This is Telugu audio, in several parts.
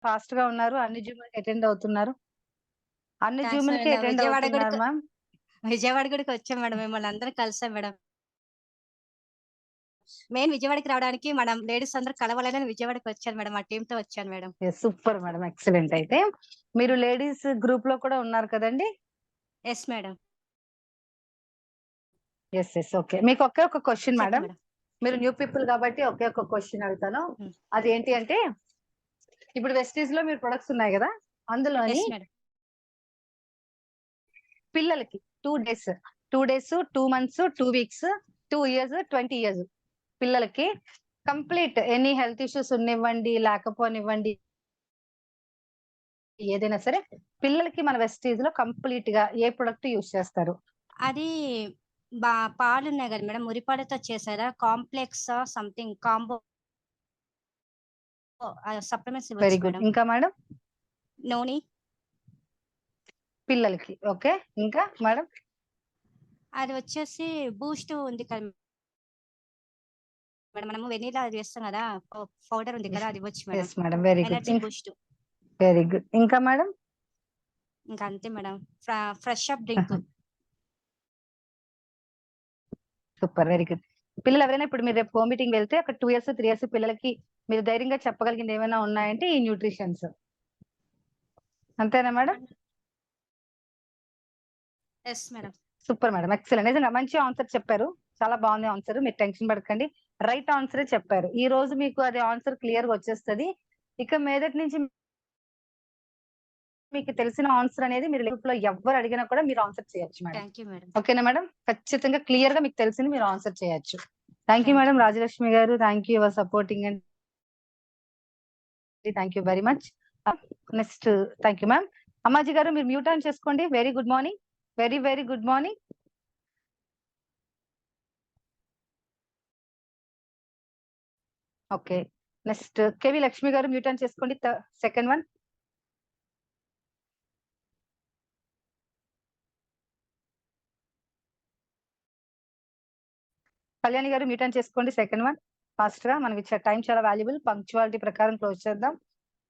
ఫాస్ట్ గా ఉన్నారు. అన్ని జూమ్‌లకి అటెండ్ అవుతున్నారు. అన్ని థాంక్స్ జూమ్‌లకి మేడం. అటెండ్ అవుతున్నారు మ్యామ్. విజయవాడ గూడాకి వచ్చాం మేడం. మిమ్మల్ని అందరం కలిసాం మేడం. మెయిన్ విజయవాడకి రావడానికి మనం లేడీస్ అందరూ కలవాలని విజయవాడకి వచ్చాను మేడం. మా టీమ్‌తో వచ్చాను madam. Yes. Super madam. Excellent అయితే. మీరు లేడీస్ గ్రూప్‌లో కూడా ఉన్నారు కదండీ! Yes madam. Yes. Yes. Okay. మీకు ఒకే ఒక క్వెషన్ చెప్పండి మేడం. మేడం. మీరు న్యూ పీపుల్ కాబట్టి ఒకే ఒక క్వెషన్ అడుగుతాను. హ్మ్. అదేంటి అంటే, ఇప్పుడు వెస్టీజ్‌లో మీరు ప్రొడక్ట్స్ ఉన్నాయి గదా! అందులోని యెస్ మేడం. పిల్లలకి 2 days, 2 days, 2 months, 2 weeks, 2 years, 20 years పిల్లలకి కంప్లీట్ ఎనీ హెల్త్ ఇష్యూస్ ఉన్నివ్వండి, లేకపోనివ్వండి ఏదైనా సరే పిల్లలకి మన వెస్టీజ్‌లో కంప్లీట్‌గా ఏ ప్రొడక్ట్ యూజ్ చేస్తారు? అది పాలున్నాయి గదా మేడం. మురిపాలతో చేసారా? కాంప్లెక్సా సంథింగ్ కాంబో సప్లిమెంట్స్ వెరీ ఇవ్వచ్చు గుడ్. మేడం. ఇంకా మేడం? నోని పిల్లలకి. ఓకే. ఇంకా మేడం? అది వచ్చేసి బూస్ట్ ఉంది కదా మేడం. మనము వెనిలా అది వేస్తాం గదా! పౌడర్ ఉంది కదా! అది ఇవ్వచ్చు madam. Yes madam. Very good. Energy Boost. Very good. ఇంకా మేడం? ఇంక అంతే madam. Fresh up drink. Super. Very good. పిల్లలు ఎవరైనా ఇప్పుడు మీరు రేపు హోమ్ మీటింగ్ వెళ్తే ఒక 2 ఇయర్స్, 3 ఇయర్స్ పిల్లలకి మీరు ధైర్యంగా చెప్పగలిగింది ఏమైనా ఉన్నాయంటే ఈ న్యూట్రిషన్స్. అంతేనా madam? Yes madam. Super madam. Excellent. నిజంగా మంచి ఆన్సర్ చెప్పారు. చాలా బాగుంది ఆన్సర్. మీరు టెన్షన్ పడకండి. రైట్ ఆన్సరే చెప్పారు. ఈ రోజు మీకు అది ఆన్సర్ క్లియర్‌గా వచ్చేస్తది. ఇక మీదటి నుంచి మీకు తెలిసిన ఆన్సర్ అనేది మీరు గ్రూప్‌లో ఎవ్వరు అడిగినా కూడా మీరు ఆన్సర్ చేయొచ్చు మేడం. Thank you madam. ఓకేనా మేడం? ఖచ్చితంగా క్లియర్‌గా మీకు తెలిసింది మీరు ఆన్సర్ చేయొచ్చు. Thank you thank you madam madam. Rajalakshmi garu. Thank you your supporting and thank you very much. Next thank you ma'am. Ammaji garu మీరు మ్యూట్ ఆన్ చేసుకోండి. Very good morning. Very very good morning. Okay. Next KV Lakshmi garu mute on చేసుకోండి. Second one. Kalyani garu mute on చేసుకోండి. Second one. ఫాస్ట్‌గా మనకి టైం చాలా వాల్యుబుల్. పంక్చువాలిటీ ప్రకారం క్లోజ్ చేద్దాం.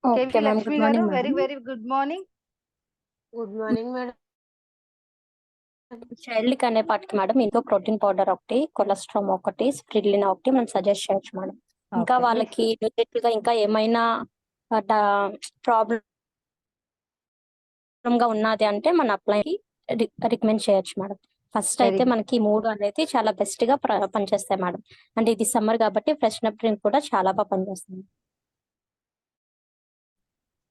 Okay KV ma'am. Lakshmi good garu morning very madam. Very good morning. Good morning madam. చైల్డ్‌కి అనే పార్ట్‌కి మేడం ఇంకో ప్రోటీన్ పౌడర్ ఒకటి, కొలెస్ట్రాల్ ఒకటి, స్పిరులినా ఒకటి మనం సజెస్ట్ చేయొచ్చు మేడం. ఇంకా ఓకే. వాళ్ళకి న్యూట్రిటివ్‌గా ఇంకా ఏమైనా ట ప్రాబ్లమ్‌గా ఉన్నది అంటే మన అప్లైకి రికమెండ్ చేయొచ్చు మేడం. ఫస్ట్ వెరీ అయితే గుడ్. మనకి 3 అనేది చాలా బెస్ట్‌గా పనిచేస్తాయి మేడం. అంటే ఇది సమ్మర్ కాబట్టి ఫ్రెషనప్ డ్రింక్ కూడా చాలా పనిచేస్తుంది.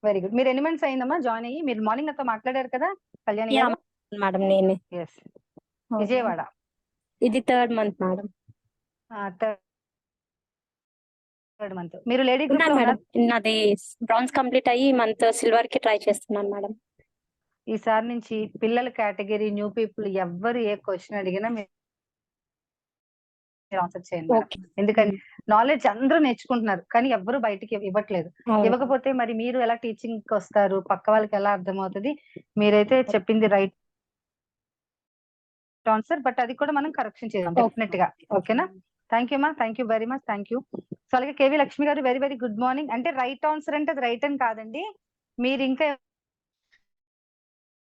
Very good. మీరు ఎన్ని మంత్స్ అయిందమ్మా జాయిన్ అయ్యి? మీరు మార్నింగ్ నాతో మాట్లాడారు కదా కళ్యాణి యాహ్! గారు? మేడం నేనే. యెస్. విజయవాడ. ఇది third month madam. Third month. మీరు లేడీ గ్రూప్‌లో ఉన్నాను మేడం. ఉన్నారు? నాది బ్రాంజ్ కంప్లీట్ అయ్యి ఈ మంత్ సిల్వర్‌కి ట్రై చేస్తున్నాను మేడం. ఈసారి నుంచి పిల్లల కేటగిరీ, న్యూ పీపుల్ ఎవ్వరు ఏ క్వెషన్ అడిగినా మీరు ఆన్సర్ చేయండి మేడం. ఓకే. ఎందుకంటే నాలెడ్జ్ అందరూ నేర్చుకుంటున్నారు. కానీ ఎవ్వరు బయటికి ఇవ్వట్లేదు. అవును. ఇవ్వకపోతే మరి మీరు ఎలా టీచింగ్‌కొస్తారు? పక్క వాళ్ళకి ఎలా అర్థమవుతది? మీరైతే చెప్పింది రైట్ ఆన్సర్. బట్ అది కూడా మనం కరెక్షన్ చేద్దాం ఓకే. డెఫినిట్‌గా. ఓకేనా? థాంక్ యూ అమ్మా. Thank you very much. Thank you. So, అలాగే కేవి లక్ష్మి గారు వెరీ వెరీ గుడ్ మార్నింగ్. అంటే రైట్ ఆన్సర్ అంటే అది రైట్ అని కాదండి. మీరు ఇంకా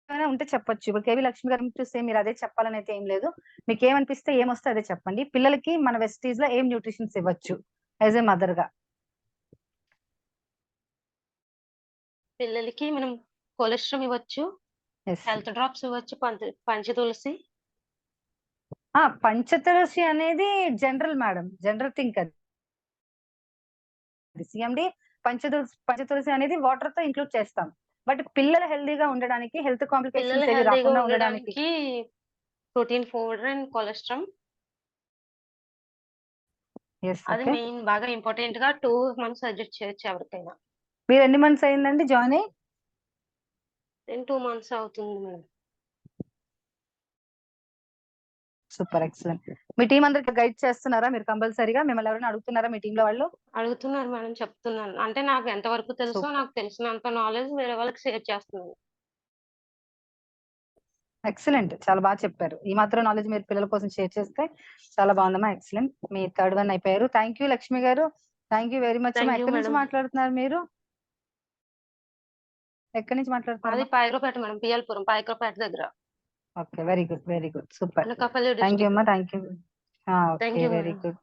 ఏమైనా ఉంటే చెప్పొచ్చు. ఇప్పుడు కేవి లక్ష్మి గారిని చూస్తే మీరు అదే చెప్పాలని అయితే ఏం లేదు. మీకేమనిపిస్తే ఏమొస్తే అదే చెప్పండి. పిల్లలకి మన వెస్టీజ్‌లో ఏం న్యూట్రిషన్స్ ఇవ్వచ్చు యాస్ ఎ మదర్‌గా? పిల్లలకి మనం కొలెస్ట్రాల్ ఇవ్వచ్చు, యెస్. హెల్త్ డ్రాప్స్ ఇవ్వచ్చు, పంచతులసి. పంచతులసి అనేది జనరల్ మేడం. జనరల్ థింక్ అది. సీఎండీ పంచతులసి అనేది వాటర్‌తో ఇంక్లూడ్ చేస్తాం. బట్ పిల్లలు హెల్తీగా ఉండడానికి, హెల్త్ పిల్లలు కాంప్లికేషన్స్ ఏవి హెల్తీగా రాకుండా ఉండడానికి ఉండడానికి protein powder and cholesterol. Yes. అది ఓకే. మెయిన్ బాగా ఇంపార్టెంట్‌గా 2 మంత్స్ సజెస్ట్ చేయొచ్చు ఎవరికైనా. మీరు ఎన్ని మంత్స్ అయిందండి జాయిన్ అయ్యి? 2 మంత్స్ అవుతుంది మేడం. Super excellent. మీ టీమ్ అందరికి గైడ్ చేస్తున్నారా మీరు కంపల్సరీగా? మిమ్మల్ని ఎవరైనా అడుగుతున్నారా మీ టీమ్‌లో వాళ్ళు? అడుగుతున్నారు మేడం, చెప్తున్నాను. అంటే నాకు ఎంత వరకు తెలుసో సూపర్. నాకు తెలిసినంత నాలెడ్జ్ వేరే వాళ్ళకి షేర్ చేస్తున్నాను. ఎక్సలెంట్. చాలా చెప్పారు. ఈ మాత్రం నాలెడ్జ్ మీరు పిల్లల కోసం షేర్ చేస్తే చాలా బాగుందమ్మా. ఎక్సలెంట్. మీ థర్డ్ వన్ అయిపోయారు. థాంక్ యూ లక్ష్మి గారు. థాంక్ యూ వెరీ మచ్ అమ్మా. థాంక్ యూ ఎక్కడి నుంచి మేడం. మాట్లాడుతున్నారు మీరు? ఎక్కడి నుంచి అది మాట్లాడుతున్నారు? పాయకరపేట మేడం, పిఎల్పురం పాయకరపేట దగ్గర. Okay, very good super. Anakapalli thank you district. అమ్మా, thank you. Thank okay, you very madam. Good,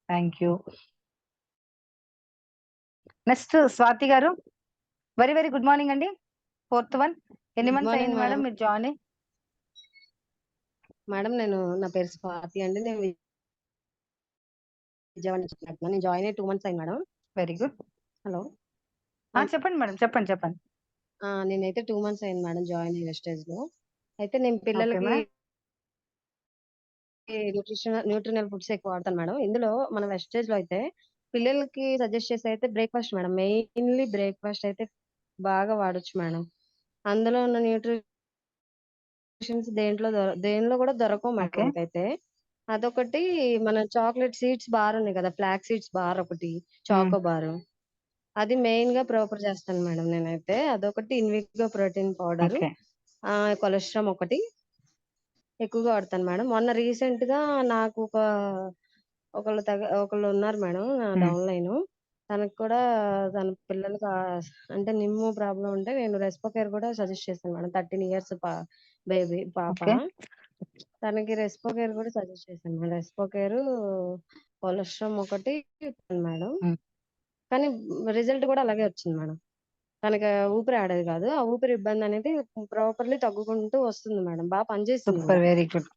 thank you. Next Swathi garu, very good morning అండి. 4th one. ఎన్ని గుడ్ మంత్స్ మార్నింగ్ అయింది మేడం మేడం. మీరు జాయిన్ అయ్యి? మేడం నా పేరు స్వాతి అండి. నేను విజయవాడ నుంచి మాట్లాడుతున్నాను. నేను జాయిన్ అయ్యి 2 months అయింది మేడం. Very good. హలో. చెప్పండి మేడం, చెప్పండి. నేనైతే 2 months అయింది మేడం జాయిన్ అయ్యి వెస్టేజ్ లో. అయితే నేను ఓకే పిల్లలకి మేడం. న్యూట్రినల్ ఫుడ్స్ ఎక్కువ వాడతాను మేడం. ఇందులో మన వెస్టేజ్ లో అయితే పిల్లలకి సజెస్ట్ చేసి అయితే బ్రేక్ఫాస్ట్ మేడం, మెయిన్లీ బ్రేక్ఫాస్ట్ అయితే బాగా వాడొచ్చు మేడం. అందులో ఉన్న న్యూట్రిషన్స్ దేనిలో కూడా దొరకవు మేడం ఓకే. మనకైతే. అదొకటి, మన చాక్లెట్ సీడ్స్ బార్ ఉన్నాయి కదా, ఫ్లాక్ సీడ్స్ బార్ ఒకటి, చాకో బార్, అది మెయిన్ గా ప్రిఫర్ చేస్తాను మేడం నేనైతే. అదొకటి, ఇన్విగో ప్రోటీన్ పౌడర్, ఓకే. కొలెస్ట్రామ్ ఒకటి ఎక్కువగా వాడతాను మేడం. మొన్న రీసెంట్ గా నాకు ఒకళ్ళు ఉన్నారు మేడం నా డౌన్ లైన్. తనకు కూడా తన పిల్లలకి అంటే నిమ్ము ప్రాబ్లం ఉంటే నేను రెస్పోకేర్ కూడా సజెస్ట్ చేశాను మేడం. 13 years బేబీ పాప. ఓకే. తనకి రెస్పోకేర్ కూడా సజెస్ట్ చేశాను మేడం. రెస్పోకేర్, కొలెస్ట్రామ్ ఒకటి మేడం. కానీ రిజల్ట్ కూడా అలాగే వచ్చింది మేడం. తనకి ఊపిరి ఆడేది కాదు. ఆ ఊపిరి ఇబ్బంది అనేది ప్రాపర్లీ తగ్గుకుంటూ వస్తుంది మేడం. బాగా పనిచేసింది సూపర్, కూడా. Very good.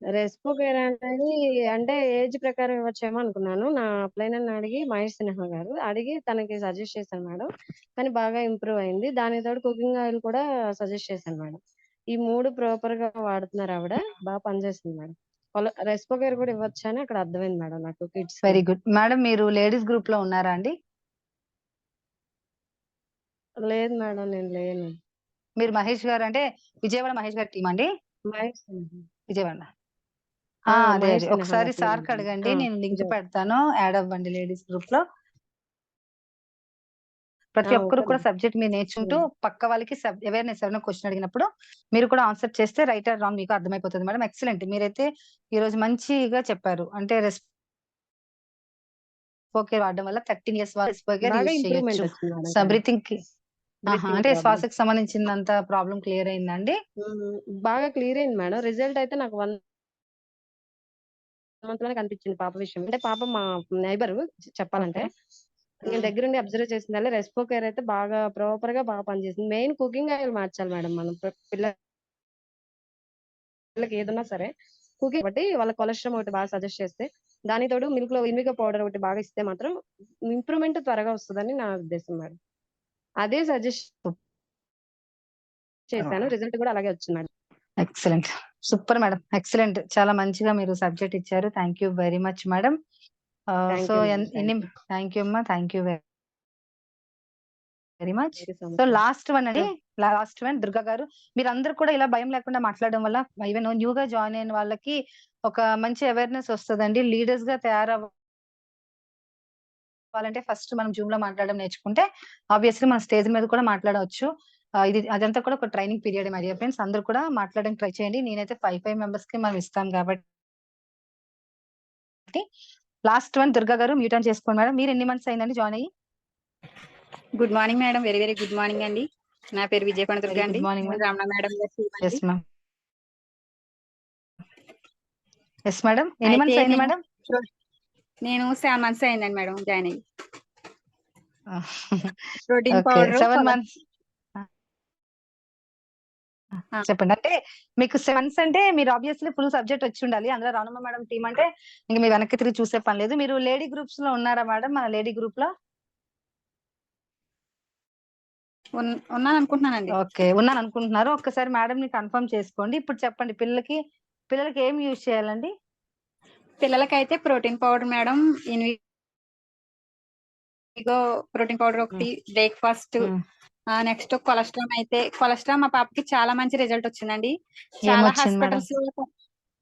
రెస్పోకేర్ అనేది అంటే ఏజ్ ప్రకారం ఇవ్వచ్చేమో అనుకున్నాను. నా అప్లైన్ అడిగి, మహేష్ సిన్హా గారు అడిగి తనకి సజెస్ట్ చేశాను మేడం. కానీ బాగా ఇంప్రూవ్ అయింది. దానికి తోడు కుకింగ్ ఆయిల్ కూడా సజెస్ట్ చేశాను మేడం. ఈ 3 ప్రాపర్ గా వాడుతున్నారు ఆవిడ. బాగా పనిచేస్తుంది మేడం. రెస్పోకేర్ కూడా ఇవ్వచ్చా అని అక్కడ అర్థమైంది మేడం నాకు కిడ్స్. Very good madam. మీరు లేడీస్ గ్రూప్ లో ఉన్నారా అండి? లేదు మేడం, నేను లేను. మీరు మహేష్ గారు అంటే విజయవాడ మహేష్ గారి టీం అండి? మహేష్ సిన్హా. విజయవాడ. అదే మహేష్ సిన్హా ఒకసారి గారి సార్ కి team. అడగండి, నేను లింక్ విజయవాడ. పెడతాను, యాడ్ అవ్వండి లేడీస్ గ్రూప్ లో. ప్రతి ఒక్కరు ఓకే కూడా మేడం. సబ్జెక్ట్ మీరు నేర్చుకుంటూ పక్క వాళ్ళకి అవేర్నెస్, ఎవరైనా క్వశ్చన్ అడిగినప్పుడు మీరు కూడా ఆన్సర్ చేస్తే రైట్ ఆర్ రాంగ్ మీకు అర్థమైపోతుంది మేడం. ఎక్సలెంట్. మీరైతే ఈ రోజు మంచిగా చెప్పారు. అంటే రెస్పోకేర్ వాడడం వల్ల 13 years రెస్పోకేర్ బాగా యూజ్ ఇంప్రూవ్మెంట్ చేయొచ్చు. వచ్చింది మేడం. బ్రీతింగ్ కి బ్రీతింగ్ అంటే ప్రాబ్లమ్ శ్వాసకు సంబంధించినంత ప్రాబ్లం క్లియర్ అయిందండి? బాగా క్లియర్ అయింది మేడం. రిజల్ట్ అయితే నాకు 1 month లోనే కనిపించింది పాప విషయం. అంటే పాప మా నైబర్ చెప్పాలంటే. నేను దగ్గరుండి అబ్జర్వ్ చేసిందల్లా రెస్పోకేర్ అయితే బాగా ప్రాపర్ గా బాగా పనిచేసింది. మెయిన్ కుకింగ్ ఆయిల్ మార్చాలి మేడం మనం. పిల్లలకి ఏదన్నా సరే కుకింగ్ బట్టి వాళ్ళ కొలెస్ట్రాల్ ఒకటి బాగా సజెస్ట్ చేస్తే, దాని తోడు మిల్క్ లో ఇన్విగో పౌడర్ ఒకటి బాగా ఇస్తే మాత్రం ఇంప్రూవ్మెంట్ త్వరగా వస్తుందని నా ఉద్దేశం మేడం. అదే సజెస్ట్ చేశాను. రిజల్ట్ కూడా అలాగే వచ్చింది madam. Excellent, super madam, excellent. చాలా మంచిగా మీరు సబ్జెక్ట్ ఇచ్చారు. Thank you very much madam. Thank so you, madam. Thank you. Thank you అమ్మా, thank you very much. Thank you so much, so madam. Last one అండి, లాస్ట్ వన్ దుర్గా గారు. మీరు అందరూ కూడా ఇలా భయం లేకుండా మాట్లాడడం వల్ల ఈవెన్ న్యూగా జాయిన్ అయిన వాళ్ళకి ఒక మంచి అవేర్నెస్ వస్తుందండి. లీడర్స్ గా తయారవ్వాలంటే ఫస్ట్ మనం జూమ్ లో మాట్లాడడం నేర్చుకుంటే ఆబ్వియస్లీ మన స్టేజ్ మీద కూడా మాట్లాడవచ్చు. అదంతా కూడా ఒక training period my dear friends. అందరూ కూడా మాట్లాడడానికి ట్రై చేయండి. నేనైతే 5 మెంబర్స్ కి మనం ఇస్తాం కాబట్టి. లాస్ట్ వన్ దుర్గా గారు, మ్యూట్ ఆన్ చేసుకోండి మేడం. మీరు ఎన్ని మంత్స్ అయిందండి జాయిన్ అయ్యి? Good morning madam, very good morning అండి. నా పేరు విజయకొండ దుర్గా అండి. గుడ్ మార్నింగ్ రమణ మేడం గారి team అండి. Yes ma'am. Yes madam. ఎన్ని అయితే మంత్స్ అయింది మేడం? నేను 7 months అయిందండి మేడం జాయిన్ అయ్యి. Protein okay, powder 7 months. చెప్పండి. అంటే మీకు 7 months అంటే మీరు ఆబ్వియస్లీ ఫుల్ సబ్జెక్ట్ వచ్చి ఉండాలి. అందులో రానమ్మ మేడం టీం అంటే ఇంక మీరు వెనక్కి తిరిగి చూసే పని లేదు. మీరు లేడీ గ్రూప్స్ లో ఉన్నారా మేడం? మన లేడీ గ్రూప్ లో ఉన్నాను అనుకుంటున్నానండి. ఓకే, ఉన్నాను అనుకుంటున్నారు. ఒక్కసారి మేడం ని కన్ఫర్మ్ చేసుకోండి. ఇప్పుడు చెప్పండి, పిల్లలకి ఏం యూజ్ చేయాలండి? పిల్లలకైతే protein powder madam, Invigo protein powder ఒకటి, బ్రేక్ఫాస్ట్. నెక్స్ట్ కొలెస్ట్రామ్. అయితే కొలెస్ట్రామ్ మా పాపకి చాలా మంచి రిజల్ట్ వచ్చిందండి.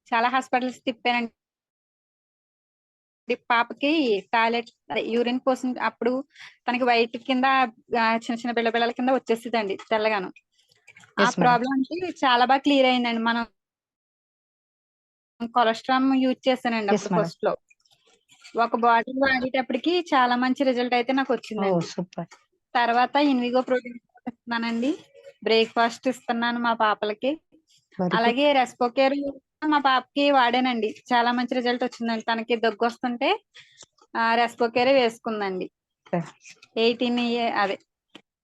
చాలా హాస్పిటల్స్ తిప్పానండి. పాపకి టాయిలెట్ యూరిన్ పోసిన అప్పుడు తనకి వైట్ కింద చిన్న చిన్న బిళ్ళ కింద వచ్చేస్తుందండి తెల్లగాను. ఆ ప్రాబ్లం అంటే చాలా బాగా క్లియర్ అయిందండి. మనం కొలెస్ట్రామ్ యూజ్ చేశానండి అప్పుడు ఫస్ట్ లో. ఒక బాటిల్ వాడేటప్పటికి చాలా మంచి రిజల్ట్ అయితే నాకు వచ్చిందండి. సూపర్. తర్వాత ఇన్విగో ప్రోటీన్ ఇస్తున్నానండి. బ్రేక్ఫాస్ట్ ఇస్తున్నాను మా పాపలకి. Very good. అలాగే రెస్పోకేర్ మా పాపకి వాడానండి. చాలా మంచి రిజల్ట్ వచ్చిందండి. తనకి దగ్గు వస్తుంటే రెస్పోకేరే వేసుకుందండి.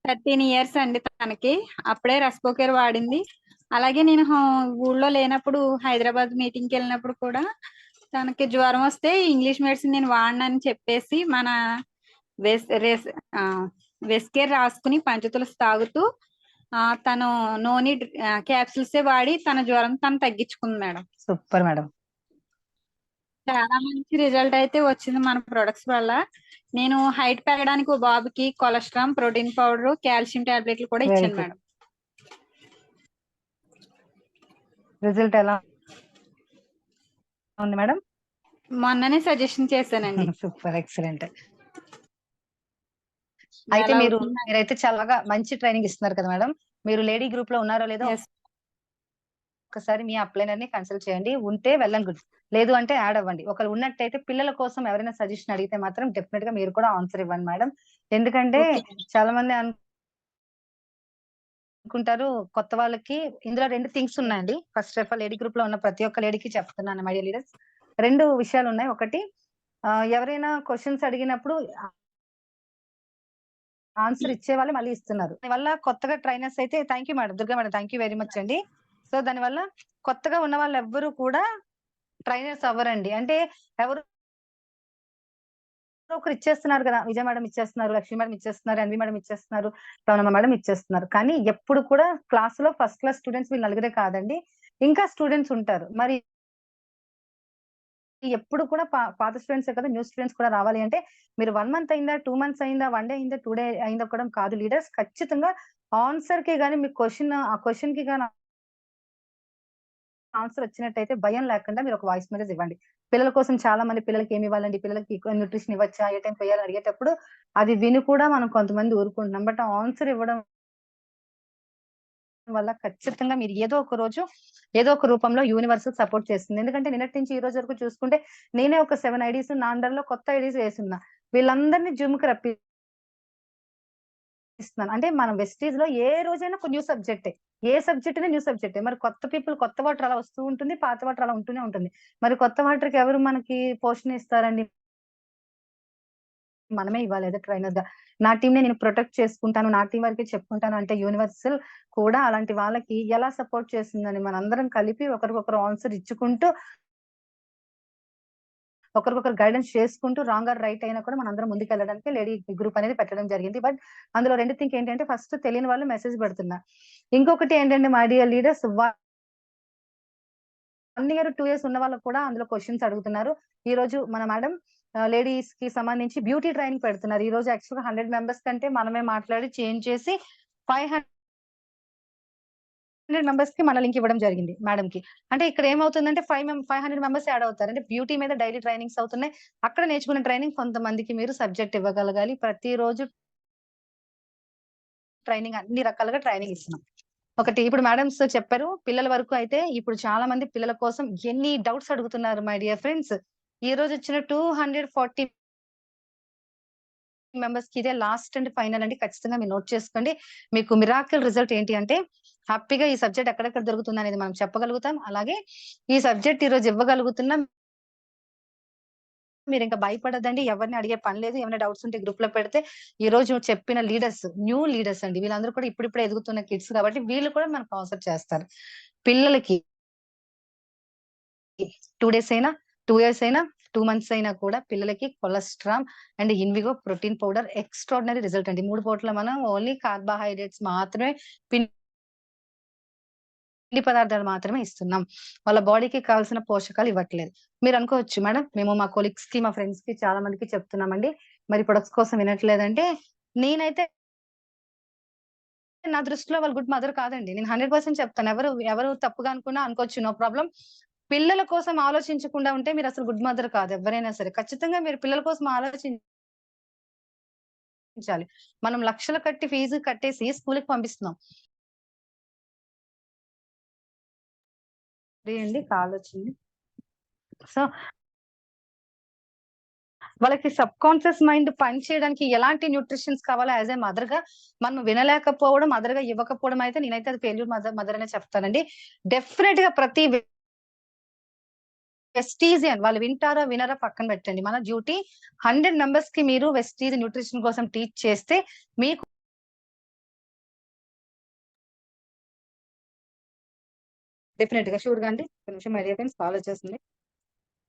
13 ఇయర్స్ అండి తనకి. అప్పుడే రెస్పోకేర్ వాడింది. అలాగే నేను ఊళ్ళో లేనప్పుడు హైదరాబాద్ మీటింగ్కి వెళ్ళినప్పుడు కూడా తనకి జ్వరం వస్తే ఇంగ్లీష్ మెడిసిన్ నేను వాడనని చెప్పేసి మన వెస్కేర్ రాసుకుని పంచతులసి తాగుతూ తను నోని క్యాప్సూల్సే వాడి తన జ్వరం తను తగ్గించుకుంది మేడం. Super madam. చాలా మంచి రిజల్ట్ అయితే వచ్చింది మన ప్రొడక్ట్స్ వల్ల. నేను హైట్ పెరగడానికి ఓ బాబుకి కొలెస్ట్రాల్, ప్రోటీన్ పౌడర్, కాల్షియం టాబ్లెట్లు కూడా వెరీ ఇచ్చాను గుడ్. మేడం. రిజల్ట్ ఎలా ఉంది మేడం? మొన్ననే సజెషన్ చేశానండి. Super, excellent. అయితే మీరైతే చాలా మంచి ట్రైనింగ్ ఇస్తున్నారు కదా మేడం. మీరు లేడీ గ్రూప్ లో ఉన్నారో లేదో ఒకసారి మీ అప్లైనర్ ని కన్సల్ట్ చేయండి. ఉంటే వెల్ గుడ్, లేదు అంటే యాడ్ అవ్వండి. ఒకరు ఉన్నట్టయితే పిల్లల కోసం ఎవరైనా సజెషన్ అడిగితే మాత్రం డెఫినెట్ గా మీరు కూడా ఆన్సర్ ఇవ్వండి మేడం. ఎందుకంటే చాలా మంది అనుకుంటారు కొత్త వాళ్ళకి. ఇందులో 2 థింగ్స్ ఉన్నాయండి. First of all lady group లో ఉన్న ప్రతి ఒక్క లేడీకి చెప్తున్నాను మై డియర్ లీడర్స్. 2 విషయాలు ఉన్నాయి. ఒకటి, ఎవరైనా క్వశ్చన్స్ అడిగినప్పుడు ఆన్సర్ ఇచ్చే వాళ్ళు మళ్ళీ ఇస్తున్నారు. దానివల్ల కొత్తగా ట్రైనర్స్ అయితే thank you madam, Durga madam, thank you very much అండి. సో దానివల్ల కొత్తగా ఉన్న వాళ్ళు ఎవ్వరు కూడా ట్రైనర్స్ అవ్వరండి. అంటే ఎవరు ఒకరు ఇచ్చేస్తున్నారు కదా, విజయ మేడం ఇచ్చేస్తున్నారు, లక్ష్మీ మేడం ఇచ్చేస్తున్నారు, ఎన్వి మేడం ఇచ్చేస్తున్నారు, రవణమ్మ మేడం ఇచ్చేస్తున్నారు. కానీ ఎప్పుడు కూడా క్లాస్ లో ఫస్ట్ క్లాస్ స్టూడెంట్స్ వీళ్ళు నలుగురే కాదండి, ఇంకా స్టూడెంట్స్ ఉంటారు. మరి ఎప్పుడు కూడా పాత స్టూడెంట్స్ కదా, న్యూ స్టూడెంట్స్ కూడా రావాలి అంటే మీరు 1 మంత్ అయిందా, 2 మంత్స్ అయిందా, 1 డే అయిందా, 2 డే అయిందా కూడా కాదు లీడర్స్. ఖచ్చితంగా ఆన్సర్ కి గానీ, మీకు ఆ క్వశ్చన్ కి గానీ ఆన్సర్ వచ్చినట్టయితే భయం లేకుండా మీరు ఒక వాయిస్ మెసేజ్ ఇవ్వండి. పిల్లల కోసం చాలా మంది పిల్లలకి ఏమి ఇవ్వాలండి, పిల్లలకి న్యూట్రిషన్ ఇవ్వచ్చా, ఏ టైం పోయాలని అడిగేటప్పుడు అది విని కూడా మనం కొంతమంది ఊరుకుంటున్నాం. బట్ ఆన్సర్ ఇవ్వడం వల్ల ఖచ్చితంగా మీరు ఏదో ఒక రోజు ఏదో ఒక రూపంలో యూనివర్స్ సపోర్ట్ చేస్తుంది. ఎందుకంటే నిన్నటి నుంచి ఈ రోజు వరకు చూసుకుంటే నేనే ఒక 7 ఐడీస్ నా అండర్ లో కొత్త ఐడీస్ వేసున్నా. వీళ్ళందరినీ జూమ్ కి రప్పిస్తున్నాను. అంటే మనం వెస్టీజ్ లో ఏ రోజైనా ఒక న్యూ సబ్జెక్టే, ఏ సబ్జెక్ట్ న్యూ సబ్జెక్టే. మరి కొత్త పీపుల్, కొత్త వాటర్ అలా వస్తూ ఉంటుంది, పాత వాటర్ అలా ఉంటూనే ఉంటుంది. మరి కొత్త వాటర్ కి ఎవరు మనకి పోషణ ఇస్తారండి? మనమే ఇవ్వాలి ఏదో ట్రైనర్ గా. నా టీం నేను ప్రొటెక్ట్ చేసుకుంటాను, నా టీం వరకే చెప్పుకుంటాను అంటే యూనివర్సల్ కూడా అలాంటి వాళ్ళకి ఎలా సపోర్ట్ చేస్తుందని మనందరం కలిపి ఒకరికొకరు ఆన్సర్ ఇచ్చుకుంటూ, ఒకరికొకరు గైడెన్స్ చేసుకుంటూ, రాంగ్ ఆర్ రైట్ అయినా కూడా మనందరం ముందుకు వెళ్ళడానికి లేడీ గ్రూప్ అనేది పెట్టడం జరిగింది. బట్ అందులో 2 థింగ్ ఏంటంటే, ఫస్ట్ తెలియని వాళ్ళు మెసేజ్ పెడుతున్నా. ఇంకొకటి ఏంటంటే my dear leaders, 1 year 2 years ఉన్న వాళ్ళకు కూడా అందులో క్వశ్చన్స్ అడుగుతున్నారు. ఈ రోజు మన మేడం లేడీస్ కి సంబంధించి బ్యూటీ ట్రైనింగ్ పెడుతున్నారు. ఈ రోజు యాక్చువల్గా 100 మెంబర్స్ కంటే మనమే మాట్లాడి చేంజ్ చేసి 500 మెంబర్స్ కి మన లింక్ ఇవ్వడం జరిగింది మేడం కి. అంటే ఇక్కడ ఏమవుతుందంటే 500 మెంబర్స్ యాడ్ అవుతారు. అంటే బ్యూటీ మీద డైలీ ట్రైనింగ్స్ అవుతున్నాయి. అక్కడ నేర్చుకున్న ట్రైనింగ్ కొంతమందికి మీరు సబ్జెక్ట్ ఇవ్వగలగాలి. ప్రతిరోజు ట్రైనింగ్ అన్ని రకాలుగా ట్రైనింగ్ ఇస్తున్నాం. ఒకటి ఇప్పుడు మేడమ్స్ చెప్పారు. పిల్లల వరకు అయితే ఇప్పుడు చాలా మంది పిల్లల కోసం ఎన్ని డౌట్స్ అడుగుతున్నారు మై డియర్ ఫ్రెండ్స్. ఈ రోజు వచ్చిన 240 మెంబర్స్ కి ఇదే లాస్ట్ అండ్ ఫైనల్ అండి. ఖచ్చితంగా మీరు నోట్ చేసుకోండి. మీకు మిరాకిల్ రిజల్ట్ ఏంటి అంటే, హ్యాపీగా ఈ సబ్జెక్ట్ ఎక్కడెక్కడ దొరుకుతుంది అనేది మనం చెప్పగలుగుతాం. అలాగే ఈ సబ్జెక్ట్ ఈ రోజు ఇవ్వగలుగుతున్నాం. మీరు ఇంకా భయపడదండి. ఎవరిని అడిగే పని లేదు. ఏమైనా డౌట్స్ ఉంటే గ్రూప్ లో పెడితే, ఈ రోజు చెప్పిన లీడర్స్ న్యూ లీడర్స్ అండి. వీళ్ళందరూ కూడా ఇప్పుడిప్పుడే ఎదుగుతున్న కిడ్స్ కాబట్టి వీళ్ళు కూడా మనకు ఆన్సర్ చేస్తారు. పిల్లలకి 2 డేస్ అయినా, 2 ఇయర్స్ అయినా, 2 మంత్స్ అయినా కూడా పిల్లలకి cholesterol and Invigo protein powder extraordinary result అండి. 3 పూటల మనం ఓన్లీ కార్బోహైడ్రేట్స్ మాత్రమే, పిండి పదార్థాలు మాత్రమే ఇస్తున్నాం. వాళ్ళ బాడీకి కావాల్సిన పోషకాలు ఇవ్వట్లేదు. మీరు అనుకోవచ్చు మేడం, మేము మా కొలీగ్స్ కి, మా ఫ్రెండ్స్ కి చాలా మందికి చెప్తున్నామండి, మరి ప్రొడక్ట్స్ కోసం వినట్లేదంటే, నేనైతే నా దృష్టిలో వాళ్ళు గుడ్ మదర్ కాదండి. నేను 100% చెప్తాను. ఎవరు తప్పుగా అనుకున్నా అనుకోవచ్చు, నో ప్రాబ్లం. పిల్లల కోసం ఆలోచించకుండా ఉంటే మీరు అసలు గుడ్ మదర్ కాదు. ఎవరైనా సరే ఖచ్చితంగా మీరు పిల్లల కోసం ఆలోచించాలి. మనం లక్షలు కట్టి ఫీజు కట్టేసి స్కూల్కి పంపిస్తున్నాం. అండి కాల్ వచ్చింది. సో వాళ్ళకి సబ్ కాన్షియస్ మైండ్ పని చేయడానికి ఎలాంటి న్యూట్రిషన్స్ కావాలో యాజ్ ఏ మదర్ గా మనం వినలేకపోవడం, మదర్ గా ఇవ్వకపోవడం అయితే నేనైతే అది ఫెయిల్యూర్ మదర్ అనే చెప్తానండి. డెఫినెట్ గా ప్రతి వెస్టీజియన్ వాళ్ళు వింటారా వినరా పక్కన పెట్టండి. మన డ్యూటీ 100 మెంబర్స్ కి మీరు వెస్టీజ్ న్యూట్రిషన్ కోసం టీచ్ చేస్తే మీకు డెఫినెట్ గా షూర్ గా అండి. ఒక నిమిషం ఐడియా ఫ్రెండ్స్ కాల్ వచ్చేస్తుంది.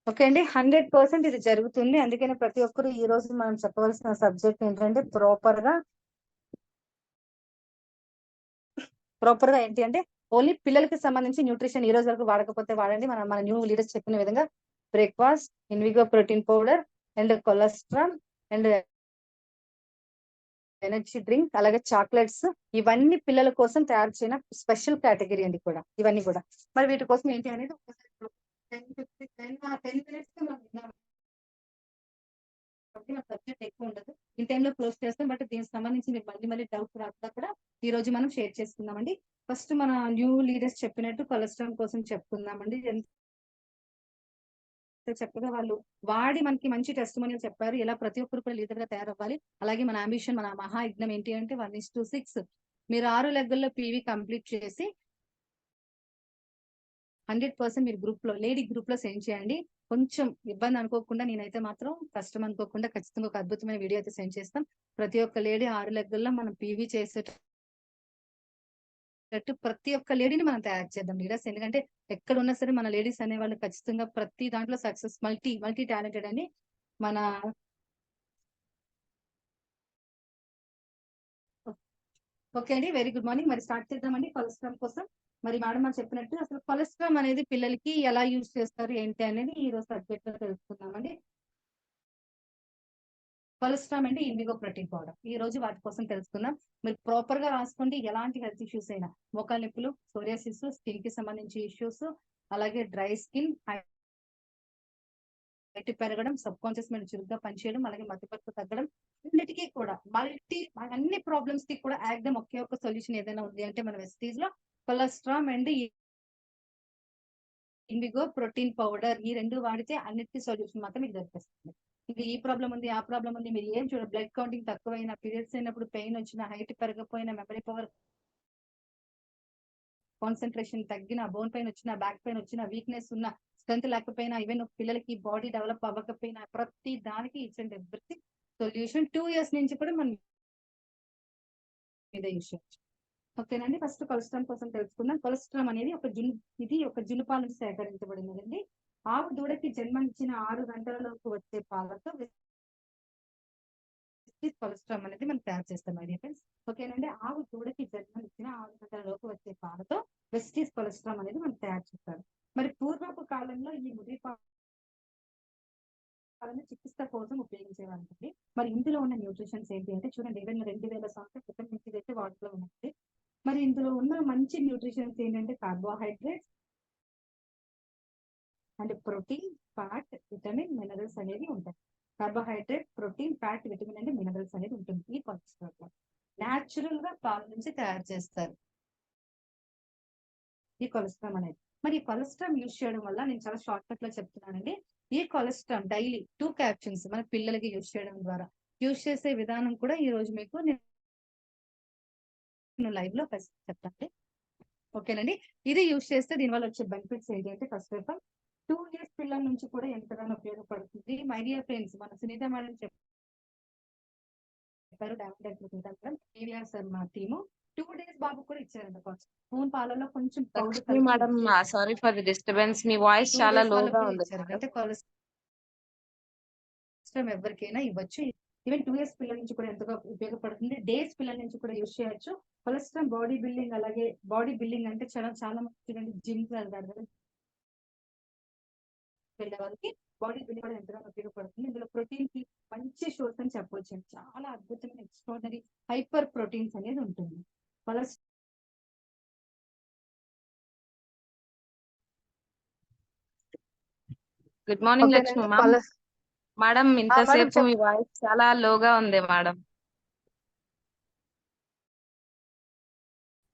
ఓకే అండి, 100% ఇది జరుగుతుంది. అందుకని ప్రతి ఒక్కరు ఈ రోజు మనం చెప్పవలసిన సబ్జెక్ట్ ఏంటంటే ప్రాపర్ గా ఏంటి అంటే ఓన్లీ పిల్లలకి సంబంధించి న్యూట్రిషన్ ఈ రోజు వరకు వాడకపోతే వాడండి. మన న్యూ లీడర్స్ చెప్పిన విధంగా breakfast, Invigo protein powder and cholesterol and energy drink, అలాగే చాక్లెట్స్, ఇవన్నీ పిల్లల కోసం తయారు చేసిన స్పెషల్ కేటగిరీ అండి కూడా ఇవన్నీ కూడా. మరి వీటి కోసం ఏంటి అనేది ఒకసారి 10 minutes మనం విన్నాం కాబట్టి మన సబ్జెక్ట్ ఎక్కువ ఉండదు. ఈ టైంలో క్లోజ్ చేస్తాం. బట్ దీనికి సంబంధించి మీరు మళ్ళీ డౌట్ రాకుండా కూడా ఈ రోజు మనం షేర్ చేసుకుందామండి. ఫస్ట్ మన న్యూ లీడర్స్ చెప్పినట్టు కొలెస్ట్రాల్ కోసం చెప్పుకుందామండి. ఎంత చక్కగా వాళ్ళు వాడి మనకి మంచి టెస్టిమోనియల్ చెప్పారు. ఇలా ప్రతి ఒక్కరు కూడా లీడర్ గా తయారవ్వాలి. అలాగే మన అంబిషన్, మన మహాయజ్ఞం ఏంటి అంటే 1:6 మీరు 6 లెగ్గల్లో పీవీ కంప్లీట్ చేసి 100% మీరు గ్రూప్ లో లేడీ గ్రూప్ లో సెండ్ చేయండి. కొంచెం ఇబ్బంది అనుకోకుండా, నేనైతే మాత్రం కష్టం అనుకోకుండా ఖచ్చితంగా ఒక అద్భుతమైన వీడియో అయితే సెండ్ చేస్తాం. ప్రతి ఒక్క లేడీ 6 లెగ్గల్లో మనం పీవీ చేసేటట్టు ప్రతి ఒక్క లేడీని మనం తయారు చేద్దాం లీడర్స్. ఎందుకంటే ఎక్కడ ఉన్నా సరే మన లేడీస్ అనే వాళ్ళు ఖచ్చితంగా ప్రతి దాంట్లో సక్సెస్, మల్టీ టాలెంటెడ్ అని మన ఓకే అండి, వెరీ గుడ్ మార్నింగ్. మరి స్టార్ట్ చేద్దామండి కొలెస్ట్రాల్ కోసం. మరి మేడం మనం చెప్పినట్టు అసలు కొలెస్ట్రాల్ అనేది పిల్లలకి ఎలా యూజ్ చేస్తారు ఏంటి అనేది ఈ రోజు సబ్జెక్ట్ లో తెలుసుకుందామండి. కొలెస్ట్రాల్ అంటే ఇండిగో ప్రోటీన్ పౌడర్. ఈ రోజు వాటి కోసం తెలుసుకుందాం. మీరు ప్రాపర్ గా రాసుకోండి. ఎలాంటి హెల్త్ ఇష్యూస్ అయినా, మోకాలు నొప్పులు, సోరియాసిస్, స్కిన్ కి సంబంధించి ఇష్యూస్, అలాగే డ్రై స్కిన్, హైట్ పెరగడం, సబ్ కాన్షియస్ మైండ్ చురుగ్గా పనిచేయడం, అలాగే మతిమరుపు తగ్గడం, అన్నిటికీ కూడా అన్ని ప్రాబ్లమ్స్ కి కూడా ఏకదం ఒకే ఒక సొల్యూషన్ ఏదైనా ఉంది అంటే మన వెస్టీజ్ లో cholesterol and IndiGo protein powder, ఈ రెండు వాడితే అన్నిటికీ సొల్యూషన్ మాత్రం మీకు దొరికేస్తుంది. ఇంకా ఈ ప్రాబ్లం ఉంది, ఆ ప్రాబ్లం ఉంది, మీరు ఏం చూడండి, బ్లడ్ కౌంటింగ్ తక్కువైనా, పీరియడ్స్ అయినప్పుడు పెయిన్ వచ్చినా, హైట్ పెరగపోయినా, మెమరీ పవర్, కాన్సన్ట్రేషన్ తగ్గిన, బోన్ పెయిన్ వచ్చినా, బ్యాక్ పెయిన్ వచ్చినా, వీక్నెస్ ఉన్న, స్ట్రెంత్ లేకపోయినా, ఈవెన్ పిల్లలకి బాడీ డెవలప్ అవ్వకపోయినా, ప్రతి దానికి it's and everything solution 2 years నుంచి కూడా మనం మీద యూజ్ చేయొచ్చు. ఓకేనండి, ఫస్ట్ కొలెస్ట్రాల్ కోసం తెలుసుకుందాం. కొలెస్ట్రాల్ అనేది ఇది ఒక జునుపాల నుంచి సేకరించబడినదండి. ఆవు దూడకి జన్మనిచ్చిన 6 గంటలలోపు వచ్చే పాలతో కొలెస్ట్రాల్ అనేది మనం తయారు చేస్తాం ఐడియా ఫ్రెండ్స్. ఓకేనండి, ఆవు దూడకి జన్మనిచ్చిన 6 గంటలలోపు వచ్చే పాలతో వెస్టీజ్ కొలెస్ట్రాల్ అనేది మనం తయారు చేస్తారు. మరి పూర్వపు కాలంలో ఈ ముడి పాలను చికిత్స కోసం ఉపయోగించేవారండి. మరి ఇందులో ఉన్న న్యూట్రిషన్స్ ఏంటి అంటే చూడండి, ఈవెన్ 2000 సంవత్సరాల క్రితం నుంచి అయితే వాటిలో ఉన్నాయి. మరి ఇందులో ఉన్న మంచి న్యూట్రిషన్స్ ఏంటంటే carbohydrates and protein, fat, vitamin, minerals అనేవి ఉంటాయి. Carbohydrate, protein, fat, vitamin and minerals అనేది ఉంటుంది. ఈ కొలెస్ట్రాల్ న్యాచురల్ గా పాల నుంచి తయారు చేస్తారు ఈ కొలెస్ట్రాల్ అనేది. మరి ఈ కొలెస్ట్రాల్ యూజ్ చేయడం వల్ల నేను చాలా షార్ట్ కట్ లో చెప్తున్నానండి. ఈ కొలెస్ట్రాల్ డైలీ 2 క్యాప్సూల్స్ మన పిల్లలకి యూజ్ చేయడం ద్వారా యూజ్ చేసే విధానం కూడా ఈ రోజు మీకు నేను లైవ్ లో చెప్తాను. ఓకేనండి, ఇది యూజ్ చేస్తే దీనివల్ల వచ్చే బెనిఫిట్స్ ఏంటి అంటే ఫస్ట్ ఆఫ్ ఆల్ 2 years పిల్లల నుంచి కూడా ఎంతగానో ఉపయోగపడుతుంది. మై డియర్ ఫ్రెండ్స్, మన సునీత మేడం చెప్పారు, సార్ మా టీము 2 days బాబు కూడా ఇచ్చారంట. స్పూన్ పాలలో కొంచెం Lakshmi madam, sorry for the disturbance, me voice చాలా లోగా ఉంది. అంటే కొలెస్ట్రాల్ ఎవరికైనా ఇవ్వచ్చు. ఈవెన్ 2 years పిల్లల నుంచి కూడా ఎంతగా ఉపయోగపడుతుంది. డేస్ పిల్లల నుంచి కూడా యూజ్ చేయొచ్చు. కొలెస్ట్రాల్ బాడీ బిల్డింగ్, అలాగే బాడీ బిల్డింగ్ అంటే చాలా మంది జిమ్ వెళ్తారు కదా, వెళ్ళే వాళ్ళకి బాడీ బిల్డింగ్ కూడా ఎంతగానో ఉపయోగపడుతుంది. ఇందులో ప్రోటీన్ కి మంచి సోర్స్ అని చెప్పవచ్చు. చాలా అద్భుతమైన ఎక్స్ట్రాడినరీ హైపర్ ప్రోటీన్స్ అనేది ఉంటుంది. Good morning Lakshmi ma'am. Madam ఇంతసేపు మీ వాయిస్ చాలా లోగా ఉంది మేడం.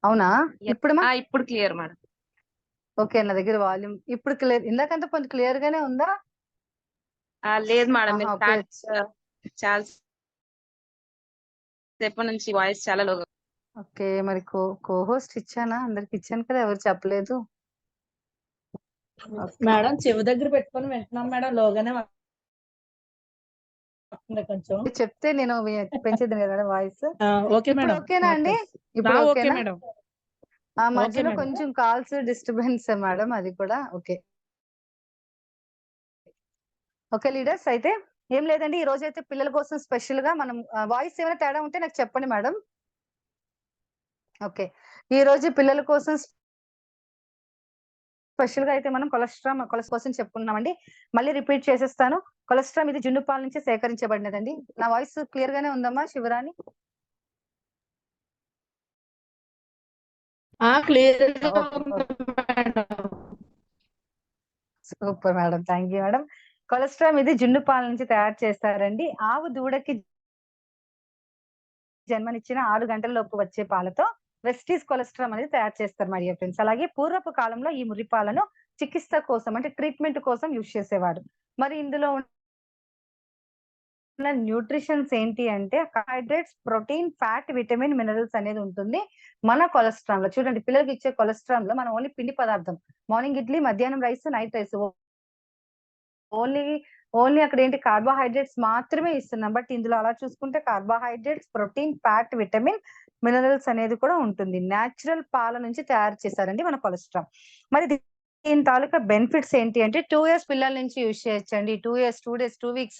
అవునా, ఇప్పుడు క్లియర్ మేడం. ఓకే, నా దగ్గర వాల్యూమ్ ఇప్పుడు క్లియర్, ఇందాకంతా కొంచెం క్లియర్ గానే ఉందా? లేదు మేడం, మీరు ఓకే. చాలా సేపటి నుంచి వాయిస్ చాలా లోగా. ఓకే, మరి కోహోస్ట్ ఇచ్చానా? అందరికి ఇచ్చాను కదా, ఎవరు చెప్పలేదు. ఓకే. మేడం చెవి దగ్గర పెట్టుకొని వింటున్నాం మేడం, లోగానే వస్తుంది కొంచెం. చెప్తే నేను పెంచేద్దాను కదా వాయిస్. ఓకే ఇప్పుడు మేడం. ఓకేనా అండి? ఇప్పుడు ఓకే ఓకేనా? మేడం. ఆ మధ్యలో మేడం. కొంచెం కాల్స్ డిస్టర్బెన్స్ మేడం, అది కూడా ఓకే. ఓకే లీడర్స్, అయితే ఏం లేదండి, ఈ రోజు అయితే పిల్లల కోసం స్పెషల్ గా మనం వాయిస్ ఏమైనా తేడా ఉంటే నాకు చెప్పండి మేడం. ఓకే, ఈ రోజు పిల్లల కోసం స్పెషల్ గా అయితే మనం కొలెస్ట్రాల్ కోసం చెప్పుకున్నామండి. మళ్ళీ రిపీట్ చేసేస్తాను. కొలెస్ట్రాల్ ఇది జున్ను పాల నుంచి సేకరించబడినదండి. నా వాయిస్ క్లియర్ గానే ఉందమ్మా Shivarani? Clear. Super madam, thank you madam. Cholesterol ఇది జున్ను పాల నుంచి తయారు చేస్తారండి. ఆవు దూడకి జన్మనిచ్చిన 6 గంటల లోపు వచ్చే పాలతో వెస్టీస్ కొలెస్ట్రాల్ అనేది తయారు చేస్తారు మరి ఫ్రెండ్స్. అలాగే పూర్వపు కాలంలో ఈ ముర్రి పాలను చికిత్స కోసం అంటే ట్రీట్మెంట్ కోసం యూజ్ చేసేవారు. మరి ఇందులో ఉన్న న్యూట్రిషన్స్ ఏంటి అంటే carbohydrates, protein, fat, vitamin, minerals అనేది ఉంటుంది మన కొలెస్ట్రాల్ లో. చూడండి, పిల్లలకి ఇచ్చే కొలెస్ట్రాల్ లో మనం ఓన్లీ పిండి పదార్థం, మార్నింగ్ ఇడ్లీ, మధ్యాహ్నం రైస్, నైట్ రైస్, ఓన్లీ అక్కడ ఏంటి కార్బోహైడ్రేట్స్ మాత్రమే ఇస్తున్నాం. బట్ ఇందులో అలా చూసుకుంటే carbohydrates, protein, fat, vitamin, minerals అనేది కూడా ఉంటుంది. న్యాచురల్ పాల నుంచి తయారు చేశారండి మన కొలెస్ట్రాల్. మరి దీని తాలూకా బెనిఫిట్స్ ఏంటి అంటే 2 years పిల్లల నుంచి యూజ్ చేయొచ్చండి. 2 years, 2 days, 2 weeks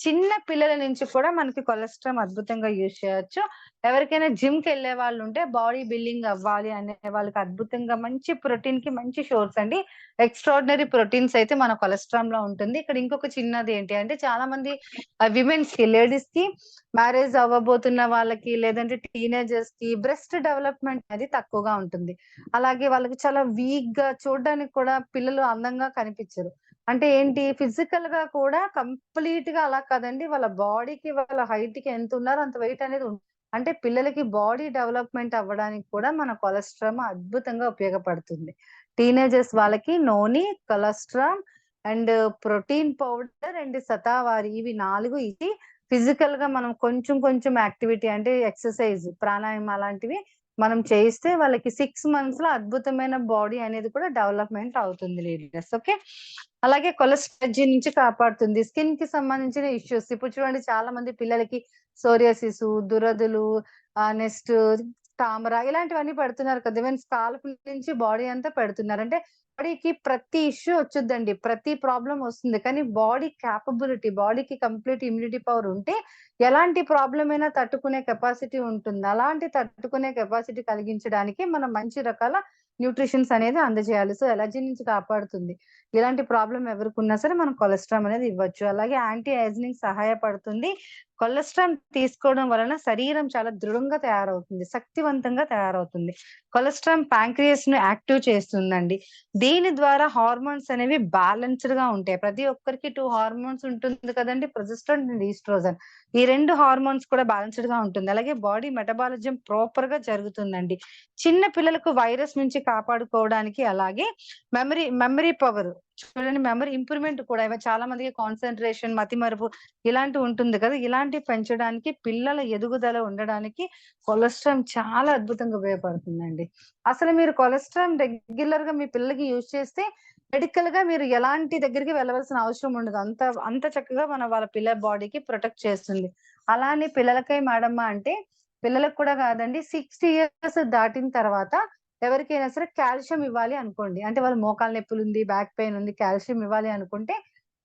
చిన్న పిల్లల నుంచి కూడా మనకి కొలెస్ట్రాల్ అద్భుతంగా యూజ్ చేయొచ్చు. ఎవరికైనా జిమ్ కి వెళ్లే వాళ్ళు ఉంటే, బాడీ బిల్డింగ్ అవ్వాలి అనే వాళ్ళకి అద్భుతంగా మంచి ప్రోటీన్ కి మంచి సోర్స్ అండి. ఎక్స్ట్రాడినరీ ప్రోటీన్స్ అయితే మన కొలెస్ట్రాల్ లో ఉంటుంది. ఇక్కడ ఇంకొక చిన్నది ఏంటి అంటే, చాలా మంది విమెన్స్ కి, లేడీస్ కి, మ్యారేజ్ అవ్వబోతున్న వాళ్ళకి, లేదంటే టీనేజర్స్ కి బ్రెస్ట్ డెవలప్మెంట్ అనేది తక్కువగా ఉంటుంది. అలాగే వాళ్ళకి చాలా వీక్ గా, చూడడానికి కూడా పిల్లలు అందంగా కనిపించరు. అంటే ఏంటి, ఫిజికల్ గా కూడా కంప్లీట్ గా అలా కాదండి, వాళ్ళ బాడీకి, వాళ్ళ హైట్ కి ఎంత ఉన్నారో అంత వెయిట్ అనేది అంటే పిల్లలకి బాడీ డెవలప్మెంట్ అవ్వడానికి కూడా మన కొలెస్ట్రాల్ అద్భుతంగా ఉపయోగపడుతుంది. టీనేజర్స్ వాళ్ళకి noni, cholesterol and protein powder and shatavari, ఇవి 4 ఇది ఫిజికల్ గా మనం కొంచెం యాక్టివిటీ అంటే ఎక్సర్సైజ్, ప్రాణాయామం అలాంటివి మనం చేయిస్తే వాళ్ళకి 6 months లో అద్భుతమైన బాడీ అనేది కూడా డెవలప్మెంట్ అవుతుంది లీడర్స్. ఓకే, అలాగే కొలెస్ట్రాల్ నుంచి కాపాడుతుంది. స్కిన్ కి సంబంధించిన ఇష్యూస్, ఇప్పుడు చూడండి చాలా మంది పిల్లలకి సోరియాసిస్, దురదలు, నెక్స్ట్ తామర ఇలాంటివన్నీ పెడుతున్నారు కదా. ఈవెన్ స్కాల్ప్ నుంచి బాడీ అంతా పెడుతున్నారు. అంటే బాడీకి ప్రతి ఇష్యూ వచ్చుద్దండి, ప్రతి ప్రాబ్లం వస్తుంది. కానీ బాడీ క్యాపబిలిటీ, బాడీకి కంప్లీట్ ఇమ్యూనిటీ పవర్ ఉంటే ఎలాంటి ప్రాబ్లం అయినా తట్టుకునే కెపాసిటీ ఉంటుంది. అలాంటి తట్టుకునే కెపాసిటీ కలిగించడానికి మనం మంచి రకాల న్యూట్రిషన్స్ అనేది అందజేయాలి. సో ఎలర్జీ నుంచి కాపాడుతుంది. ఇలాంటి ప్రాబ్లం ఎవరికి ఉన్నా సరే మనం కొలెస్ట్రాల్ అనేది ఇవ్వచ్చు. అలాగే యాంటీ ఏజింగ్ సహాయపడుతుంది. కొలెస్ట్రాల్ తీసుకోవడం వలన శరీరం చాలా దృఢంగా తయారవుతుంది, శక్తివంతంగా తయారవుతుంది. కొలెస్ట్రాల్ ప్యాంక్రియాస్ ను యాక్టివ్ చేస్తుందండి. దీని ద్వారా హార్మోన్స్ అనేవి బ్యాలెన్స్డ్ గా ఉంటాయి. ప్రతి ఒక్కరికి 2 హార్మోన్స్ ఉంటుంది కదండి, ప్రొజెస్ట్రాన్ అండ్ ఈస్ట్రోజన్. ఈ 2 హార్మోన్స్ కూడా బ్యాలెన్స్డ్ గా ఉంటుంది. అలాగే బాడీ మెటబాలిజం ప్రాపర్ గా జరుగుతుందండి. చిన్న పిల్లలకు వైరస్ నుంచి కాపాడుకోవడానికి, అలాగే మెమరీ పవర్, చూడండి మెమరీ ఇంప్రూవ్మెంట్ కూడా, చాలా మందికి కాన్సన్ట్రేషన్, మతిమరుపు ఇలాంటి ఉంటుంది కదా, ఇలాంటి పెంచడానికి, పిల్లల ఎదుగుదల ఉండడానికి కొలెస్ట్రాల్ చాలా అద్భుతంగా ఉపయోగపడుతుందండి. అసలు మీరు కొలెస్ట్రాల్ రెగ్యులర్ గా మీ పిల్లలకి యూజ్ చేస్తే మెడికల్ గా మీరు ఎలాంటి దగ్గరికి వెళ్ళవలసిన అవసరం ఉండదు. అంత చక్కగా వాళ్ళ పిల్లల బాడీకి ప్రొటెక్ట్ చేస్తుంది. అలానే పిల్లలకై మేడమ్మ అంటే, పిల్లలకు కూడా కాదండి, 60 years దాటిన తర్వాత ఎవరికైనా సరే కాల్షియం ఇవ్వాలి అనుకోండి, అంటే వాళ్ళు మోకాలు నొప్పులు ఉంది, బ్యాక్ పెయిన్ ఉంది, కాల్షియం ఇవ్వాలి అనుకుంటే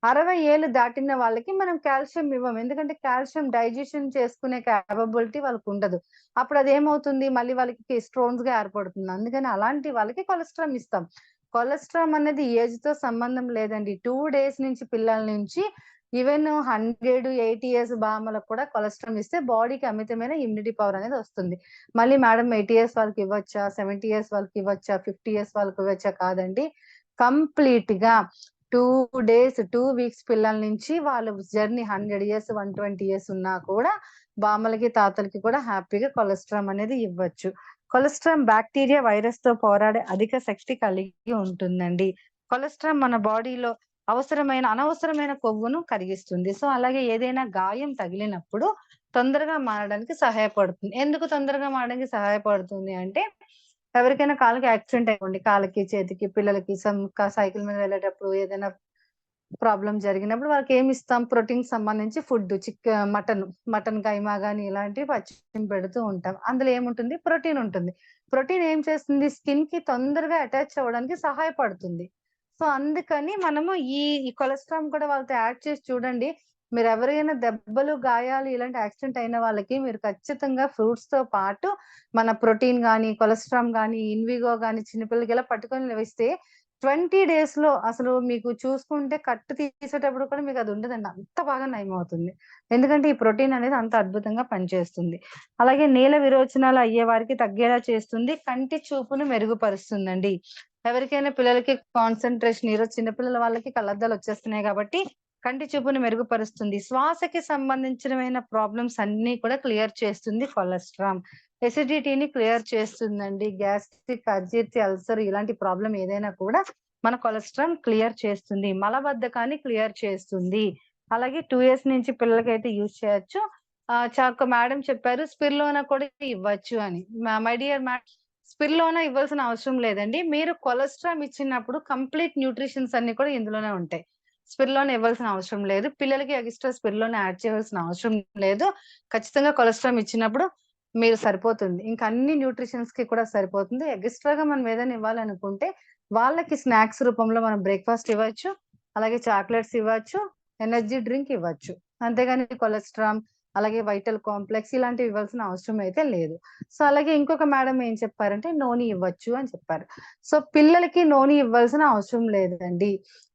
60 ఏళ్ళు దాటిన వాళ్ళకి మనం కాల్షియం ఇవ్వం. ఎందుకంటే కాల్షియం డైజెషన్ చేసుకునే క్యాపబిలిటీ వాళ్ళకి ఉండదు. అప్పుడు అది ఏమవుతుంది, మళ్ళీ వాళ్ళకి స్టోన్స్ గా ఏర్పడుతుంది. అందుకని అలాంటి వాళ్ళకి కొలెస్ట్రాల్ ఇస్తాం. కొలెస్ట్రాల్ అనేది ఏజ్ తో సంబంధం లేదండి. 2 days నుంచి పిల్లల నుంచి ఈవెన్ 180 years బామ్మలకు కూడా కొలెస్ట్రాల్ ఇస్తే బాడీకి అమితమైన ఇమ్యూనిటీ పవర్ అనేది వస్తుంది. మళ్ళీ మేడం 80 years వాళ్ళకి ఇవ్వచ్చా, 70 years వాళ్ళకి ఇవ్వచ్చా, 50 years వాళ్ళకి ఇవ్వచ్చా కాదండి, కంప్లీట్ గా 2 days, 2 weeks పిల్లల నుంచి వాళ్ళు జర్నీ 100 years, 120 years ఉన్నా కూడా బామ్మలకి, తాతలకి కూడా హ్యాపీగా కొలెస్ట్రాల్ అనేది ఇవ్వచ్చు. కొలెస్ట్రాల్ బ్యాక్టీరియా, వైరస్ తో పోరాడే అధిక శక్తి కలిగి ఉంటుందండి. కొలెస్ట్రాల్ మన బాడీలో అనవసరమైన కొవ్వును కరిగిస్తుంది. సో అలాగే ఏదైనా గాయం తగిలినప్పుడు తొందరగా మారడానికి సహాయపడుతుంది. ఎందుకు తొందరగా మారడానికి సహాయపడుతుంది అంటే, ఎవరికైనా కాళ్ళకి యాక్సిడెంట్ అయిపోండి, కాళ్ళకి, చేతికి, పిల్లలకి సైకిల్ మీద వెళ్ళేటప్పుడు ఏదైనా ప్రాబ్లమ్ జరిగినప్పుడు వాళ్ళకి ఏమి ఇస్తాం? ప్రోటీన్ సంబంధించి ఫుడ్, మటన్ కైమా గాని ఇలాంటివి పచ్చిమి పెడుతూ ఉంటాం. అందులో ఏముంటుంది? ప్రోటీన్ ఉంటుంది. ప్రోటీన్ ఏం చేస్తుంది? స్కిన్ కి తొందరగా అటాచ్ అవ్వడానికి సహాయపడుతుంది. సో అందుకని మనము ఈ కొలెస్ట్రాల్ కూడా వాళ్ళతో యాడ్ చేసి చూడండి. మీరు ఎవరైనా దెబ్బలు, గాయాలు ఇలాంటి యాక్సిడెంట్ అయిన వాళ్ళకి మీరు ఖచ్చితంగా ఫ్రూట్స్ తో పాటు మన ప్రోటీన్ గాని, కొలెస్ట్రాల్ గాని, ఇన్విగో గాని చిన్నపిల్లలకి ఇలా పట్టుకొని వేస్తే 20 డేస్ లో అసలు మీకు చూసుకుంటే కట్టు తీసేటప్పుడు కూడా మీకు అది ఉండదండి. అంత బాగా నయమవుతుంది. ఎందుకంటే ఈ ప్రోటీన్ అనేది అంత అద్భుతంగా పనిచేస్తుంది. అలాగే నీల విరోచనాలు అయ్యే వారికి తగ్గేలా చేస్తుంది. కంటి చూపును మెరుగుపరుస్తుందండి. ఎవరికైనా పిల్లలకి కాన్సన్ట్రేషన్, ఈరోజు చిన్నపిల్లల వాళ్ళకి కళ్ళద్దాలు వచ్చేస్తున్నాయి కాబట్టి కంటి చూపును మెరుగుపరుస్తుంది. శ్వాసకి సంబంధించిన ప్రాబ్లమ్స్ అన్ని కూడా క్లియర్ చేస్తుంది కొలెస్ట్రాల్. ఎసిడిటీని క్లియర్ చేస్తుందండి. గ్యాస్ట్రిక్, అజీర్తి, అల్సర్ ఇలాంటి ప్రాబ్లం ఏదైనా కూడా మన కొలెస్ట్రాల్ క్లియర్ చేస్తుంది. మలబద్ధకాన్ని క్లియర్ చేస్తుంది. అలాగే 2 years నుంచి పిల్లలకైతే యూజ్ చేయొచ్చు. మేడం చెప్పారు స్పిర్లోనా కూడా ఇవ్వచ్చు అని. మై డియర్ స్పిర్లోనా ఇవ్వాల్సిన అవసరం లేదండి. మీరు కొలెస్ట్రాల్ ఇచ్చినప్పుడు కంప్లీట్ న్యూట్రిషన్స్ అన్ని కూడా ఇందులోనే ఉంటాయి. స్పిర్లోనా ఇవ్వాల్సిన అవసరం లేదు. పిల్లలకి ఎక్స్ట్రా స్పిర్లోనా యాడ్ చేయవలసిన అవసరం లేదు. ఖచ్చితంగా కొలెస్ట్రాల్ ఇచ్చినప్పుడు మీరు సరిపోతుంది. ఇంకా అన్ని న్యూట్రిషన్స్ కి కూడా సరిపోతుంది. ఎక్స్ట్రాగా మనం ఏదైనా ఇవ్వాలనుకుంటే వాళ్ళకి స్నాక్స్ రూపంలో మనం బ్రేక్ఫాస్ట్ ఇవ్వచ్చు, అలాగే చాక్లెట్స్ ఇవ్వచ్చు, ఎనర్జీ డ్రింక్ ఇవ్వచ్చు. అంతేగాని కొలెస్ట్రాల్ అలాగే వైటల్ కాంప్లెక్స్ ఇలాంటివి ఇవ్వాల్సిన అవసరం అయితే లేదు. సో అలాగే ఇంకొక మేడం ఏం చెప్పారంటే నోని ఇవ్వచ్చు అని చెప్పారు. సో పిల్లలకి నోని ఇవ్వాల్సిన అవసరం లేదండి.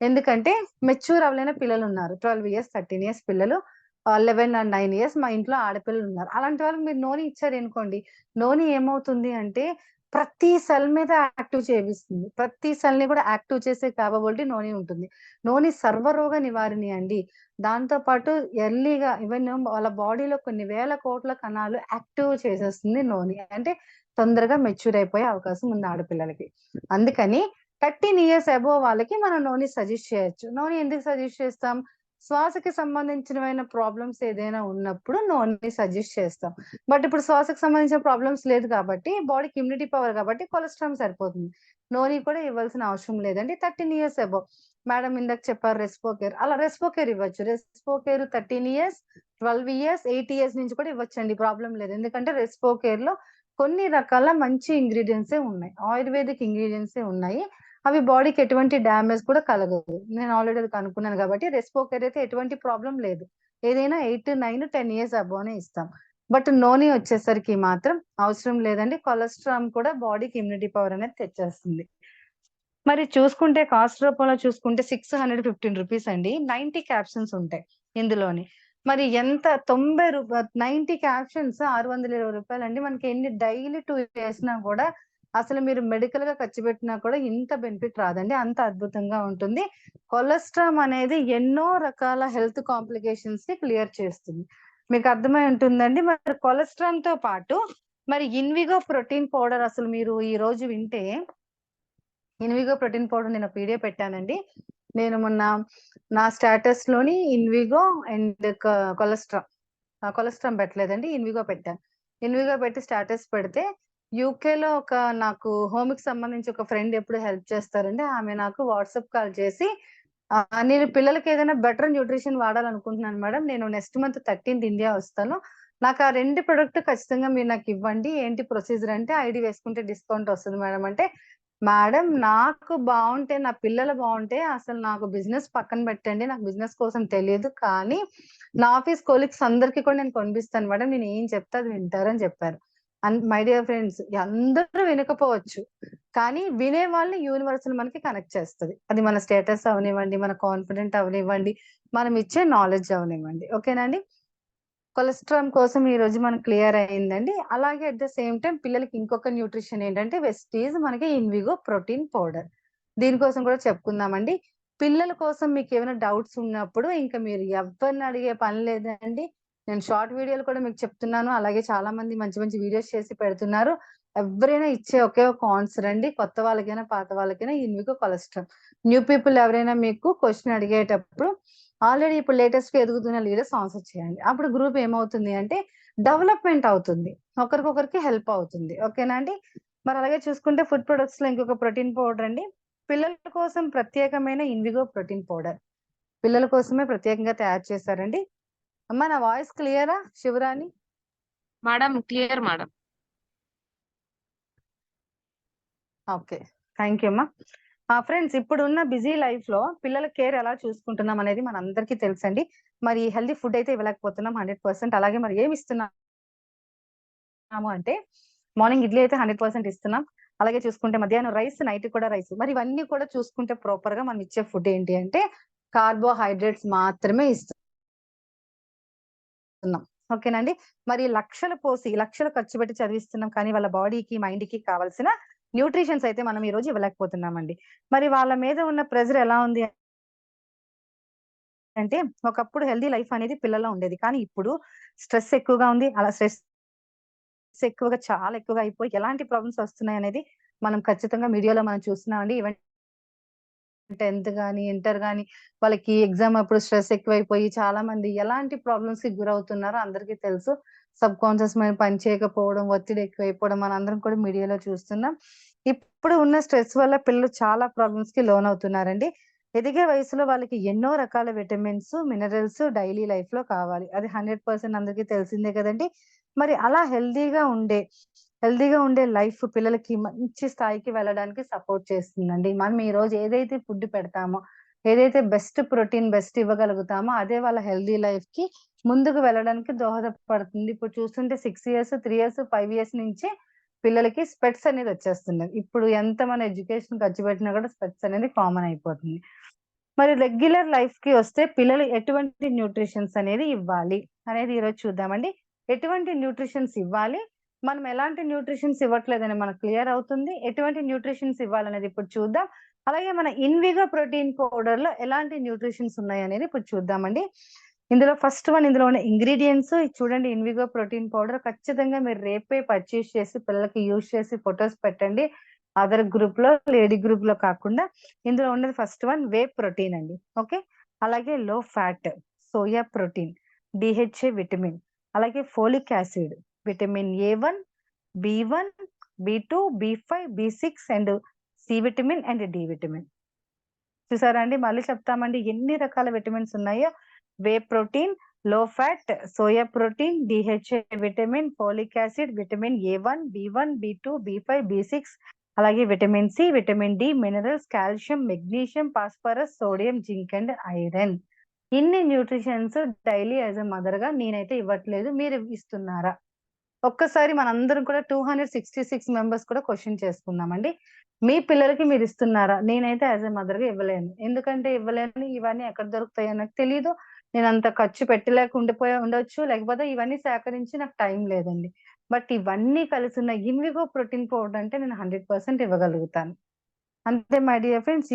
ఎందుకంటే మెచ్యూర్ అవ్వలేని పిల్లలు ఉన్నారు. 12 years 13 years పిల్లలు, 11 and 9 years మా ఇంట్లో ఆడపిల్లలు ఉన్నారు. అలాంటి వాళ్ళకి మీరు నోని ఇచ్చారు అనుకోండి, నోని ఏమవుతుంది అంటే ప్రతి సెల్ మీద యాక్టివ్ చేపిస్తుంది. ప్రతి సెల్ ని కూడా యాక్టివ్ చేసే క్యాపబిలిటీ నోని ఉంటుంది. నోని సర్వరోగ నివారణి అండి. దాంతో పాటు ఎర్లీగా ఈవెన్ వాళ్ళ బాడీలో కొన్ని వేల కోట్ల కణాలు యాక్టివ్ చేసేస్తుంది నోని. అంటే తొందరగా మెచ్యూర్ అయిపోయే అవకాశం ఉంది ఆడపిల్లలకి. అందుకని 13 years అబోవ్ వాళ్ళకి మనం నోని సజెస్ట్ చేయొచ్చు. నోని ఎందుకు సజెస్ట్ చేస్తాం? శ్వాసకి సంబంధించిన ప్రాబ్లమ్స్ ఏదైనా ఉన్నప్పుడు నోని సజెస్ట్ చేస్తాం. బట్ ఇప్పుడు శ్వాసకు సంబంధించిన ప్రాబ్లమ్స్ లేదు కాబట్టి, బాడీకి ఇమ్యూనిటీ పవర్ కాబట్టి కొలెస్ట్రాల్ సరిపోతుంది. నోని కూడా ఇవ్వాల్సిన అవసరం లేదండి. 13 years అబోవ్ మేడం ఇందాక చెప్పారు రెస్పోకేర్, అలా రెస్పోకేర్ ఇవ్వచ్చు. రెస్పోకేర్ 13 years, 12 years, 8 years నుంచి కూడా ఇవ్వచ్చండి. ప్రాబ్లం లేదు. ఎందుకంటే రెస్పోకేర్ లో కొన్ని రకాల మంచి ఇంగ్రీడియంట్సే ఉన్నాయి. ఆయుర్వేదిక్ ఇంగ్రీడియంట్సే ఉన్నాయి. అవి బాడీకి ఎటువంటి డ్యామేజ్ కూడా కలగదు. నేను ఆల్రెడీ అది కనుక్కున్నాను కాబట్టి రెస్పోకేర్ అయితే ఎటువంటి ప్రాబ్లం లేదు. ఏదైనా 8, 9, 10 years అబోవ్నే ఇస్తాం. బట్ నోని వచ్చేసరికి మాత్రం అవసరం లేదండి. కొలెస్ట్రాల్ కూడా బాడీకి ఇమ్యూనిటీ పవర్ అనేది తెచ్చేస్తుంది. మరి చూసుకుంటే కాస్ట్ రూపంలో చూసుకుంటే 615 రూపీస్ అండి. 90 క్యాప్షన్స్ ఉంటాయి ఇందులోని. మరి ఎంత 90 క్యాప్షన్స్ 620 రూపాయలండి. మనకి ఎన్ని డైలీ 2 చేసినా కూడా అసలు మీరు మెడికల్ గా ఖర్చు పెట్టినా కూడా ఇంత బెనిఫిట్ రాదండి. అంత అద్భుతంగా ఉంటుంది. కొలెస్ట్రాల్ అనేది ఎన్నో రకాల హెల్త్ కాంప్లికేషన్స్ ని క్లియర్ చేస్తుంది. మీకు అర్థమై ఉంటుందండి. మరి కొలెస్ట్రాల్ తో పాటు మరి ఇన్విగో ప్రోటీన్ పౌడర్ అసలు మీరు ఈ రోజు వింటే, ఇన్విగో ప్రోటీన్ పౌడర్ నేను పీడియో పెట్టానండి. నేను మొన్న నా స్టేటస్ లోని ఇన్విగో అండ్ కొలెస్ట్రాల్ పెట్టలేదండి, ఇన్విగో పెట్టాను. ఇన్విగో పెట్టి స్టేటస్ పెడితే యూకేలో నాకు హోమ్ కి సంబంధించి ఒక ఫ్రెండ్ ఎప్పుడు హెల్ప్ చేస్తారండి. ఆమె నాకు వాట్సాప్ కాల్ చేసి నేను పిల్లలకి ఏదైనా బెటర్ న్యూట్రిషన్ వాడాలనుకుంటున్నాను మేడం. నేను నెక్స్ట్ మంత్ 13th ఇండియా వస్తాను. నాకు ఆ 2 ప్రొడక్ట్ ఖచ్చితంగా మీరు నాకు ఇవ్వండి. ఏంటి ప్రొసీజర్ అంటే, ఐడి వేసుకుంటే డిస్కౌంట్ వస్తుంది మేడం అంటే, మేడం నాకు బాగుంటే, నా పిల్లలు బాగుంటే అసలు నాకు బిజినెస్ పక్కన పెట్టండి. నాకు బిజినెస్ కోసం తెలియదు, కానీ నా ఆఫీస్ కొలీగ్స్ అందరికి కూడా నేను కొనిపిస్తాను మేడం. నేను ఏం చెప్తే అది వింటారని చెప్పారు. మై డియర్ ఫ్రెండ్స్, అందరూ వినకపోవచ్చు, కానీ వినే వాళ్ళని యూనివర్సల్ మనకి కనెక్ట్ చేస్తుంది. అది మన స్టేటస్ అవనివ్వండి, మన కాన్ఫిడెంట్ అవనివ్వండి, మనం ఇచ్చే నాలెడ్జ్ అవనివ్వండి. ఓకేనండి. కొలెస్ట్రాల్ కోసం ఈ రోజు మనకు క్లియర్ అయిందండి. అలాగే అట్ ద సేమ్ టైం పిల్లలకి ఇంకొక న్యూట్రిషన్ ఏంటంటే వెస్టీజ్ మనకి ఇన్విగో ప్రోటీన్ పౌడర్. దీనికోసం కూడా చెప్పుకుందామండి. పిల్లల కోసం మీకు ఏమైనా డౌట్స్ ఉన్నప్పుడు ఇంకా మీరు ఎవరిని అడిగే పని లేదండి. నేను షార్ట్ వీడియోలు కూడా మీకు చెప్తున్నాను. అలాగే చాలా మంది మంచి మంచి వీడియోస్ చేసి పెడుతున్నారు. ఎవరైనా ఇచ్చే ఒకే ఒక ఆన్సర్ అండి. కొత్త వాళ్ళకైనా పాత వాళ్ళకైనా ఇన్విగో కొలెస్ట్రాల్. న్యూ పీపుల్ ఎవరైనా మీకు క్వశ్చన్ అడిగేటప్పుడు ఆల్రెడీ ఇప్పుడు లేటెస్ట్ గా ఎదుగుతున్న లీడర్స్ ఆన్సర్ చేయండి. అప్పుడు గ్రూప్ ఏమవుతుంది అంటే డెవలప్మెంట్ అవుతుంది, ఒకరికొకరికి హెల్ప్ అవుతుంది. ఓకేనా అండి? మరి అలాగే చూసుకుంటే ఫుడ్ ప్రొడక్ట్స్ లో ఇంకొక ప్రోటీన్ పౌడర్ అండి. పిల్లల కోసం ప్రత్యేకమైన ఇన్విగో ప్రోటీన్ పౌడర్ పిల్లల కోసమే ప్రత్యేకంగా తయారు చేశారండి. అమ్మా నా వాయిస్ క్లియరా Shivarani? Madam clear madam. Okay, thank you అమ్మా. ఫ్రెండ్స్, ఇప్పుడున్న బిజీ లైఫ్ లో పిల్లల కేర్ ఎలా చూసుకుంటున్నాం అనేది మనందరికీ తెలుసండి. మరి హెల్దీ ఫుడ్ అయితే ఇవ్వలేకపోతున్నాం 100%. అలాగే మరి ఏమి ఇస్తున్నాము అంటే మార్నింగ్ ఇడ్లీ అయితే 100% ఇస్తున్నాం. అలాగే చూసుకుంటే మధ్యాహ్నం రైస్, నైట్ కూడా రైస్. మరి ఇవన్నీ కూడా చూసుకుంటే ప్రాపర్ గా మనం ఇచ్చే ఫుడ్ ఏంటి అంటే కార్బోహైడ్రేట్స్ మాత్రమే ఇస్తున్నాం. ఓకేనండి? మరి లక్షలు ఖర్చు పెట్టి చదివిస్తున్నాం, కానీ వాళ్ళ బాడీకి మైండ్ కి కావాల్సిన న్యూట్రిషన్స్ అయితే మనం ఈ రోజు ఇవ్వలేకపోతున్నామండి. మరి వాళ్ళ మీద ఉన్న ప్రెజర్ ఎలా ఉంది అంటే ఒకప్పుడు హెల్దీ లైఫ్ అనేది పిల్లల్లో ఉండేది, కానీ ఇప్పుడు స్ట్రెస్ ఎక్కువగా ఉంది. అలా స్ట్రెస్ ఎక్కువగా చాలా ఎక్కువగా అయిపోయి ఎలాంటి ప్రాబ్లమ్స్ వస్తున్నాయి అనేది మనం ఖచ్చితంగా మీడియాలో మనం చూస్తున్నామండి. ఈవెన్ 10th గానీ ఇంటర్ గానీ వాళ్ళకి ఎగ్జామ్ అప్పుడు స్ట్రెస్ ఎక్కువైపోయి చాలా మంది ఎలాంటి ప్రాబ్లమ్స్ కి గురవుతున్నారో అందరికీ తెలుసు. సబ్ కాన్షియస్ మైండ్ పని చేయకపోవడం, ఒత్తిడి ఎక్కువైపోవడం మనందరం కూడా మీడియాలో చూస్తున్నాం. ఇప్పుడు ఉన్న స్ట్రెస్ వల్ల పిల్లలు చాలా ప్రాబ్లమ్స్ కి లోన్ అవుతున్నారండి. ఎదిగే వయసులో వాళ్ళకి ఎన్నో రకాల విటమిన్స్, మినరల్స్ డైలీ లైఫ్ లో కావాలి. అది 100% అందరికీ తెలిసిందే కదండి. మరి అలా హెల్దీగా ఉండే లైఫ్ పిల్లలకి మంచి స్థాయికి వెళ్ళడానికి సపోర్ట్ చేస్తుందండి. మనం ఈ రోజు ఏదైతే ఫుడ్ పెడతామో, ఏదైతే బెస్ట్ ప్రోటీన్ బెస్ట్ ఇవ్వగలుగుతామో అదే వాళ్ళ హెల్దీ లైఫ్ కి ముందుకు వెళ్ళడానికి దోహదపడుతుంది. ఇప్పుడు చూస్తుంటే 6 ఇయర్స్, 3 ఇయర్స్, 5 ఇయర్స్ నుంచి పిల్లలకి స్పెట్స్ అనేది వచ్చేస్తున్నాయి. ఇప్పుడు ఎంత మన ఎడ్యుకేషన్ ఖర్చు పెట్టినా కూడా స్పెట్స్ అనేది కామన్ అయిపోతుంది. మరి రెగ్యులర్ లైఫ్ కి వస్తే పిల్లలు ఎటువంటి న్యూట్రిషన్స్ అనేది ఇవ్వాలి అనేది ఈరోజు చూద్దామండి. ఎటువంటి న్యూట్రిషన్స్ ఇవ్వాలి, మనం ఎలాంటి న్యూట్రిషన్స్ ఇవ్వట్లేదని మనకు క్లియర్ అవుతుంది. ఎటువంటి న్యూట్రిషన్స్ ఇవ్వాలనేది ఇప్పుడు చూద్దాం. అలాగే మన ఇన్విగో ప్రోటీన్ పౌడర్ లో ఎలాంటి న్యూట్రిషన్స్ ఉన్నాయి అనేది ఇప్పుడు చూద్దామండి. ఇందులో ఫస్ట్ వన్, ఇందులో ఉన్న ఇంగ్రీడియంట్స్ చూడండి. ఇన్విగో ప్రోటీన్ పౌడర్ ఖచ్చితంగా మీరు రేపే పర్చేస్ చేసి పిల్లలకి యూజ్ చేసి ఫొటోస్ పెట్టండి. అదర్ గ్రూప్ లో, లేడీ గ్రూప్ లో కాకుండా. ఇందులో ఉన్నది ఫస్ట్ వన్ వే ప్రోటీన్ అండి. ఓకే, అలాగే low fat soya protein, DHA vitamin, అలాగే folic acid, vitamin A1, B1, B2, B5, B6 and C vitamin and D vitamin. చూసారా అండి? మళ్ళీ చెప్తామండి ఎన్ని రకాల విటమిన్స్ ఉన్నాయో. Whey protein, low fat, soya protein, DHA vitamin, folic acid, vitamin A1, B1, B2, B5, B6, అలాగే vitamin C, vitamin D, minerals, calcium, magnesium, phosphorus, sodium, zinc and iron. ఇన్ని nutritions daily as a mother గా నేనైతే ఇవ్వట్లేదు, మీరు ఇస్తున్నారా? ఒక్కసారి మనందరం కూడా 266 మెంబర్స్ కూడా క్వశ్చన్ చేసుకుందామండి. మీ పిల్లలకి మీరు ఇస్తున్నారా? నేనైతే యాజ్ ఎ మదర్ గా ఇవ్వలేను. ఎందుకంటే ఇవ్వలేను, ఇవన్నీ ఎక్కడ దొరుకుతాయో నాకు తెలియదు. నేను అంత ఖర్చు పెట్టలేక ఉండొచ్చు, లేకపోతే ఇవన్నీ సేకరించి నాకు టైం లేదండి. బట్ ఇవన్నీ కలిసి ఉన్న ఇన్విగో ప్రోటీన్ పౌడర్ అంటే నేను 100% ఇవ్వగలుగుతాను. అంతే మై డియర్ ఫ్రెండ్స్.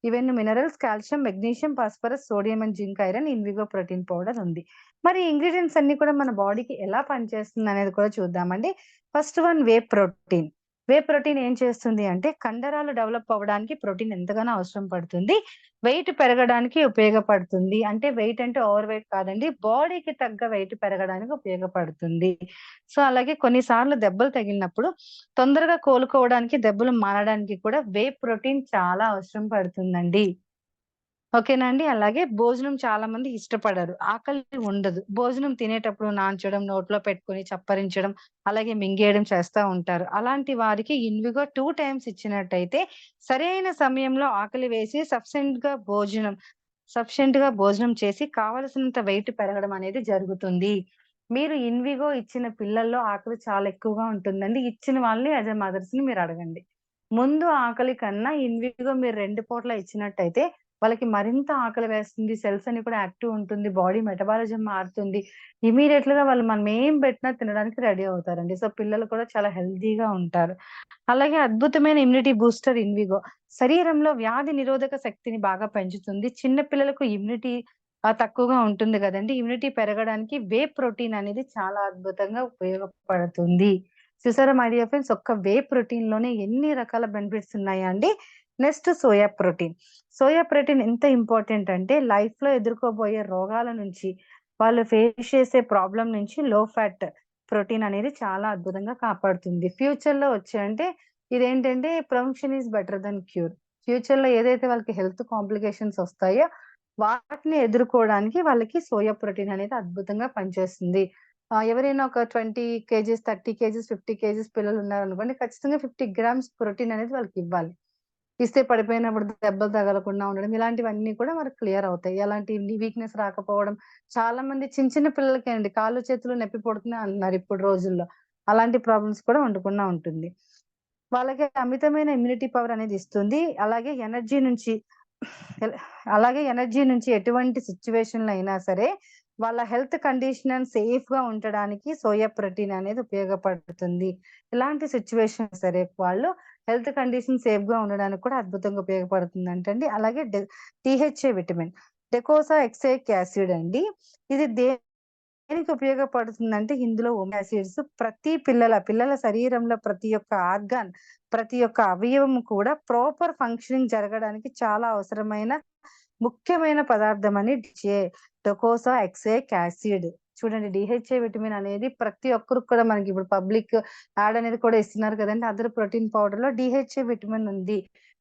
ఇవన్నీ minerals, calcium, magnesium, phosphorus, sodium and zinc, iron Invigo protein powder ఉంది. మరి ఇంగ్రీడియంట్స్ అన్ని కూడా మన బాడీకి ఎలా పనిచేస్తుంది అనేది కూడా చూద్దామండి. First one whey protein. Whey protein ఏం చేస్తుంది అంటే కండరాలు డెవలప్ అవ్వడానికి ప్రోటీన్ ఎంతగానో అవసరం పడుతుంది. వెయిట్ పెరగడానికి ఉపయోగపడుతుంది. అంటే వెయిట్ అంటే ఓవర్ వెయిట్ కాదండి, బాడీకి తగ్గ వెయిట్ పెరగడానికి ఉపయోగపడుతుంది. సో అలాగే కొన్నిసార్లు దెబ్బలు తగిలినప్పుడు తొందరగా కోలుకోవడానికి, దెబ్బలు మారడానికి కూడా వే ప్రోటీన్ చాలా అవసరం పడుతుందండి. ఓకేనా అండి? అలాగే భోజనం చాలా మంది ఇష్టపడరు, ఆకలి ఉండదు. భోజనం తినేటప్పుడు నాంచడం, నోట్లో పెట్టుకొని చప్పరించడం, అలాగే మింగేయడం చేస్తా ఉంటారు. అలాంటి వారికి ఇన్విగో 2 టైమ్స్ ఇచ్చినట్టయితే సరైన సమయంలో ఆకలి వేసి సఫిషియెంట్ గా భోజనం చేసి కావలసినంత వెయిట్ పెరగడం అనేది జరుగుతుంది. మీరు ఇన్విగో ఇచ్చిన పిల్లల్లో ఆకలి చాలా ఎక్కువగా ఉంటుందండి. ఇచ్చిన వాళ్ళని యాజ్ ఎ మదర్స్ ని మీరు అడగండి. ముందు ఆకలి కన్నా ఇన్విగో మీరు 2 పూట్ల ఇచ్చినట్టయితే వాళ్ళకి మరింత ఆకలి వేస్తుంది, సెల్స్ అని కూడా యాక్టివ్ ఉంటుంది, బాడీ మెటబాలిజం మారుతుంది. ఇమీడియట్ గా వాళ్ళు మనం ఏం పెట్టినా తినడానికి రెడీ అవుతారండి. సో పిల్లలు కూడా చాలా హెల్తీగా ఉంటారు. అలాగే అద్భుతమైన ఇమ్యూనిటీ బూస్టర్ ఇన్విగో శరీరంలో వ్యాధి నిరోధక శక్తిని బాగా పెంచుతుంది. చిన్న పిల్లలకు ఇమ్యూనిటీ తక్కువగా ఉంటుంది కదండి. ఇమ్యూనిటీ పెరగడానికి వే ప్రోటీన్ అనేది చాలా అద్భుతంగా ఉపయోగపడుతుంది. చూసారా మై డియర్ ఫ్రెండ్స్, ఒక్క వే ప్రోటీన్ లోనే ఎన్ని రకాల బెనిఫిట్స్ ఉన్నాయా అండి. Next soya protein. Soya protein ఎంత ఇంపార్టెంట్ అంటే లైఫ్ లో ఎదుర్కోబోయే రోగాల నుంచి, వాళ్ళు ఫేస్ చేసే ప్రాబ్లం నుంచి లో ఫ్యాట్ ప్రోటీన్ అనేది చాలా అద్భుతంగా కాపాడుతుంది. ఫ్యూచర్ లో వచ్చే అంటే ఇదేంటంటే prevention is better then cure. Future లో ఏదైతే వాళ్ళకి హెల్త్ కాంప్లికేషన్స్ వస్తాయో వాటిని ఎదుర్కోవడానికి వాళ్ళకి సోయా ప్రోటీన్ అనేది అద్భుతంగా పనిచేస్తుంది. ఎవరైనా ఒక 20 కేజీస్, 30 కేజీస్, 50 కేజీస్ పిల్లలు ఉన్నారనుకోండి, ఖచ్చితంగా 50 గ్రామ్స్ ప్రోటీన్ అనేది వాళ్ళకి ఇవ్వాలి. ఇస్తే పడిపోయినప్పుడు దెబ్బలు తగలకుండా ఉండడం, ఇలాంటివన్నీ కూడా మనకు క్లియర్ అవుతాయి. ఎలాంటి వీక్నెస్ రాకపోవడం. చాలా మంది చిన్న చిన్న పిల్లలకి అండి కాళ్ళు చేతులు నొప్పి పుడుతున్నాయి అంటున్నారు ఇప్పుడు రోజుల్లో. అలాంటి ప్రాబ్లమ్స్ కూడా ఉండకుండా ఉంటుంది. వాళ్ళకి అమితమైన ఇమ్యూనిటీ పవర్ అనేది ఇస్తుంది. అలాగే ఎనర్జీ నుంచి ఎటువంటి సిచ్యువేషన్‌లో అయినా సరే వాళ్ళ హెల్త్ కండిషన్ సేఫ్ గా ఉండడానికి సోయా ప్రోటీన్ అనేది ఉపయోగపడుతుంది. ఎలాంటి సిచ్యువేషన్ సరే వాళ్ళు హెల్త్ కండిషన్ సేఫ్ గా ఉండడానికి కూడా అద్భుతంగా ఉపయోగపడుతుంది అంటండి. అలాగే DHA విటమిన్, డెకోసా ఎక్సాయిక్ యాసిడ్ అండి. ఇది దేనికి ఉపయోగపడుతుందంటే ఇందులో ఒమేగా యాసిడ్స్ ప్రతి పిల్లల శరీరంలో ప్రతి ఒక్క ఆర్గాన్, ప్రతి ఒక్క అవయవం కూడా ప్రాపర్ ఫంక్షనింగ్ జరగడానికి చాలా అవసరమైన ముఖ్యమైన పదార్థం అని డెకోసా ఎక్సాయిక్ యాసిడ్. చూడండి, DHA విటమిన్ అనేది ప్రతి ఒక్కరికి కూడా మనకి ఇప్పుడు పబ్లిక్ యాడ్ అనేది కూడా ఇస్తున్నారు కదండి. అదర్ ప్రోటీన్ పౌడర్ లో DHA విటమిన్ ఉంది.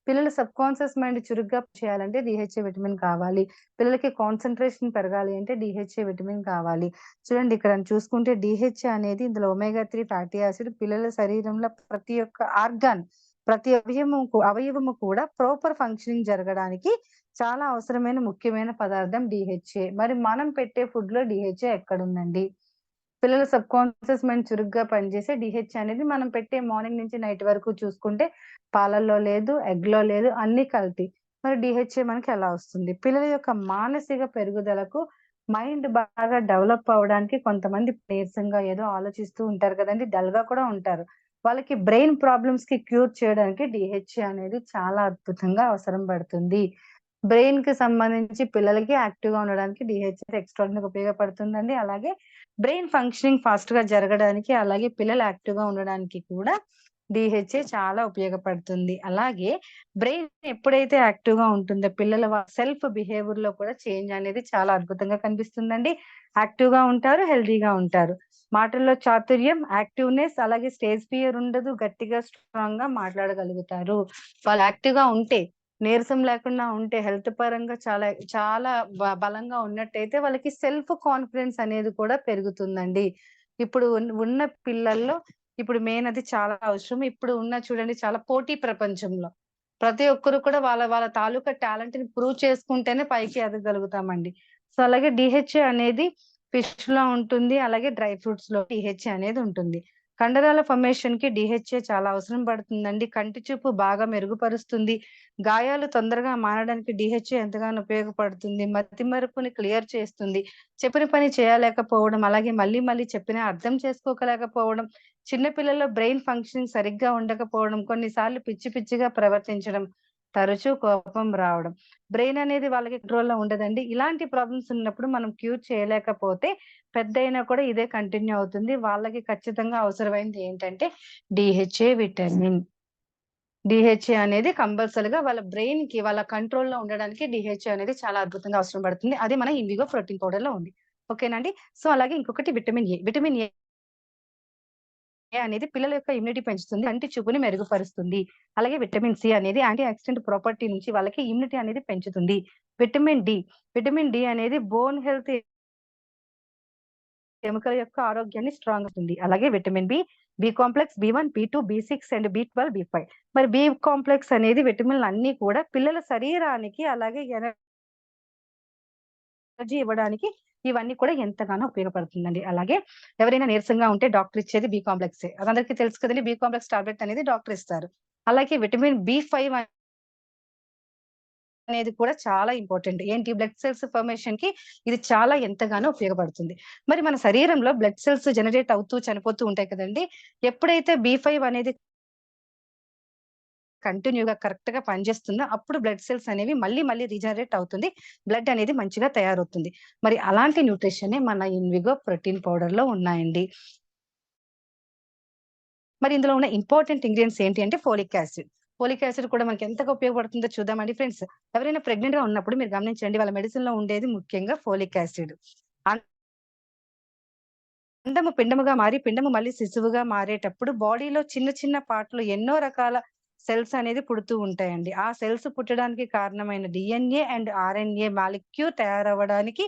పిల్లల సబ్ కాన్షియస్ మైండ్ చురుగ్గా చేయాలంటే DHA విటమిన్ కావాలి. పిల్లలకి కాన్సన్ట్రేషన్ పెరగాలి అంటే DHA విటమిన్ కావాలి. చూడండి ఇక్కడ చూసుకుంటే DHA అనేది ఇందులో ఒమేగా 3 ఫ్యాటీ యాసిడ్ పిల్లల శరీరంలో ప్రతి ఒక్క ఆర్గాన్, ప్రతి అవయవము కూడా ప్రాపర్ ఫంక్షనింగ్ జరగడానికి చాలా అవసరమైన ముఖ్యమైన పదార్థం DHA. మరి మనం పెట్టే ఫుడ్ లో DHA ఎక్కడుందండి? పిల్లల సబ్ కాన్షియస్ మైండ్ చురుగ్గా పనిచేసే DHA అనేది మనం పెట్టే మార్నింగ్ నుంచి నైట్ వరకు చూసుకుంటే పాలల్లో లేదు, ఎగ్ లో లేదు, అన్ని కల్తీ. మరి DHA మనకి ఎలా వస్తుంది? పిల్లల యొక్క మానసిక పెరుగుదలకు, మైండ్ బాగా డెవలప్ అవడానికి కొంతమంది నీరసంగా ఏదో ఆలోచిస్తూ ఉంటారు కదండి, డల్ గా కూడా ఉంటారు. వాళ్ళకి బ్రెయిన్ ప్రాబ్లమ్స్ కి క్యూర్ చేయడానికి DHA అనేది చాలా అద్భుతంగా అవసరం పడుతుంది. బ్రెయిన్ కి సంబంధించి పిల్లలకి యాక్టివ్ గా ఉండడానికి DHA ఎక్స్ట్రాడినరీగా ఉపయోగపడుతుందండి. అలాగే బ్రెయిన్ ఫంక్షనింగ్ ఫాస్ట్ గా జరగడానికి, అలాగే పిల్లలు యాక్టివ్ గా ఉండడానికి కూడా DHA చాలా ఉపయోగపడుతుంది. అలాగే బ్రెయిన్ ఎప్పుడైతే యాక్టివ్ గా ఉంటుందో పిల్లల సెల్ఫ్ బిహేవియర్ లో కూడా చేంజ్ అనేది చాలా అద్భుతంగా కనిపిస్తుందండి. యాక్టివ్ గా ఉంటారు, హెల్దీగా ఉంటారు. మాటల్లో చాతుర్యం, యాక్టివ్నెస్, అలాగే స్టేజ్ ఫియర్ ఉండదు, గట్టిగా స్ట్రాంగ్ గా మాట్లాడగలుగుతారు. వాళ్ళు యాక్టివ్ గా ఉంటే, నీరసం లేకుండా ఉంటే, హెల్త్ పరంగా చాలా చాలా బలంగా ఉన్నట్టయితే వాళ్ళకి సెల్ఫ్ కాన్ఫిడెన్స్ అనేది కూడా పెరుగుతుందండి. ఇప్పుడు ఉన్న పిల్లల్లో ఇప్పుడు మెయిన్ అది చాలా అవసరం. ఇప్పుడు ఉన్న చూడండి చాలా పోటీ ప్రపంచంలో ప్రతి ఒక్కరు కూడా వాళ్ళ వాళ్ళ తాలూకా టాలెంట్ ని ప్రూవ్ చేసుకుంటేనే పైకి ఎదగలుగుతామండి. సో అలాగే DHA అనేది ఫిష్ లో ఉంటుంది, అలాగే డ్రై ఫ్రూట్స్ లో DHA అనేది ఉంటుంది. కండరాల ఫార్మేషన్ కి DHA చాలా అవసరం పడుతుందండి. కంటి చూపు బాగా మెరుగుపరుస్తుంది. గాయాలు తొందరగా మానడానికి DHA ఎంతగానో ఉపయోగపడుతుంది. మతిమరుపుని క్లియర్ చేస్తుంది. చెప్పిన పని చేయలేకపోవడం, అలాగే మళ్ళీ మళ్ళీ చెప్పినా అర్థం చేసుకోలేకపోవడం, చిన్న పిల్లల్లో బ్రెయిన్ ఫంక్షనింగ్ సరిగ్గా ఉండకపోవడం, కొన్నిసార్లు పిచ్చి పిచ్చిగా ప్రవర్తించడం, తరచూ కోపం రావడం, బ్రెయిన్ అనేది వాళ్ళకి కంట్రోల్లో ఉండదండి. ఇలాంటి ప్రాబ్లమ్స్ ఉన్నప్పుడు మనం క్యూర్ చేయలేకపోతే పెద్దయినా కూడా ఇదే కంటిన్యూ అవుతుంది. వాళ్ళకి ఖచ్చితంగా అవసరమైనది ఏంటంటే DHA విటమిన్. DHA అనేది కంపల్సరీగా వాళ్ళ బ్రెయిన్ కి వాళ్ళ కంట్రోల్లో ఉండడానికి DHA అనేది చాలా అద్భుతంగా అవసరం పడుతుంది. అది మన ఇండిగో ప్రోటీన్ పౌడర్ లో ఉంది. ఓకేనండి. సో అలాగే ఇంకొకటి విటమిన్ ఏ. విటమిన్ ఏ అనేది పిల్లల యొక్క ఇమ్యూనిటీ పెంచుతుంది, కంటి చూపుని మెరుగుపరుస్తుంది. అలాగే విటమిన్ సి అనేది యాంటీ ఆక్సిడెంట్ ప్రాపర్టీ నుంచి వాళ్ళకి ఇమ్యూనిటీ అనేది పెంచుతుంది. విటమిన్ డి అనేది బోన్ హెల్త్, ఎముకల యొక్క ఆరోగ్యాన్ని స్ట్రాంగ్ అవుతుంది. అలాగే vitamin B complex, B1, B2, B6 and B12, B5. మరి బి కాంప్లెక్స్ అనేది విటమిన్లు అన్ని కూడా పిల్లల శరీరానికి అలాగే ఎనర్జీ ఇవ్వడానికి ఇవన్నీ కూడా ఎంతగానో ఉపయోగపడుతుందండి. అలాగే ఎవరైనా నీరసంగా ఉంటే డాక్టర్ ఇచ్చేది బి కాంప్లెక్స్. అదందరికీ తెలుసు కదండి, బి కాంప్లెక్స్ టాబ్లెట్ అనేది డాక్టర్ ఇస్తారు. అలాగే విటమిన్ B5 అనేది కూడా చాలా ఇంపార్టెంట్. ఏంటి, బ్లడ్ సెల్స్ ఫార్మేషన్ కి ఇది చాలా ఎంతగానో ఉపయోగపడుతుంది. మరి మన శరీరంలో బ్లడ్ సెల్స్ జనరేట్ అవుతూ చనిపోతూ ఉంటాయి కదండి. ఎప్పుడైతే B5 అనేది కంటిన్యూగా కరెక్ట్ గా పనిచేస్తుందో అప్పుడు బ్లడ్ సెల్స్ అనేవి మళ్ళీ మళ్ళీ రీజనరేట్ అవుతుంది, బ్లడ్ అనేది మంచిగా తయారవుతుంది. మరి అలాంటి న్యూట్రిషన్ మన ఇన్విగో ప్రోటీన్ పౌడర్ లో ఉన్నాయండి. మరి ఇందులో ఉన్న ఇంపార్టెంట్ ఇంగ్రీడియంట్స్ ఏంటి అంటే ఫోలిక్ యాసిడ్. ఫోలిక్ యాసిడ్ కూడా మనకి ఎంతగా ఉపయోగపడుతుందో చూద్దామండి ఫ్రెండ్స్. ఎవరైనా ప్రెగ్నెంట్ గా ఉన్నప్పుడు మీరు గమనించండి, వాళ్ళ మెడిసిన్ లో ఉండేది ముఖ్యంగా ఫోలిక్ యాసిడ్. అండము పిండముగా మారి పిండము మళ్ళీ శిశువుగా మారేటప్పుడు బాడీలో చిన్న చిన్న పార్ట్లు ఎన్నో రకాల సెల్స్ అనేది పుడుతూ ఉంటాయండి. ఆ సెల్స్ పుట్టడానికి కారణమైన డిఎన్ఏ అండ్ ఆర్ఎన్ఏ మాలిక్యూల్ తయారవ్వడానికి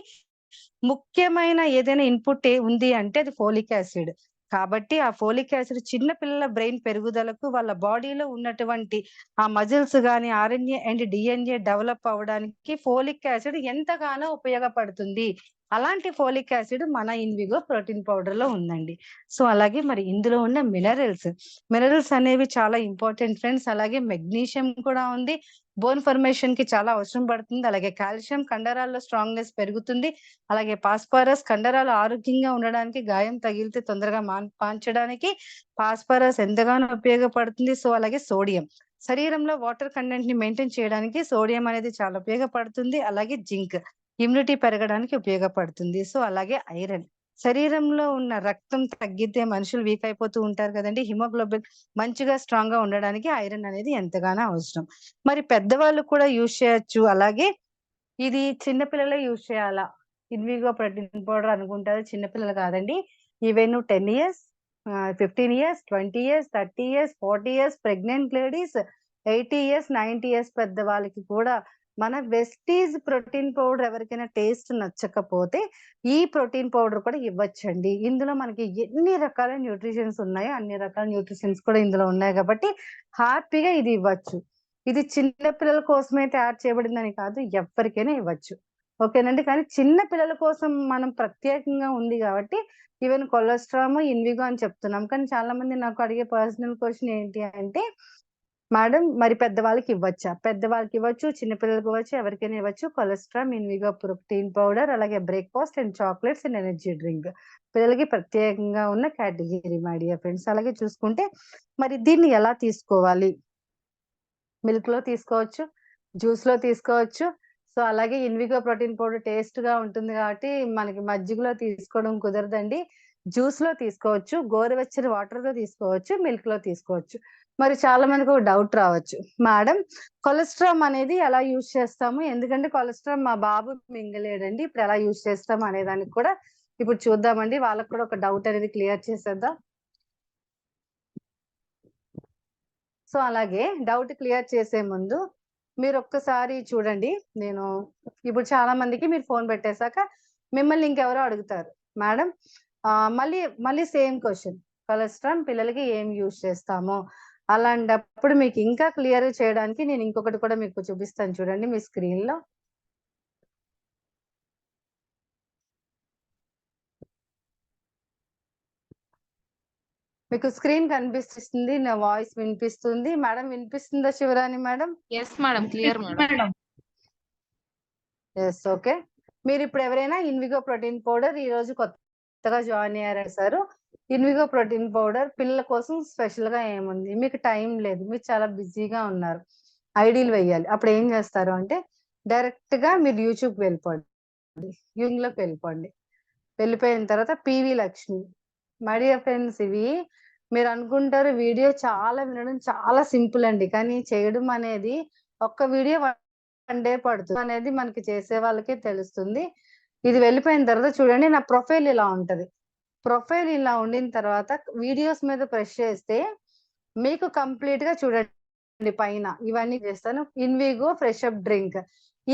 ముఖ్యమైన ఏదైనా ఇన్పుట్ ఉంది అంటే అది ఫోలిక్ యాసిడ్. కాబట్టి ఆ ఫోలిక్ యాసిడ్ చిన్న పిల్లల బ్రెయిన్ పెరుగుదలకు, వాళ్ళ బాడీలో ఉన్నటువంటి ఆ మజిల్స్ గాని ఆర్ఎన్ఏ అండ్ డిఎన్ఏ డెవలప్ అవ్వడానికి ఫోలిక్ యాసిడ్ ఎంతగానో ఉపయోగపడుతుంది. అలాంటి ఫోలిక్ యాసిడ్ మన ఇన్విగో ప్రోటీన్ పౌడర్ లో ఉందండి. సో అలాగే మరి ఇందులో ఉన్న మినరల్స్ అనేవి చాలా ఇంపార్టెంట్ ఫ్రెండ్స్. అలాగే మెగ్నీషియం కూడా ఉంది, బోన్ ఫర్మేషన్ కి చాలా అవసరం పడుతుంది. అలాగే కాల్షియం కండరాల్లో స్ట్రాంగ్నెస్ పెరుగుతుంది. అలాగే పాస్పరస్ కండరాలు ఆరోగ్యంగా ఉండడానికి, గాయం తగిలితే తొందరగా పాంచడానికి పాస్పరస్ ఎంతగానో ఉపయోగపడుతుంది. సో అలాగే సోడియం శరీరంలో వాటర్ కంటెంట్ ని మెయింటైన్ చేయడానికి సోడియం అనేది చాలా ఉపయోగపడుతుంది. అలాగే జింక్ ఇమ్యూనిటీ పెరగడానికి ఉపయోగపడుతుంది. సో అలాగే ఐరన్ శరీరంలో ఉన్న రక్తం తగ్గితే మనుషులు వీక్ అయిపోతూ ఉంటారు కదండి, హిమోగ్లోబిన్ మంచిగా స్ట్రాంగ్ గా ఉండడానికి ఐరన్ అనేది ఎంతగానో అవసరం. మరి పెద్దవాళ్ళు కూడా యూజ్ చేయొచ్చు. అలాగే ఇది చిన్నపిల్లలే యూజ్ చేయాలా ఇన్విగో ప్రోటీన్ పౌడర్ అనుకుంటారు, చిన్నపిల్లలు కాదండి. Even 10 years 15 years 20 years 30 years 40 years pregnant ladies 80 years 90 years పెద్ద వాళ్ళకి కూడా మన వెస్టీజ్ ప్రోటీన్ పౌడర్ ఎవరికైనా టేస్ట్ నచ్చకపోతే ఈ ప్రోటీన్ పౌడర్ కూడా ఇవ్వచ్చండి. ఇందులో మనకి ఎన్ని రకాల న్యూట్రిషన్స్ ఉన్నాయో అన్ని రకాల న్యూట్రిషన్స్ కూడా ఇందులో ఉన్నాయి కాబట్టి హ్యాపీగా ఇది ఇవ్వచ్చు. ఇది చిన్న పిల్లల కోసమే తయారు చేయబడిందని కాదు, ఎవరికైనా ఇవ్వచ్చు. ఓకేనండి. కానీ చిన్న పిల్లల కోసం మనం ప్రత్యేకంగా ఉంది కాబట్టి ఈవెన్ కొలెస్ట్రామ్ ఇన్విగో అని చెప్తున్నాం. కానీ చాలా మంది నాకు అడిగే పర్సనల్ క్వశ్చన్ ఏంటి అంటే, మేడం మరి పెద్దవాళ్ళకి ఇవ్వచ్చా? పెద్దవాళ్ళకి ఇవ్వచ్చు, చిన్నపిల్లలకి ఇవ్వచ్చు, ఎవరికైనా ఇవ్వచ్చు. కొలెస్ట్రామ్ ఇన్విగో ప్రోటీన్ పౌడర్, అలాగే breakfast and chocolates and energy drink పిల్లలకి ప్రత్యేకంగా ఉన్న కేటగిరీ మై డియర్ ఫ్రెండ్స్. అలాగే చూసుకుంటే మరి దీన్ని ఎలా తీసుకోవాలి? మిల్క్ లో తీసుకోవచ్చు, జ్యూస్ లో తీసుకోవచ్చు. సో అలాగే ఇన్విగో ప్రోటీన్ పౌడర్ టేస్ట్ గా ఉంటుంది కాబట్టి మనకి మజ్జిగలో తీసుకోవడం కుదరదండి. జ్యూస్ లో తీసుకోవచ్చు, గోరువెచ్చని వాటర్ లో తీసుకోవచ్చు, మిల్క్ లో తీసుకోవచ్చు. మరి చాలా మందికి ఒక డౌట్ రావచ్చు, మేడం కొలెస్ట్రామ్ అనేది ఎలా యూజ్ చేస్తాము? ఎందుకంటే కొలెస్ట్రామ్ మా బాబు మింగలేడండి, ఇప్పుడు ఎలా యూజ్ చేస్తాము అనే దానికి కూడా ఇప్పుడు చూద్దామండి. వాళ్ళకి కూడా ఒక డౌట్ అనేది క్లియర్ చేసేద్దాం. సో అలాగే డౌట్ క్లియర్ చేసే ముందు మీరు ఒక్కసారి చూడండి. నేను ఇప్పుడు చాలా మందికి మీరు ఫోన్ పెట్టేశాక మిమ్మల్ని ఇంకెవరో అడుగుతారు, మేడం మళ్ళీ సేమ్ క్వశ్చన్, కొలెస్ట్రాల్ పిల్లలకి ఏం యూజ్ చేస్తామో. అలాంటప్పుడు మీకు ఇంకా క్లియర్ చేయడానికి నేను ఇంకొకటి కూడా మీకు చూపిస్తాను, చూడండి మీ స్క్రీన్ లో. మీకు స్క్రీన్ కనిపిస్తుంది, నా వాయిస్ వినిపిస్తుంది. మేడం వినిపిస్తుందా Sivarani madam? Yes madam, clear madam. Yes, okay. మీరు ఇప్పుడు ఎవరైనా ఇన్విగో ప్రోటీన్ పౌడర్ ఈ రోజు కొత్తగా జాయిన్ అయ్యారు సార్, ఇన్విగో ప్రోటీన్ పౌడర్ పిల్లల కోసం స్పెషల్ గా ఏముంది, మీకు టైం లేదు, మీరు చాలా బిజీగా ఉన్నారు, ఐడీలు వేయాలి, అప్పుడు ఏం చేస్తారు అంటే డైరెక్ట్ గా మీరు యూట్యూబ్ వెళ్ళిపోండి, యూట్యూబ్ లోకి వెళ్ళిపోండి. వెళ్ళిపోయిన తర్వాత PV Lakshmi. My dear friends, ఇవి మీరు అనుకుంటారు వీడియో చాలా వినడం చాలా సింపుల్ అండి, కానీ చేయడం అనేది ఒక్క వీడియో 1 day పడుతుంది అనేది మనకి చేసే వాళ్ళకే తెలుస్తుంది. ఇది వెళ్ళిపోయిన తర్వాత చూడండి, నా ప్రొఫైల్ ఇలా ఉంటది. ప్రొఫైల్ ఇలా ఉండిన తర్వాత వీడియోస్ మీద ప్రెస్ చేస్తే మీకు కంప్లీట్ గా చూడండి పైన ఇవన్నీ చేస్తాను. ఇన్విగో ఫ్రెష్ అప్ డ్రింక్,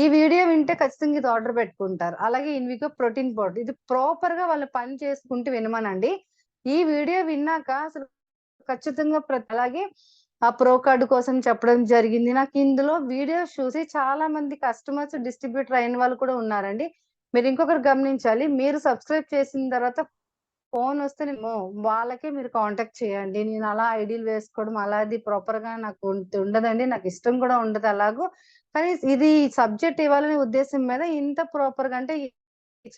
ఈ వీడియో వింటే ఖచ్చితంగా ఇది ఆర్డర్ పెట్టుకుంటారు. అలాగే ఇన్విగో ప్రోటీన్ పౌడర్, ఇది ప్రాపర్ గా వాళ్ళు పని చేసుకుంటూ వినమనండి. ఈ వీడియో విన్నాక అసలు ఖచ్చితంగా అలాగే ఆ ప్రో కార్డు కోసం చెప్పడం జరిగింది. నాకు ఇందులో వీడియోస్ చూసి చాలా మంది కస్టమర్స్ డిస్ట్రిబ్యూటర్ అయిన వాళ్ళు కూడా ఉన్నారండి. మీరు ఇంకొకరు గమనించాలి, మీరు సబ్స్క్రైబ్ చేసిన తర్వాత ఫోన్ వస్తే వాళ్ళకే మీరు కాంటాక్ట్ చేయండి. నేను అలా ఐడీలు వేసుకోవడం అలాది ప్రాపర్ గా నాకు ఉండదండి, నాకు ఇష్టం కూడా ఉండదు అలాగూ. కానీ ఇది సబ్జెక్ట్ ఇవ్వాలనే ఉద్దేశం మీద ఇంత ప్రాపర్ గా, అంటే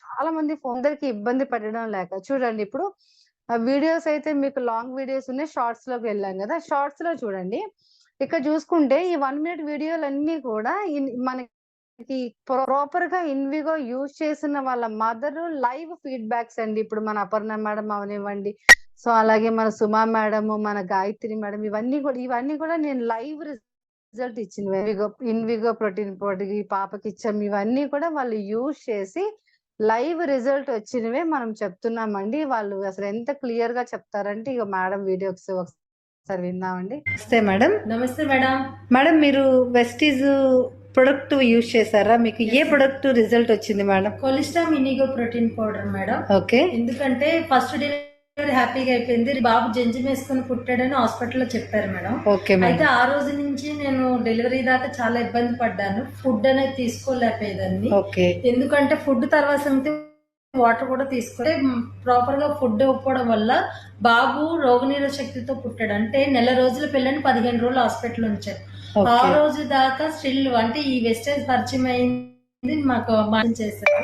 చాలా మంది అందరికి ఇబ్బంది పెట్టడం లేక చూడండి. ఇప్పుడు వీడియోస్ అయితే మీకు లాంగ్ వీడియోస్ ఉన్నాయి, షార్ట్స్ లోకి వెళ్ళాం కదా, షార్ట్స్ లో చూడండి ఇక్కడ చూసుకుంటే ఈ 1 మినిట్ వీడియోలన్నీ కూడా మనకి ప్రాపర్ గా ఇన్విగో యూజ్ చేసిన వాళ్ళ మదర్ లైవ్ ఫీడ్బ్యాక్స్ అండి. ఇప్పుడు మన అపర్ణ మేడం అవనివ్వండి, సో అలాగే మన సుమా మేడం, మన గాయత్రి మేడం, ఇవన్నీ కూడా నేను లైవ్ రిజల్ట్ ఇచ్చింది. ఇన్విగో ప్రోటీన్ పౌడర్ ఈ పాపకి ఇచ్చాం. ఇవన్నీ కూడా వాళ్ళు యూజ్ చేసి లైవ్ రిజల్ట్ వచ్చినవే మనం చెప్తున్నామండి. వాళ్ళు అసలు ఎంత క్లియర్ గా చెప్తారంటే ఇక మేడం వీడియోస్ ఒకసారి విందామండి. నమస్తే మేడం. నమస్తే మేడం. మేడం మీరు వెస్టీజ్ ప్రొడక్ట్ యూజ్ చేశారా? మీకు ఏ ప్రొడక్ట్ రిజల్ట్ వచ్చింది మేడం? కొలిస్ట్రామ్ ఇనిగో ప్రోటీన్ పౌడర్ మేడం. ఓకే. ఎందుకంటే ఫస్ట్ డెలివరీ హ్యాపీగా అయిపోయింది. బాబు జంజం వేసుకుని పుట్టాడని హాస్పిటల్లో చెప్పారు మేడం. ఓకే. అయితే ఆ రోజు నుంచి నేను డెలివరీ దాకా చాలా ఇబ్బంది పడ్డాను. ఫుడ్ అనేది తీసుకోలేకపోయేదాన్ని. ఓకే. ఎందుకంటే ఫుడ్ తర్వాత వాటర్ కూడా తీసుకోలే. ప్రాపర్ గా ఫుడ్ ఇవ్వడం వల్ల బాబు రోగనిరోధక శక్తితో పుట్టాడు. అంటే నెల రోజుల పిల్లని 15 రోజులు హాస్పిటల్ ఉంచారు. ఆ రోజు దాకా స్టిల్ అంటే ఈ వెస్టేజ్ పరిచయం అయింది మాకు చేశారు.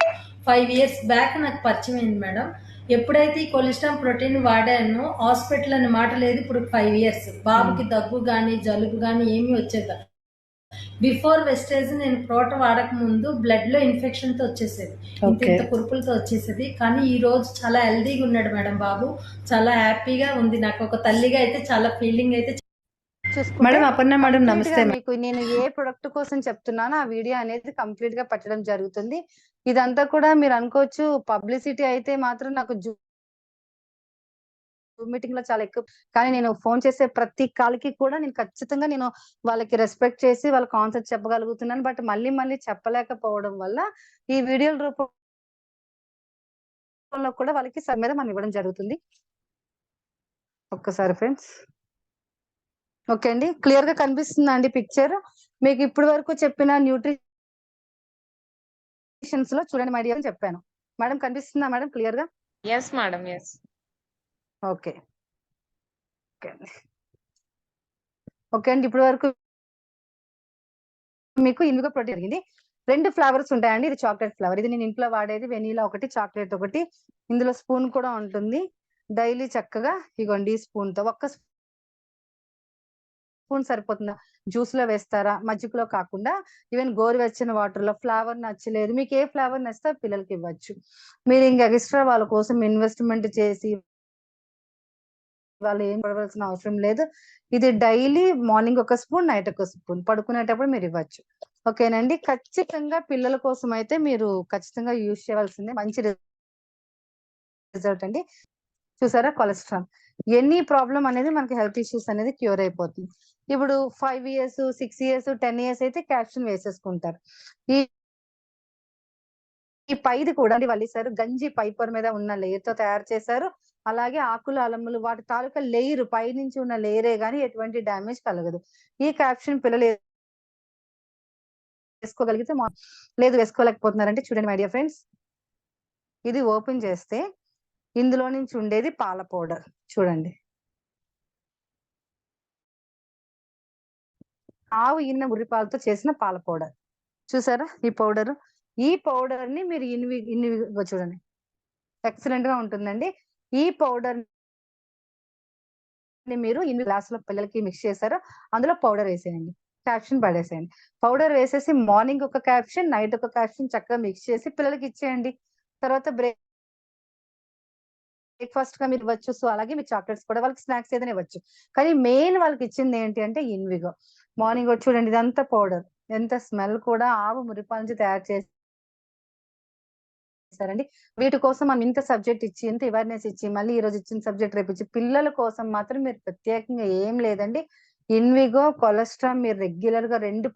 5 years బ్యాక్ నాకు పరిచయం అయింది మేడం. ఎప్పుడైతే ఈ కొలిస్ట్రామ్ ప్రోటీన్ వాడానో హాస్పిటల్ అనే మాట లేదు. ఇప్పుడు 5 years బాబుకి దగ్గు గానీ జలుబు గానీ ఏమీ వచ్చేది. బిఫోర్ వెస్టేజ్ నేను ప్రోట వాడక ముందు బ్లడ్ లో ఇన్ఫెక్షన్ తో వచ్చేసేది, ఇంత కురుపులతో వచ్చేసేది. కానీ ఈ రోజు చాలా హెల్దీగా ఉన్నాడు మేడం బాబు. చాలా హ్యాపీగా ఉంది. నాకు ఒక తల్లిగా అయితే చాలా ఫీలింగ్ అయితే. మేడం అపర్ణ మేడం నమస్తే. మీకు నేను ఏ ప్రొడక్ట్ కోసం చెప్తున్నానో ఆ వీడియో అనేది కంప్లీట్ గా పెట్టడం జరుగుతుంది. ఇదంతా కూడా మీరు అనుకోవచ్చు పబ్లిసిటీ అయితే మాత్రం నాకు మీటింగ్ లో చాలా ఎక్కువ, కానీ నేను ఫోన్ చేసే ప్రతి కాల్కి కూడా నేను ఖచ్చితంగా నేను వాళ్ళకి రెస్పెక్ట్ చేసి వాళ్ళ కాన్సెప్ట్ చెప్పగలుగుతున్నాను. బట్ మళ్ళీ చెప్పలేకపోవడం వల్ల ఈ వీడియోల రూపంలో కూడా వాళ్ళకి సర్ మీద మనం ఇవ్వడం జరుగుతుంది. ఒక్కసారి ఫ్రెండ్స్. ఓకే అండి, క్లియర్ గా కనిపిస్తుందా అండి పిక్చర్? మీకు ఇప్పటి వరకు చెప్పిన న్యూట్రిషన్స్ లో చూడండి మై డియర్ అని చెప్పాను. మేడం కనిపిస్తుందా మేడం క్లియర్ గా? Yes madam, yes. Okay okay అండి, ఇప్పటి వరకు మీకు ఇన్విగో ప్రోటీన్ జరిగింది. 2 ఫ్లేవర్స్ ఉంటాయండి. ఇది చాక్లెట్ ఫ్లేవర్, ఇది నేను ఇంట్లో వాడేది. వెనీలా ఒకటి, చాక్లెట్ ఒకటి. ఇందులో స్పూన్ కూడా ఉంటుంది. డైలీ చక్కగా ఇగోండి స్పూన్ తో, ఒక్క స్పూన్ సరిపోతుందా? జ్యూస్ లో వేస్తారా, మజ్జిగలో కాకుండా ఈవెన్ గోరువెచ్చని వాటర్ లో. ఫ్లేవర్ నచ్చలేదు, మీకు ఏ ఫ్లేవర్ నచ్చితే పిల్లలకి ఇవ్వచ్చు. మీరు ఇంకా ఎక్స్ట్రా వాళ్ళ కోసం ఇన్వెస్ట్మెంట్ చేసి వాళ్ళు ఏం పడవలసిన అవసరం లేదు. ఇది డైలీ మార్నింగ్ ఒక స్పూన్, నైట్ ఒక స్పూన్, పడుకునేటప్పుడు మీరు ఇవ్వచ్చు. ఓకేనండి. ఖచ్చితంగా పిల్లల కోసం అయితే మీరు ఖచ్చితంగా యూజ్ చేయవలసిందే. మంచి రిజల్ట్ అండి. చూసారా కొలెస్ట్రాల్, ఎనీ ప్రాబ్లం అనేది మనకి హెల్త్ ఇష్యూస్ అనేది క్యూర్ అయిపోతుంది. ఇప్పుడు 5 years 6 years 10 years అయితే క్యాప్షన్ వేసేసుకుంటారు. ఈ పైది కూడా వల్లిసారు గంజి పైపర్ మీద ఉన్న లేయర్ తో తయారు చేశారు. అలాగే ఆకులు అలములు వాటి తాలూకా లేయర్ పై నుంచి ఉన్న లేయరే గానీ ఎటువంటి డ్యామేజ్ కలగదు. ఈ క్యాప్షన్ పిల్లలు వేసుకోగలిగితే, లేదు వేసుకోలేకపోతున్నారంటే చూడండి మై డియర్ ఫ్రెండ్స్, ఇది ఓపెన్ చేస్తే ఇందులో నుంచి ఉండేది పాల పౌడర్. చూడండి, ఆవు ఈన్న ఉర్రిపాలతో చేసిన పాల పౌడర్. చూసారా ఈ పౌడర్? ఈ పౌడర్ ని మీరు ఇన్విగో చూడండి, ఎక్సలెంట్ గా ఉంటుందండి. ఈ పౌడర్ ని మీరు గ్లాస్ లో పిల్లలకి మిక్స్ చేశారు, అందులో పౌడర్ వేసేయండి, క్యాప్షన్ పడేసేయండి. పౌడర్ వేసేసి మార్నింగ్ ఒక క్యాప్షన్, నైట్ ఒక క్యాప్షన్ చక్కగా మిక్స్ చేసి పిల్లలకి ఇచ్చేయండి. తర్వాత బ్రేక్ఫాస్ట్ గా మీరు ఇవ్వచ్చు. సో అలాగే మీరు చాక్లెట్స్ కూడా, వాళ్ళకి స్నాక్స్ ఏదైనా ఇవ్వచ్చు. కానీ మెయిన్ వాళ్ళకి ఇచ్చింది ఏంటి అంటే ఇన్విగో. మార్నింగ్ వచ్చి చూడండి, ఇదంతా పౌడర్, ఎంత స్మెల్ కూడా ఆవు మురిపాల నుంచి తయారు చేశారండి. వీటి కోసం మనం ఇంత సబ్జెక్ట్ ఇచ్చి, ఇంత అవేర్నెస్ ఇచ్చి, మళ్ళీ ఈ రోజు ఇచ్చిన సబ్జెక్ట్ రేపు ఇచ్చి, పిల్లల కోసం మాత్రం మీరు ప్రత్యేకంగా ఏం లేదండి. ఇన్విగో కొలెస్ట్రాల్ మీరు రెగ్యులర్ గా 2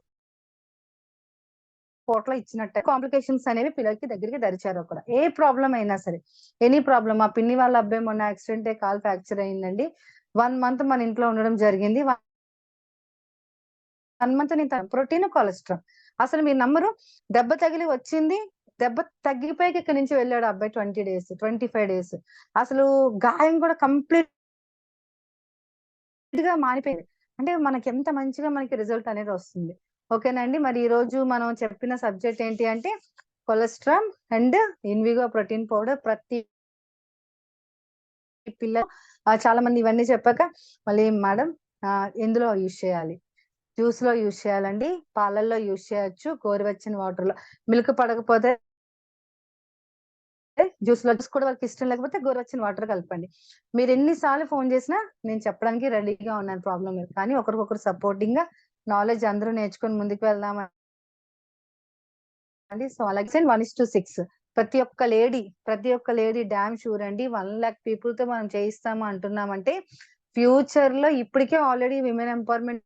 పూటలో ఇచ్చినట్టు కాంప్లికేషన్స్ అనేవి పిల్లలకి దగ్గరికి దరిచారు. అక్కడ ఏ ప్రాబ్లం అయినా సరే, ఎనీ ప్రాబ్లం. మా పిన్ని వాళ్ళ అబ్బాయి మొన్న యాక్సిడెంట్ కాల్ ఫ్రాక్చర్ అయిందండి. 1 month మన ఇంట్లో ఉండడం జరిగింది. 1 month నేను ప్రోటీన్ కొలెస్ట్రాల్, అసలు మీరు నమ్మరు, దెబ్బ తగిలి వచ్చింది, దెబ్బ తగ్గిపోయి ఇక్కడ నుంచి వెళ్ళాడు అబ్బాయి 20 days 25 days. అసలు గాయం కూడా కంప్లీట్ గా మానిపోయింది. అంటే మనకి ఎంత మంచిగా మనకి రిజల్ట్ అనేది వస్తుంది. ఓకేనండి. మరి ఈ రోజు మనం చెప్పిన సబ్జెక్ట్ ఏంటి అంటే cholesterol and Invigo protein powder. ప్రతి పిల్ల చాలా మంది ఇవన్నీ చెప్పాక మళ్ళీ మేడం ఎందులో యూజ్ చేయాలి, జ్యూస్ లో యూజ్ చేయాలండి, పాలల్లో యూజ్ చేయొచ్చు, గోరువెచ్చని వాటర్ లో. మిల్క్ పడకపోతే జ్యూస్ కూడా వాళ్ళకి ఇష్టం లేకపోతే గోరువెచ్చని వాటర్ కలపండి. మీరు ఎన్నిసార్లు ఫోన్ చేసినా నేను చెప్పడానికి రెడీగా ఉన్నాను, ప్రాబ్లం లేదు. కానీ ఒకరికొకరు సపోర్టింగ్ గా నాలెడ్జ్ అందరూ నేర్చుకొని ముందుకు వెళ్దాం అండి. సో అలాగే 1:6 ప్రతి ఒక్క లేడీ డామ్ షూర్ అండి. 1 lakh పీపుల్ తో మనం చేయిస్తాము అంటున్నామంటే ఫ్యూచర్ లో ఇప్పటికే ఆల్రెడీ విమెన్ ఎంపవర్మెంట్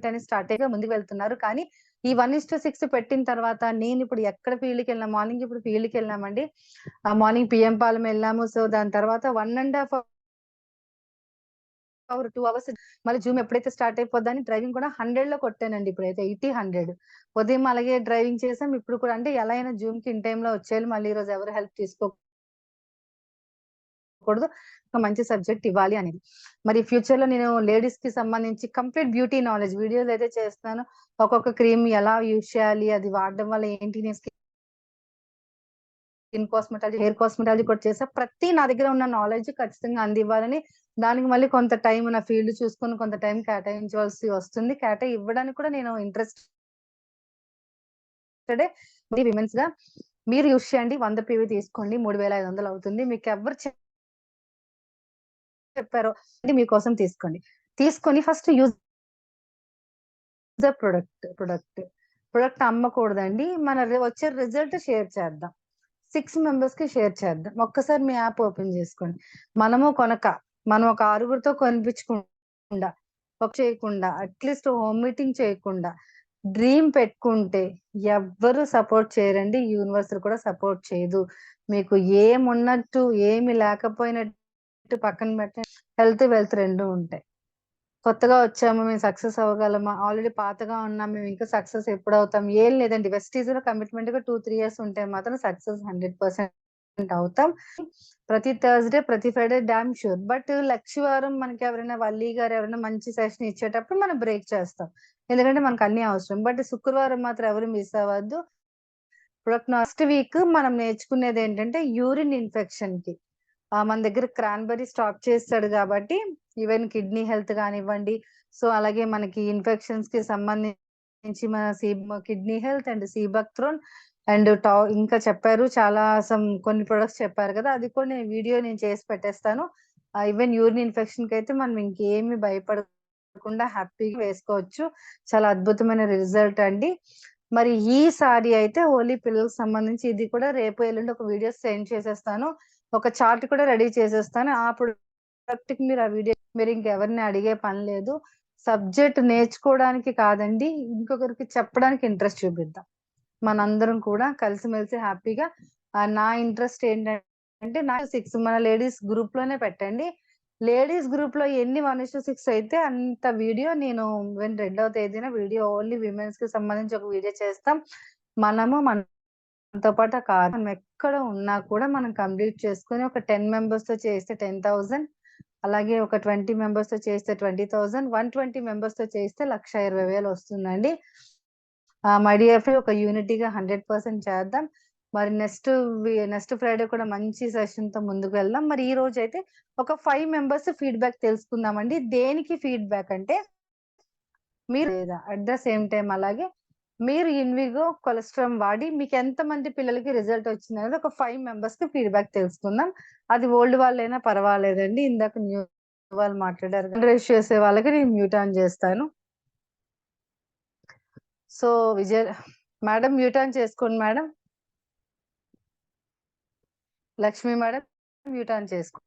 అని స్టార్ట్ అయ్యి ముందుకు వెళ్తున్నారు. కానీ ఈ 1:6 పెట్టిన తర్వాత నేను ఇప్పుడు ఎక్కడ ఫీల్డ్కి వెళ్ళినా, మార్నింగ్ ఇప్పుడు ఫీల్డ్కి వెళ్ళామండి, మార్నింగ్ పిఎం పాలెం వెళ్ళాము. సో దాని తర్వాత 1.5 అవర్ 2 అవర్స్ మళ్ళీ జూమ్ ఎప్పుడైతే స్టార్ట్ అయిపోద్దని డ్రైవింగ్ కూడా 100 లో కొట్టానండి. ఇప్పుడైతే 80-100 ఉదయం అలాగే డ్రైవింగ్ చేసాం. ఇప్పుడు కూడా అంటే ఎలా అయినా జూమ్ కి ఇన్ టైమ్ లో వచ్చేయాలి. మళ్ళీ ఈ రోజు ఎవరు హెల్ప్ తీసుకోకూడదు, ఒక మంచి సబ్జెక్ట్ ఇవ్వాలి అనేది. మరి ఫ్యూచర్ లో నేను లేడీస్ కి సంబంధించి కంప్లీట్ బ్యూటీ నాలెడ్జ్ వీడియోలు అయితే చేస్తాను. ఒక్కొక్క క్రీమ్ ఎలా యూజ్ చేయాలి, అది వాడడం వల్ల ఏంటి, నేను స్కిన్ కాస్మెటాలజీ, హెయిర్ కాస్మెటాలజీ కూడా చేసా. ప్రతి నా దగ్గర ఉన్న నాలెడ్జ్ ఖచ్చితంగా అందివ్వాలని, దానికి మళ్ళీ కొంత టైం నా ఫీల్డ్ చూసుకొని కొంత టైం కేటాయించవలసి వస్తుంది. ఇవ్వడానికి కూడా నేను ఇంట్రెస్టెడ్. విమెన్స్ గా మీరు యూజ్ చేయండి, 100 PV తీసుకోండి, 3,500 అవుతుంది. మీకు ఎవరు చెప్పారో మీకోసం తీసుకొని ఫస్ట్ యూజ్ ప్రొడక్ట్ అమ్మకూడదండి. మన వచ్చే రిజల్ట్ షేర్ చేద్దాం, 6 మెంబర్స్ కి షేర్ చేద్దాం. ఒక్కసారి మీ యాప్ ఓపెన్ చేసుకోండి. మనం ఒక 6గురితో కొనిపించకుండా, చేయకుండా, అట్లీస్ట్ హోమ్ మీటింగ్ చేయకుండా డ్రీమ్ పెట్టుకుంటే ఎవ్వరు సపోర్ట్ చేయరండి. యూనివర్స్ కూడా సపోర్ట్ చేయదు. మీకు ఏమున్నట్టు ఏమి లేకపోయినట్టు పక్కన పెట్టండి, హెల్త్ వెల్త్ రెండు ఉంటాయి. కొత్తగా వచ్చాము, మేము సక్సెస్ అవ్వగలమా, ఆల్రెడీ పాతగా ఉన్నాం, మేము ఇంకా సక్సెస్ ఎప్పుడు అవుతాం, ఏం లేదండి. వెస్టీజ్ లో కమిట్మెంట్ గా 2-3 years ఉంటే మాత్రం సక్సెస్ 100% అవుతాం. ప్రతి థర్స్డే, ప్రతి ఫ్రైడే డామ్ షూర్. బట్ లక్షవారం మనకి ఎవరైనా వల్లి గారు ఎవరైనా మంచి సెషన్ ఇచ్చేటప్పుడు మనం బ్రేక్ చేస్తాం, ఎందుకంటే మనకు అన్ని అవసరం. బట్ శుక్రవారం మాత్రం ఎవరు మిస్ అవ్వద్దు. నెక్స్ట్ వీక్ మనం నేర్చుకునేది ఏంటంటే యూరిన్ ఇన్ఫెక్షన్ కి మన దగ్గర క్రాన్బెర్రీ స్టాక్ చేస్తాడు కాబట్టి ఈవెన్ కిడ్నీ హెల్త్ కానివ్వండి, సో అలాగే మనకి ఇన్ఫెక్షన్స్ కి సంబంధించి మన కిడ్నీ హెల్త్ అండ్ సీబక్థ్రోన్ అండ్ ఇంకా చెప్పారు చాలా కొన్ని ప్రొడక్ట్స్ చెప్పారు కదా, అది కూడా నేను వీడియో చేసి పెట్టేస్తాను. ఈవెన్ యూరిన్ ఇన్ఫెక్షన్ కి అయితే మనం ఇంకేమి భయపడకుండా హ్యాపీగా వేసుకోవచ్చు. చాలా అద్భుతమైన రిజల్ట్ అండి. మరి ఈసారి అయితే ఓన్లీ పిల్లలకు సంబంధించి ఇది కూడా రేపు ఎల్లుండి ఒక వీడియో సెండ్ చేసేస్తాను, ఒక చార్ట్ కూడా రెడీ చేసేస్తాను. ఆ ప్రొడక్ట్ కి మీరు ఆ వీడియో మీరు ఇంకెవరిని అడిగే పని లేదు. సబ్జెక్ట్ నేర్చుకోవడానికి కాదండి, ఇంకొకరికి చెప్పడానికి ఇంట్రెస్ట్ చూపిద్దాం. మనందరం కూడా కలిసిమెలిసి హ్యాపీగా. నా ఇంట్రెస్ట్ ఏంటంటే నా 6 మన లేడీస్ గ్రూప్ లోనే పెట్టండి. లేడీస్ గ్రూప్ లో ఎన్ని 1:6 అయితే అంత వీడియో నేను 2వ తేదీన వీడియో ఓన్లీ విమెన్స్ కి సంబంధించి ఒక వీడియో చేస్తాం. మనతో పాటు కాదు, మనం ఎక్కడ ఉన్నా కూడా మనం కంప్లీట్ చేసుకుని ఒక 10 మెంబర్స్ తో చేస్తే 10,000, అలాగే ఒక 20 మెంబర్స్ తో చేస్తే 20,000, 120 మెంబర్స్ తో చేస్తే 1,20,000 వస్తుందండి. మై డియర్ ఫ్రెండ్, ఒక యూనిటీగా 100% చేద్దాం. మరి నెక్స్ట్ ఫ్రైడే కూడా మంచి సెషన్ తో ముందుకు వెళ్దాం. మరి ఈ రోజు అయితే ఒక 5 మెంబర్స్ ఫీడ్బ్యాక్ తెలుసుకుందామండి. దేనికి ఫీడ్బ్యాక్ అంటే మీరు అట్ ద సేమ్ టైం అలాగే మీరు ఇన్విగో కొలెస్ట్రాల్ వాడి మీకు ఎంత మంది పిల్లలకి రిజల్ట్ వచ్చింది అనేది ఒక 5 మెంబర్స్ కి ఫీడ్బ్యాక్ తెలుసుకుందాం. అది ఓల్డ్ వాళ్ళైనా పర్వాలేదండి, ఇందాక న్యూ వాళ్ళు మాట్లాడారు, రేస్ చేసే వాళ్ళకి నేను మ్యూట్ ఆన్ చేస్తాను. So Vijay madam mute on చేసుకోండి. Madam Lakshmi madam mute on చేసుకోండి.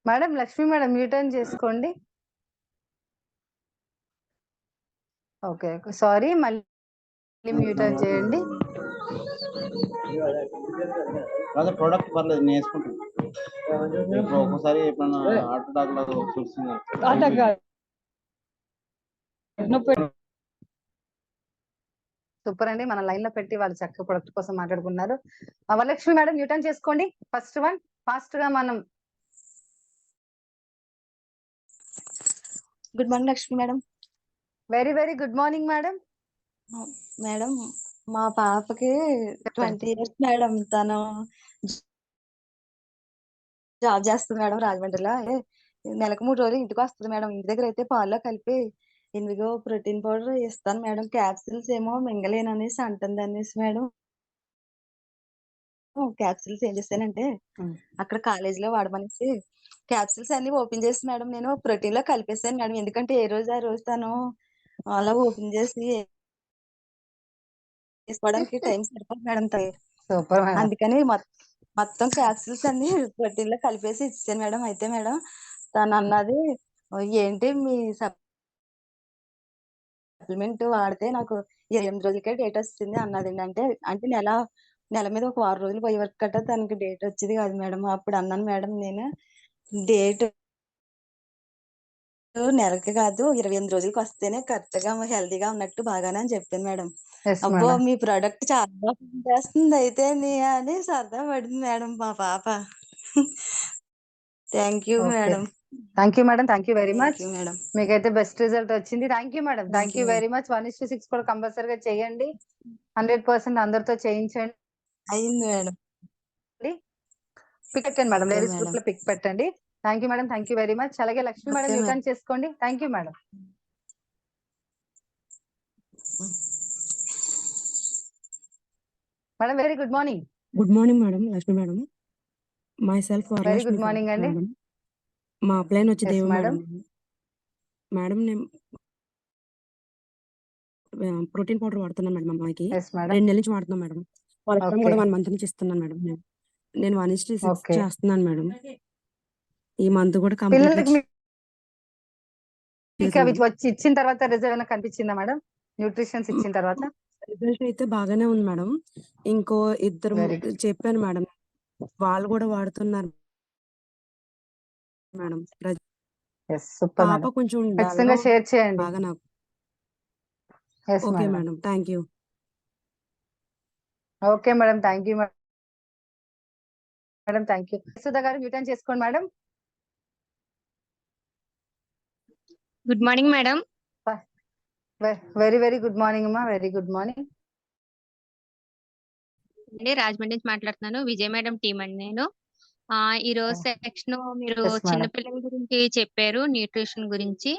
Madam Lakshmi madam mute on చేసుకోండి. ఓకే సారీ, మళ్ళీ మ్యూట్ ఆన్ చేయండి. ప్రోడక్ట్ పర్లేదు నేను వేసుకుంటాను. ఇప్పుడు ఒక్కోసారి ఎప్పుడన్నా సూపర్ అండి, మన లైన్ లో పెట్టి వాళ్ళు చక్కగా ప్రొడక్ట్ కోసం మాట్లాడుకున్నారు. వరలక్ష్మి మేడం మ్యూట్ ఆన్ చేసుకోండి. ఫస్ట్ వన్ ఫాస్ట్ గా మనం. Good morning Lakshmi madam. Very very good morning madam. Madam మా పాపకి 20 years మేడం, తను జాబ్ చేస్తుంది మేడం రాజమండ్రిలో. నెలకు 3 రోజులు ఇంటికి వస్తుంది మేడం. ఇంటి దగ్గర అయితే పాల్లో కలిపి ఇండిగో ప్రోటీన్ పౌడర్ ఇస్తాను మేడం. క్యాప్సిల్స్ ఏమో మింగలేను అనేసి అంటుంది అనేసి మేడం. క్యాప్సిల్స్ ఏం చేశానంటే అక్కడ కాలేజీలో వాడమనేసి క్యాప్సిల్స్ అన్ని ఓపెన్ చేసి మేడం నేను ప్రోటీన్ లో కలిపేసాను మేడం. ఎందుకంటే ఏ రోజు ఆ రోజు తను అలా ఓపెన్ చేసి వేసుకోవడానికి టైం సరిపోదు మేడం. Super madam. అందుకని మొత్తం క్యాప్సిల్స్ అన్ని ప్రోటీన్ లో కలిపేసి ఇచ్చాను మేడం. అయితే మేడం తను అన్నది, ఏంటి మీ సప్లిమెంట్ వాడితే నాకు 28 రోజులకే డేట్ వస్తుంది అన్నదండి. అంటే నెల మీద ఒక 6 రోజులు పోయే వరకు కట్ట తనకి డేట్ వచ్చేది కాదు మేడం. అప్పుడు అన్నాను మేడం నేను, డేట్ నెలకి కాదు 28 రోజులకి వస్తేనే కరెక్ట్ గా హెల్తీగా ఉన్నట్టు బాగానే అని చెప్పాను మేడం. ఎస్ అబ్బో మేడం. మీ ప్రోడక్ట్ చాలా బాగా పనిచేస్తుంది అయితే అని సరదా పడింది మేడం మా పాప. Thank you okay, madam. Thank you madam. Thank you very thank much. You madam. మీకైతే బెస్ట్ రిజల్ట్ వచ్చింది. Thank you madam. Thank thank you you very much. 1:6 కూడా కంపల్సరీగా చేయండి. 100% అందరితో చేయించండి. అయింది మేడం. పిక్ పెట్టండి madam, okay ladies madam. Group లో పిక్ పెట్టండి. Thank you madam. Thank you very much. అలాగే Lakshmi madam okay madam. U turn చేసుకోండి. Thank you madam. Madam very good morning. Good morning madam, Lakshmi madam. My self very Varalakshmi good morning అండి. మేడం. మా అప్లైన్ వచ్చి ఎస్ దేవ మేడం. మేడం. మేడం నేను ప్రోటీన్ పౌడర్ వాడుతున్నాను మేడం. అమ్మాయికి ఎస్ మేడం. 2 నెలల నుంచి వాడుతున్నాం మేడం. కొలెస్ట్రాల్ ఓకే కూడా 1 మంత్ నుంచి ఇస్తున్నాను మేడం. నేను 1:6 ఓకే. చేస్తున్నాను మేడం. ఈ మంత్ కూడా కంప్లీట్ పిల్లలకి మీకు అవి మేడం. వచ్చి ఇచ్చిన తర్వాత రిజల్ట్ ఏమైనా కనిపించిందా మేడం? న్యూట్రిషన్స్ ఇచ్చిన తర్వాత రిజల్ట్ అయితే బాగానే ఉంది మేడం. ఇంకో ఇద్దరు వెరీ గుడ్. చెప్పాను మేడం, వాళ్ళు కూడా వాడుతున్నారు మేడం. ఎస్ సూపర్ పాప మేడం. కొంచెం ఖచ్చితంగా షేర్ చేయండి. బాగా నాకు. Yes okay madam. Madam, thank you. Okay madam. Thank you madam. Thank you. Sudha గారు యూటర్న్ చేసుకోండి madam. Good morning madam. Very very good morning అమ్మా. వెరీ గుడ్ మార్నింగ్ అండి, రాజమండ్రి నుంచి మాట్లాడుతున్నాను. విజయ్ మేడం టీం అండి నేను. ఈ రోజు సెక్షన్ మీరు ఎస్ మేడం. చిన్నపిల్లల గురించి చెప్పారు, న్యూట్రిషన్ గురించి.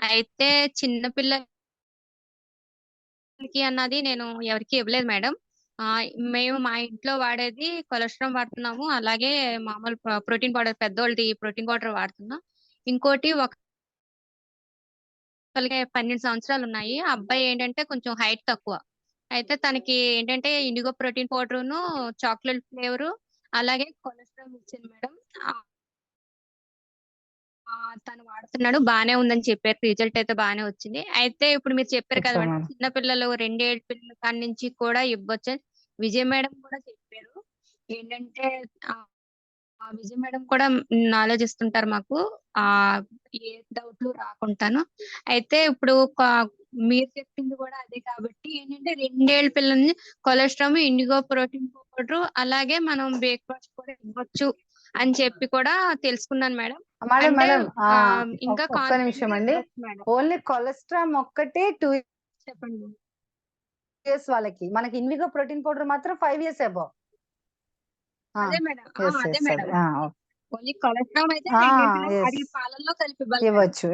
అయితే చిన్నపిల్లలకి అన్నది నేను ఎవరికి ఇవ్వలేదు మేడం. మేము మా ఇంట్లో వాడేది కొలెస్ట్రాల్ వాడుతున్నాము, అలాగే మామూలు ప్రోటీన్ పౌడర్, పెద్దోళ్ళది ప్రోటీన్ పౌడర్ వాడుతున్నాం. ఇంకోటి ఒకరికి 12 సంవత్సరాలు ఉన్నాయి. ఆ అబ్బాయి ఏంటంటే కొంచెం హైట్ తక్కువ. అయితే తనకి ఏంటంటే ఇండిగో ప్రోటీన్ పౌడర్ను, చాక్లెట్ ఫ్లేవర్, అలాగే కొలెస్ట్రాల్ ఇచ్చింది మేడం. తను వాడుతున్నాడు, బానే ఉందని చెప్పారు. రిజల్ట్ అయితే బానే వచ్చింది. అయితే ఇప్పుడు మీరు చెప్పారు కదా మేడం, చిన్న పిల్లలు 2 ఏళ్ల పిల్లల కాడి నుంచి కూడా ఇవ్వచ్చు. విజయ్ మేడం కూడా చెప్పారు. ఏంటంటే విజయ్ మేడం కూడా నాలెడ్జ్ ఇస్తుంటారు మాకు, ఆ ఏ డౌట్లు రాకుండాను. అయితే ఇప్పుడు మీరు చెప్పింది కూడా అదే కాబట్టి ఏంటంటే 2 ఏళ్ల పిల్లల్ని కొలెస్ట్రాల్, ఇండిగో ప్రోటీన్ పౌడర్, అలాగే మనం బ్రేక్ఫాస్ట్ కూడా ఇవ్వచ్చు అని చెప్పి కూడా తెలుసుకున్నాను మేడం. మేడం అంటే మేడం ఇంకా ఒక్క నిమిషం అండి. మేడం ఓన్లీ కొలెస్ట్రాల్ ఒక్కటే 2 చెప్పండి. ఇయర్స్ వాళ్ళకి, మనకి ఇన్విగో ప్రోటీన్ పౌడర్ మాత్రం 5 years అబౌవ్. అదే మేడం. ఎస్ అదే ఎస్ మేడం. ఓన్లీ కొలెస్ట్రాల్ అయితే అది పాలల్లో కలిపి ఇవ్వాలి మేడం. ఇవ్వచ్చు.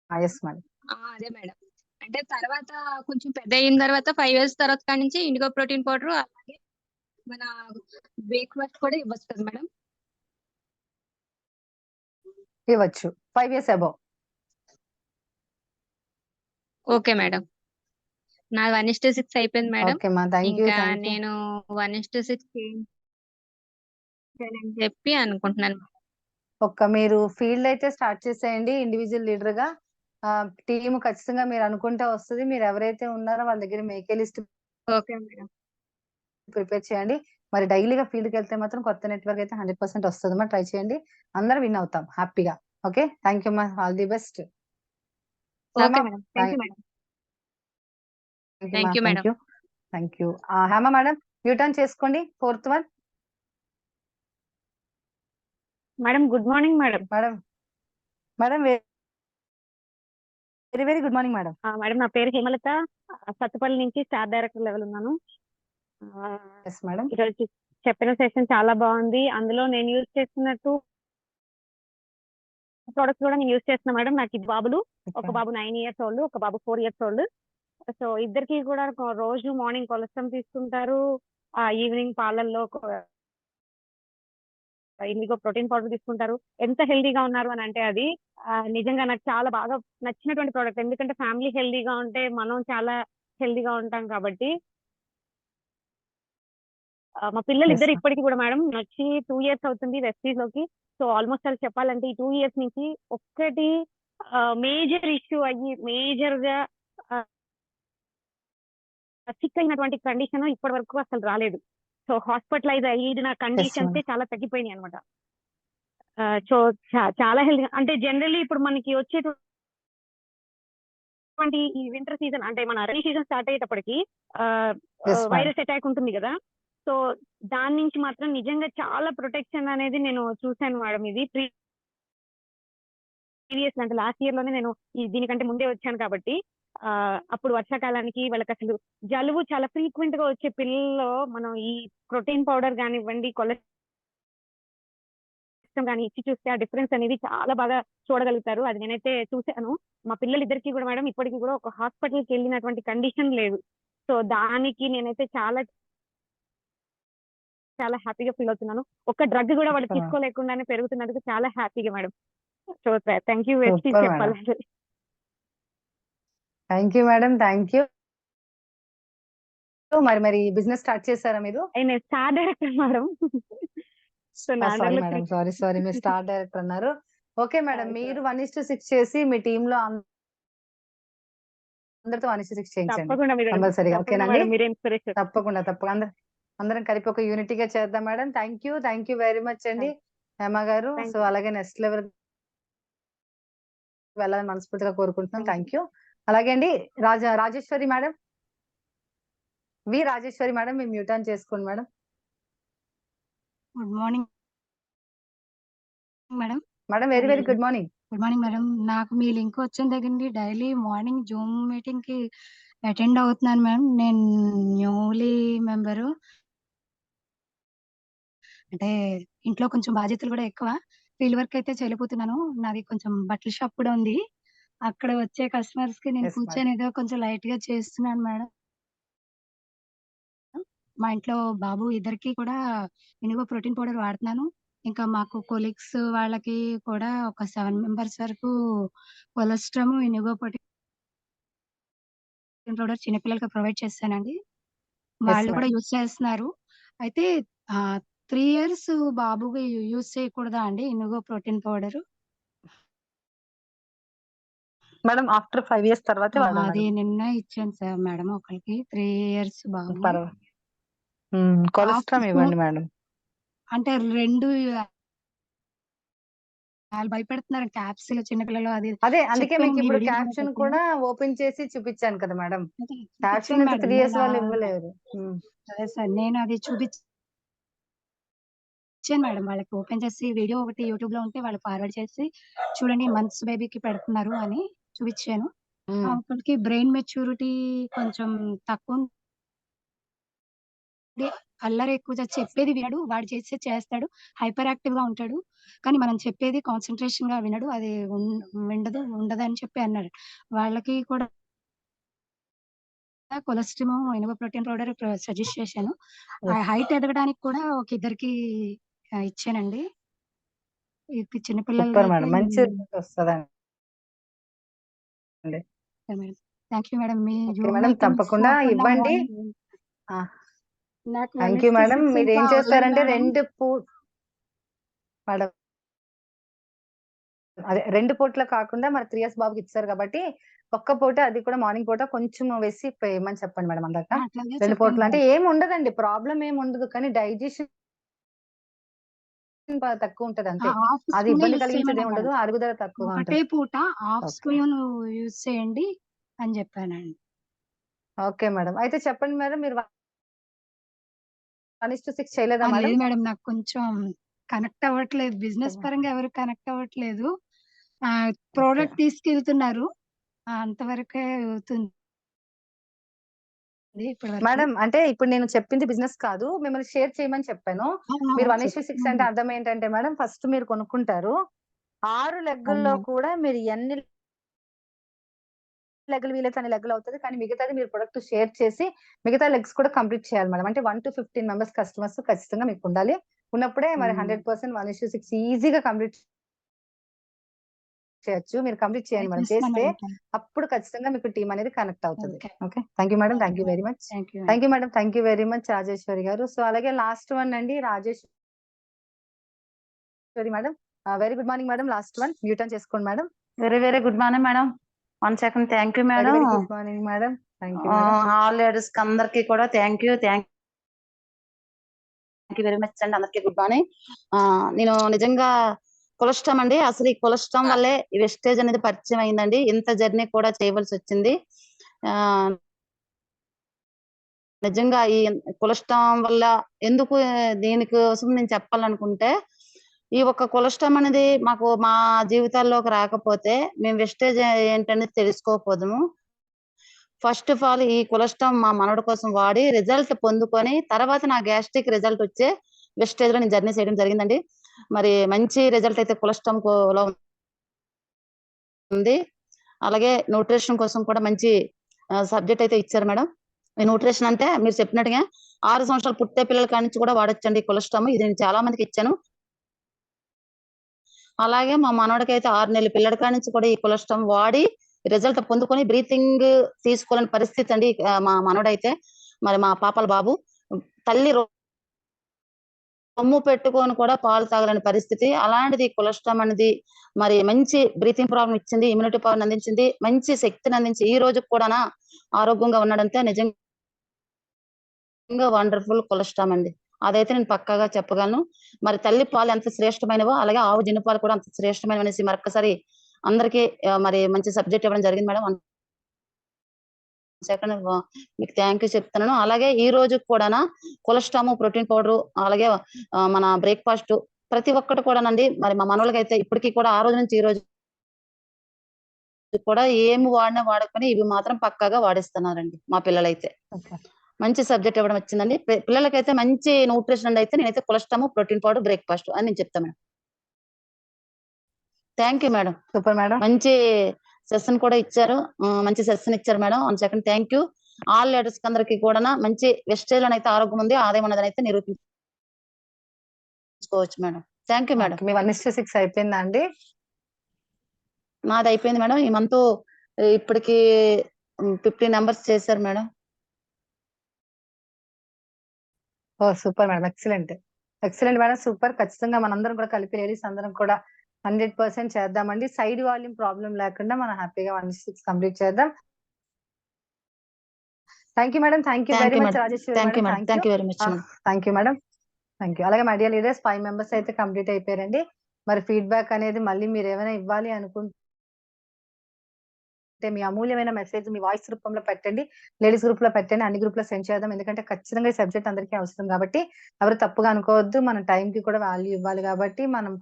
Yes madam. అదే మేడం. అంటే తర్వాత కొంచెం పెద్ద అయిన తర్వాత 5 years తర్వాత కాడి నుంచి ఇండిగో ప్రోటీన్ పౌడర్, అలాగే మన బ్రేక్ఫాస్ట్ కూడా ఇవ్వచ్చు కదా మేడం? ఇవ్వచ్చు 5 years అబౌవ్. Okay madam. నా 1:6 అయిపోయింది మేడం. ఓకే మా, థ్యాంక్ యూ. ఇంకా థ్యాంక్ యూ. నేను 1:6 అని చెప్పి అనుకుంటున్నాను. మీరు ఫీల్డ్ అయితే స్టార్ట్ చేసేయండి ఇండివిజువల్ లీడర్ గా. టీమ్ ఖచ్చితంగా మీరు అనుకుంటే వస్తుంది. మీరు ఎవరైతే ఉన్నారో వాళ్ళ దగ్గర మేకే లిస్ట్ ఓకే మేడం. ప్రిపేర్ చేయండి. మరి డైలీగా ఫీల్డ్ కి వెళ్తే మాత్రం కొత్త నెట్వర్క్ అయితే 100% వస్తుంది. ట్రై చేయండి, అందరం విన్ అవుతాం హ్యాపీగా. ఓకే, థ్యాంక్ యూ మా, all the best. Okay madam. Thank you madam. Thank you madam. Thank you. Hema madam U turn చేసుకోండి, 4th one. Madam good morning madam. Madam very very good morning madam. Madam నా పేరు హేమలత, సత్తుపల్లి నుంచి స్టార్ డైరెక్టర్ లెవెల్ ఉన్నాను. Yes madam. ఈరోజు చెప్పిన సెషన్ చాలా బాగుంది. అందులో నేను యూజ్ చేస్తున్నట్టు ప్రొడక్ట్స్ కూడా నేను యూస్ చేస్తున్నా మేడం. నాకు ఇద్దరు బాబులు, ఒక బాబు 9 years old, ఒక బాబు 4 years old. సో ఇద్దరికి కూడా రోజు మార్నింగ్ కొలెస్ట్రాల్ తీసుకుంటారు, ఈవినింగ్ పాలల్లో ఇండిగో ప్రోటీన్ పౌడర్ తీసుకుంటారు. ఎంత హెల్దీగా ఉన్నారు అని అంటే అది నిజంగా నాకు చాలా బాగా నచ్చినటువంటి ప్రోడక్ట్. ఎందుకంటే ఫ్యామిలీ హెల్దీగా ఉంటే మనం చాలా హెల్దీగా ఉంటాం కాబట్టి. మా పిల్లలు ఇద్దరు ఇప్పటికి కూడా మేడం వచ్చి 2 years అవుతుంది వెస్టీజ్ లోకి. సో ఆల్మోస్ట్ అది చెప్పాలంటే ఈ 2 years నుంచి ఒక్కటి మేజర్ ఇష్యూ అయ్యి మేజర్ గా సిక్ అయినటువంటి కండిషన్ ఇప్పటి వరకు అసలు రాలేదు. సో హాస్పిటలైజ్ అయిన కండిషన్స్ చాలా తగ్గిపోయినాయి అనమాట. సో చాలా హెల్తీ అంటే జనరల్లీ ఇప్పుడు మనకి వచ్చేటువంటి ఈ వింటర్ సీజన్ అంటే మన రైనీ సీజన్ స్టార్ట్ అయ్యేటప్పటికి వైరస్ అటాక్ ఉంటుంది కదా. సో దాని నుంచి మాత్రం నిజంగా చాలా ప్రొటెక్షన్ అనేది నేను చూసాను మేడం. ఇది ప్రీవియస్ అంటే లాస్ట్ ఇయర్ లోనే నేను దీనికంటే ముందే వచ్చాను కాబట్టి అప్పుడు వర్షాకాలానికి వాళ్ళకి అసలు జలుబు చాలా ఫ్రీక్వెంట్ గా వచ్చే పిల్లల్లో మనం ఈ ప్రోటీన్ పౌడర్ కానివ్వండి, కొలెస్ట్రాల్ కానీ ఇచ్చి చూస్తే ఆ డిఫరెన్స్ అనేది చాలా బాగా చూడగలుగుతారు. అది నేనైతే చూశాను. మా పిల్లలిద్దరికి కూడా మేడం ఇప్పటికి కూడా ఒక హాస్పిటల్కి వెళ్ళినటువంటి కండిషన్ లేదు. సో దానికి నేనైతే చాలా చాలా హ్యాపీగా ఫీల్ అవుతున్నాను. ఒక డ్రగ్ కూడా వాళ్ళు తీసుకోలేకుండానే పెరుగుతున్నందుకు చాలా హ్యాపీగా మేడం. సో థ్యాంక్ యూ చెప్పాలి. Thank you madam, thank you. మరి బిజినెస్ స్టార్ట్ చేశారా మీరు? నేను star director madam. Sorry madam, sorry మీరు స్టార్ డైరెక్టర్ అన్నారు. ఓకే మేడం, మీరు 1:6 చేసి మీ టీమ్ లో అందరితో 1:6 చేయించండి కంపల్సరీగా. ఓకేనండి, తప్పకుండా అందరం కలిపి ఒక యూనిటీగా చేద్దాం madam. Thank you very much అండి హేమ గారు. సో అలాగే నెక్స్ట్ లెవెల్ వెళ్ళాలని మనస్ఫూర్తిగా కోరుకుంటున్నాం. Thank you. అలాగే అండి రాజేశ్వరి మేడం, రాజేశ్వరి మేడం, మీరు మ్యూట్ ఆన్ చేసుకోండి madam. Good morning madam. Madam very good morning. Good morning madam. నాకు మీ లింక్ వచ్చిన దగ్గర నుండి డైలీ మార్నింగ్ జూమ్ మీటింగ్ కి అటెండ్ అవుతున్నాను మేడం. నేను న్యూలీ మెంబరు, అంటే ఇంట్లో కొంచెం బాధ్యతలు కూడా ఎక్కువ. ఫీల్డ్ వర్క్ అయితే చేయలేకపోతున్నాను. నాది కొంచెం బట్టల షాప్ కూడా ఉంది. అక్కడ వచ్చే కస్టమర్స్ కి నేను కూర్చొని ఏదో కొంచెం లైట్ గా చేస్తున్నాను మేడం. మా ఇంట్లో బాబు ఇద్దరికి కూడా ఇనుగో ప్రోటీన్ పౌడర్ వాడుతున్నాను. ఇంకా మాకు కొలీగ్స్ వాళ్ళకి కూడా ఒక 7 members వరకు కొలెస్ట్రామ్ ఇనుగో ప్రోటీన్ పౌడర్ చిన్నపిల్లలకి ప్రొవైడ్ చేస్తానండి. వాళ్ళు కూడా యూజ్ చేస్తున్నారు. అయితే 3 years బాబుకి యూజ్ చేయకూడదా అండి ఇనుగో protein powder? Madam after 5 years తర్వాత అది నిన్న ఇచ్చాను సార్ మేడం ఒకరికి. 3 years బాబు. కొలెస్ట్రామ్ ఇవ్వండి మేడం. అంటే 2 వాళ్ళు భయపెడుతున్నారు క్యాప్సిల్ చిన్నపిల్లలు అది. అదే అందుకే మీకు ఇప్పుడు క్యాప్షన్ కూడా ఓపెన్ చేసి చూపించాను కదా మేడం. క్యాప్షన్ 3 years వాళ్ళు ఇవ్వలేరు. అదే సార్, నేను అది చూపించాను మేడం వాళ్ళకి. ఓపెన్ చేసి వీడియో ఒకటి యూట్యూబ్ లో ఉంటే వాళ్ళు ఫార్వర్డ్ చేసి చూడండి మంత్స్ బేబీకి పెడుతున్నారు అని చూపించాను. ఒకరికి బ్రెయిన్ మెచ్యూరిటీ కొంచెం తక్కువ, అల్లరి ఎక్కువ, చెప్పేది వినడు, వాడు చేస్తాడు, హైపర్ యాక్టివ్ గా ఉంటాడు. కానీ మనం చెప్పేది కాన్సన్ట్రేషన్ గా వినడు, అది ఉండదని చెప్పి అన్నాడు. వాళ్ళకి కూడా కొలెస్ట్రామ్ ఇనుగో ప్రోటీన్ పౌడర్ సజెస్ట్ చేశాను. హైట్ ఎదగడానికి కూడా ఒక ఇద్దరికి ఇచ్చానండి. చిన్నపిల్లలు. మంచి వస్తుందండి. Thank you madam. మీ తప్పకుండా ఇవ్వండి. Thank you madam. మీరు ఏం చేస్తారంటే మేడం అదే 2 పూట్ల కాకుండా మరి 3 years బాబుకి ఇచ్చారు కాబట్టి ఒక్క పూట, అది కూడా మార్నింగ్ పూట కొంచెం వేసి ఏమని చెప్పండి మేడం. అందాక 2 పూటలు అంటే ఏమి ఉండదండి, ప్రాబ్లం ఏమి ఉండదు. కానీ డైజెషన్ తక్కువ ఉంటది అంతే. అది ఇబ్బంది కలిగించేది ఏమి ఉండదు, అరుగుదల తక్కువ ఉంటుంది. ఒకటే పూట హాఫ్ స్పూన్ యూజ్ చేయండి అని చెప్పానండి. ఓకే మేడం, అయితే చెప్పండి మేడం. మీరు 1:6 చేయలేదా మేడం? లేదు మేడం, నాకు కొంచెం కనెక్ట్ అవ్వట్లేదు. బిజినెస్ పరంగా ఎవరు కనెక్ట్ అవ్వట్లేదు. ప్రోడక్ట్ తీసుకెళ్తున్నారు, అంతవరకే అవుతుంది. మేడం అంటే ఇప్పుడు నేను చెప్పింది బిజినెస్ కాదు, మిమ్మల్ని షేర్ చేయమని చెప్పాను. మీరు 1:6 అంటే అర్థం ఏంటంటే మేడం, ఫస్ట్ మీరు కొనుక్కుంటారు, 6 లెగ్గుల్లో కూడా మీరు ఎన్ని లెగ్గులు వీలైతే అన్ని లెగ్గులు అవుతుంది. కానీ మిగతాది మీరు ప్రొడక్ట్ షేర్ చేసి మిగతా లెగ్స్ కూడా కంప్లీట్ చేయాలి మేడం. అంటే 1 to 15 మెంబర్స్ కస్టమర్స్ ఖచ్చితంగా మీకు ఉండాలి. ఉన్నప్పుడే మరి 100% 1:6 ఈజీగా కంప్లీట్ చేయొచ్చు. మీరు కంప్లీట్ చేయండి మేడం. చేస్తే అప్పుడు ఖచ్చితంగా మీకు టీం అనేది కనెక్ట్ అవుతుంది. Okay, thank you madam. Thank you very much. Thank you madam. Thank you very much Rajeshwari garu. So అలాగే లాస్ట్ వన్ అండి Rajeshwari madam. Very good morning madam. Last one mute on చేసుకోండి madam. Very good morning madam. 1 second. Thank you madam. Good morning madam. Thank you all ladies కి అందరికి కూడా థ్యాంక్ యూ వెరీ మచ్ అండి. అందరికి గుడ్ మార్నింగ్. నేను నిజంగా కొలెస్ట్రామ్ అండి. అసలు ఈ కొలెస్ట్రామ్ వల్లే ఈ వెస్టేజ్ అనేది పరిచయం అయిందండి. ఇంత జర్నీ కూడా చేయవలసి వచ్చింది. నిజంగా ఈ కొలెస్ట్రామ్ వల్ల ఎందుకు దీనికోసం నేను చెప్పాలనుకుంటే, ఈ ఒక్క కొలెస్ట్రామ్ అనేది మాకు మా జీవితాల్లోకి రాకపోతే మేము వెస్టేజ్ ఏంటనేది తెలుసుకోకపోదుము. ఫస్ట్ ఆఫ్ ఆల్ ఈ కొలెస్ట్రామ్ మా మనవడి కోసం వాడి రిజల్ట్ పొందుకొని తర్వాత నా గ్యాస్ట్రిక్ రిజల్ట్ వచ్చే వెస్టేజ్ లో నేను జర్నీ చేయడం జరిగిందండి. మరి మంచి రిజల్ట్ అయితే కొలెస్ట్రామ్ లో ఉంది. అలాగే న్యూట్రిషన్ కోసం కూడా మంచి సబ్జెక్ట్ అయితే ఇచ్చారు మేడం. ఈ న్యూట్రిషన్ అంటే మీరు చెప్పినట్టుగా 6 సంవత్సరాలు పుట్టే పిల్లల కాడి నుంచి కూడా వాడొచ్చండి కొలెస్ట్రామ్. ఇది నేను చాలా మందికి ఇచ్చాను. అలాగే మా మనవడికి అయితే 6 నెలల పిల్లడి కాడి నుంచి కూడా ఈ కొలెస్ట్రామ్ వాడి రిజల్ట్ పొందుకొని బ్రీతింగ్ తీసుకోలేని పరిస్థితి అండి మా మనవడైతే. మరి మా పాపల బాబు తల్లి రొమ్ము పెట్టుకొని కూడా పాలు తాగలేని పరిస్థితి. అలాంటిది కొలెస్ట్రామ్ అనేది మరి మంచి బ్రీతింగ్ ప్రాబ్లం ఇచ్చింది, ఇమ్యూనిటీ పవర్ అందించింది, మంచి శక్తిని అందించి ఈ రోజు కూడా ఆరోగ్యంగా ఉన్నాడంటే నిజంగా వండర్ఫుల్ కొలెస్ట్రామ్ అండి. అదైతే నేను పక్కాగా చెప్పగలను. మరి తల్లి పాలు ఎంత శ్రేష్టమైనవో అలాగే ఆవు జన్ను పాలు కూడా అంత శ్రేష్టమైనవి అనేసి మరొకసారి అందరికీ మరి మంచి సబ్జెక్ట్ ఇవ్వడం జరిగింది మేడం. సెకండ్ మీకు థ్యాంక్ యూ చెప్తున్నాను. అలాగే ఈ రోజు కూడా కొలెస్ట్రామ్, ప్రోటీన్ పౌడర్, అలాగే మన బ్రేక్ఫాస్ట్ ప్రతి ఒక్కటి కూడానండి. మరి మా మనోళ్ళకి అయితే ఇప్పటికీ కూడా ఆ రోజు నుంచి ఈ రోజు కూడా ఏమి వాడినా వాడకపోయినా ఇవి మాత్రం పక్కాగా వాడిస్తున్నారండి మా పిల్లలైతే. మంచి సబ్జెక్ట్ ఇవ్వడం వచ్చిందండి. పిల్లలకైతే మంచి న్యూట్రిషన్ అండి. అయితే నేనైతే కొలెస్ట్రామ్, ప్రోటీన్ పౌడర్, బ్రేక్ఫాస్ట్ అని నేను చెప్తాను madam. Thank you madam. Super madam. మంచి సెషన్ కూడా ఇచ్చారు. మంచి సెషన్ ఇచ్చారు madam. 1 second. Thank you. All ladies అందరికి కూడా మంచి వెస్టేజ్ లోనైతే ఆరోగ్యం ఉంది, ఆదాయం ఉన్నదని అయితే నిరూపించుకోవచ్చు మేడం. Thank you madam. మీ 1:6 అయిపోయిందా అండి? నాది అయిపోయింది మేడం. ఈ మంత్ ఇప్పటికి 50 మెంబర్స్ చేశారు మేడం. ఓ super madam. Excellent madam. Super. ఖచ్చితంగా మనందరం కూడా కలిపి లేడీస్ అందరం కూడా 100% చేద్దామండి. సైడ్ వాల్యూమ్ ప్రాబ్లం లేకుండా మనం హ్యాపీగా 1:6 కంప్లీట్ చేద్దాం. Thank you madam. Thank you very much Rajeshwari madam. Thank you very much. Thank you madam. Thank you. అలాగే మై డియర్ లీడర్స్ 5 మెంబర్స్ అయితే కంప్లీట్ అయిపోయారండి. మరి ఫీడ్బ్యాక్ అనేది మళ్ళీ మీరు ఏమైనా ఇవ్వాలి అనుకుంటే మీ అమూల్యమైన మెసేజ్ మీ వాయిస్ రూపంలో పెట్టండి. లేడీస్ గ్రూప్ లో పెట్టండి. అన్ని గ్రూప్ లో సెండ్ చేద్దాం. ఎందుకంటే ఖచ్చితంగా ఈ సబ్జెక్ట్ అందరికీ అవసరం కాబట్టి ఎవరు తప్పుగా అనుకోవద్దు. మన టైం కి కూడా వాల్యూ ఇవ్వాలి కాబట్టి మనం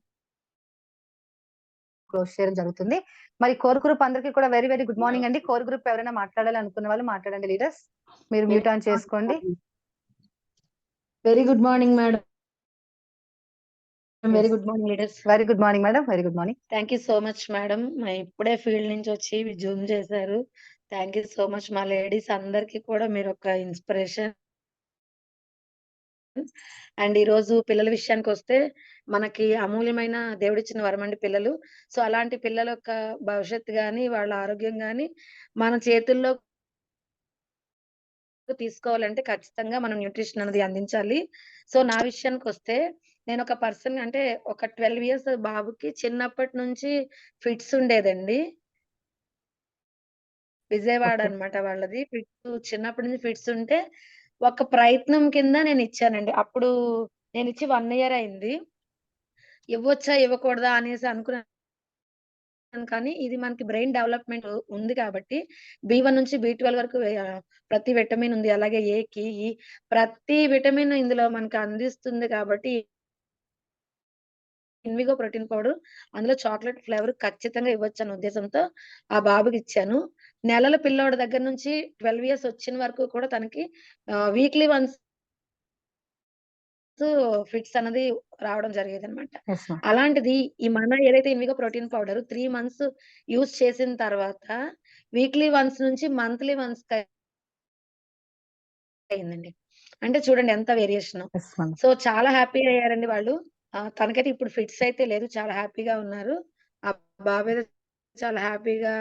క్లోజ్ చేయడం జరుగుతుంది. మరి కోర్ గ్రూప్ అందరికీ కూడా వెరీ గుడ్ మార్నింగ్ అండి. కోర్ గ్రూప్ ఎవరైనా మాట్లాడాలి అనుకున్న వాళ్ళు మాట్లాడండి లీడర్స్. మీరు మ్యూట్ ఆన్ చేసుకోండి. Very good morning madam. Very good morning leaders. Very good morning madam. Very good morning. Thank you so much madam. ఇప్పుడే ఫీల్డ్ నుంచి వచ్చి జూమ్ చేశారు. Thank you so much. మా లేడీస్ అందరికి కూడా మీరు ఒక ఇన్స్పిరేషన్. అండ్ ఈ రోజు పిల్లల విషయానికి వస్తే మనకి అమూల్యమైన దేవుడిచ్చిన వరం అండి పిల్లలు. సో అలాంటి పిల్లల యొక్క భవిష్యత్తు గాని వాళ్ళ ఆరోగ్యం గాని మన చేతుల్లో తీసుకోవాలంటే ఖచ్చితంగా మనం న్యూట్రిషన్ అనేది అందించాలి. సో నా విషయానికి వస్తే నేను ఒక పర్సన్ అంటే ఒక 12 ఇయర్స్ బాబుకి చిన్నప్పటి నుంచి ఫిట్స్ ఉండేదండి. విజయవాడ అన్నమాట వాళ్ళది. ఫిట్స్ చిన్నప్పటి నుంచి ఫిట్స్ ఉంటే ఒక ప్రయత్నం కింద నేను ఇచ్చానండి. అప్పుడు నేను ఇచ్చి 1 ఇయర్ అయింది. ఇవ్వచ్చా ఇవ్వకూడదా అనేసి అనుకున్నాను. కానీ ఇది మనకి బ్రెయిన్ డెవలప్మెంట్ ఉంది కాబట్టి B1 నుంచి B12 వరకు ప్రతి విటమిన్ ఉంది. అలాగే ఏకి ప్రతి విటమిన్ ఇందులో మనకు అందిస్తుంది కాబట్టి ఇన్విగో ప్రోటీన్ పౌడర్ అందులో చాక్లెట్ ఫ్లేవర్ ఖచ్చితంగా ఇవ్వచ్చు అనే ఉద్దేశంతో ఆ బాబుకి ఇచ్చాను. నెలల పిల్లోడి దగ్గర నుంచి 12 ఇయర్స్ వచ్చిన వరకు కూడా తనకి వీక్లీ వన్స్ ఫిట్స్ అనేది రావడం జరిగేది అనమాట. Yes ma'am. అలాంటిది ఈ మన ఏదైతే Invigo protein powder 3 months use చేసిన తర్వాత వీక్లీ వన్స్ నుంచి మంత్లీ వన్స్ అయిందండి. అంటే చూడండి ఎంత వేరియేషన్. Yes ma'am. సో చాలా హ్యాపీ అయ్యారండి వాళ్ళు. తనకైతే ఇప్పుడు ఫిట్స్ అయితే లేదు, చాలా హ్యాపీగా ఉన్నారు. ఆ బాబు అయితే చాలా హ్యాపీగా,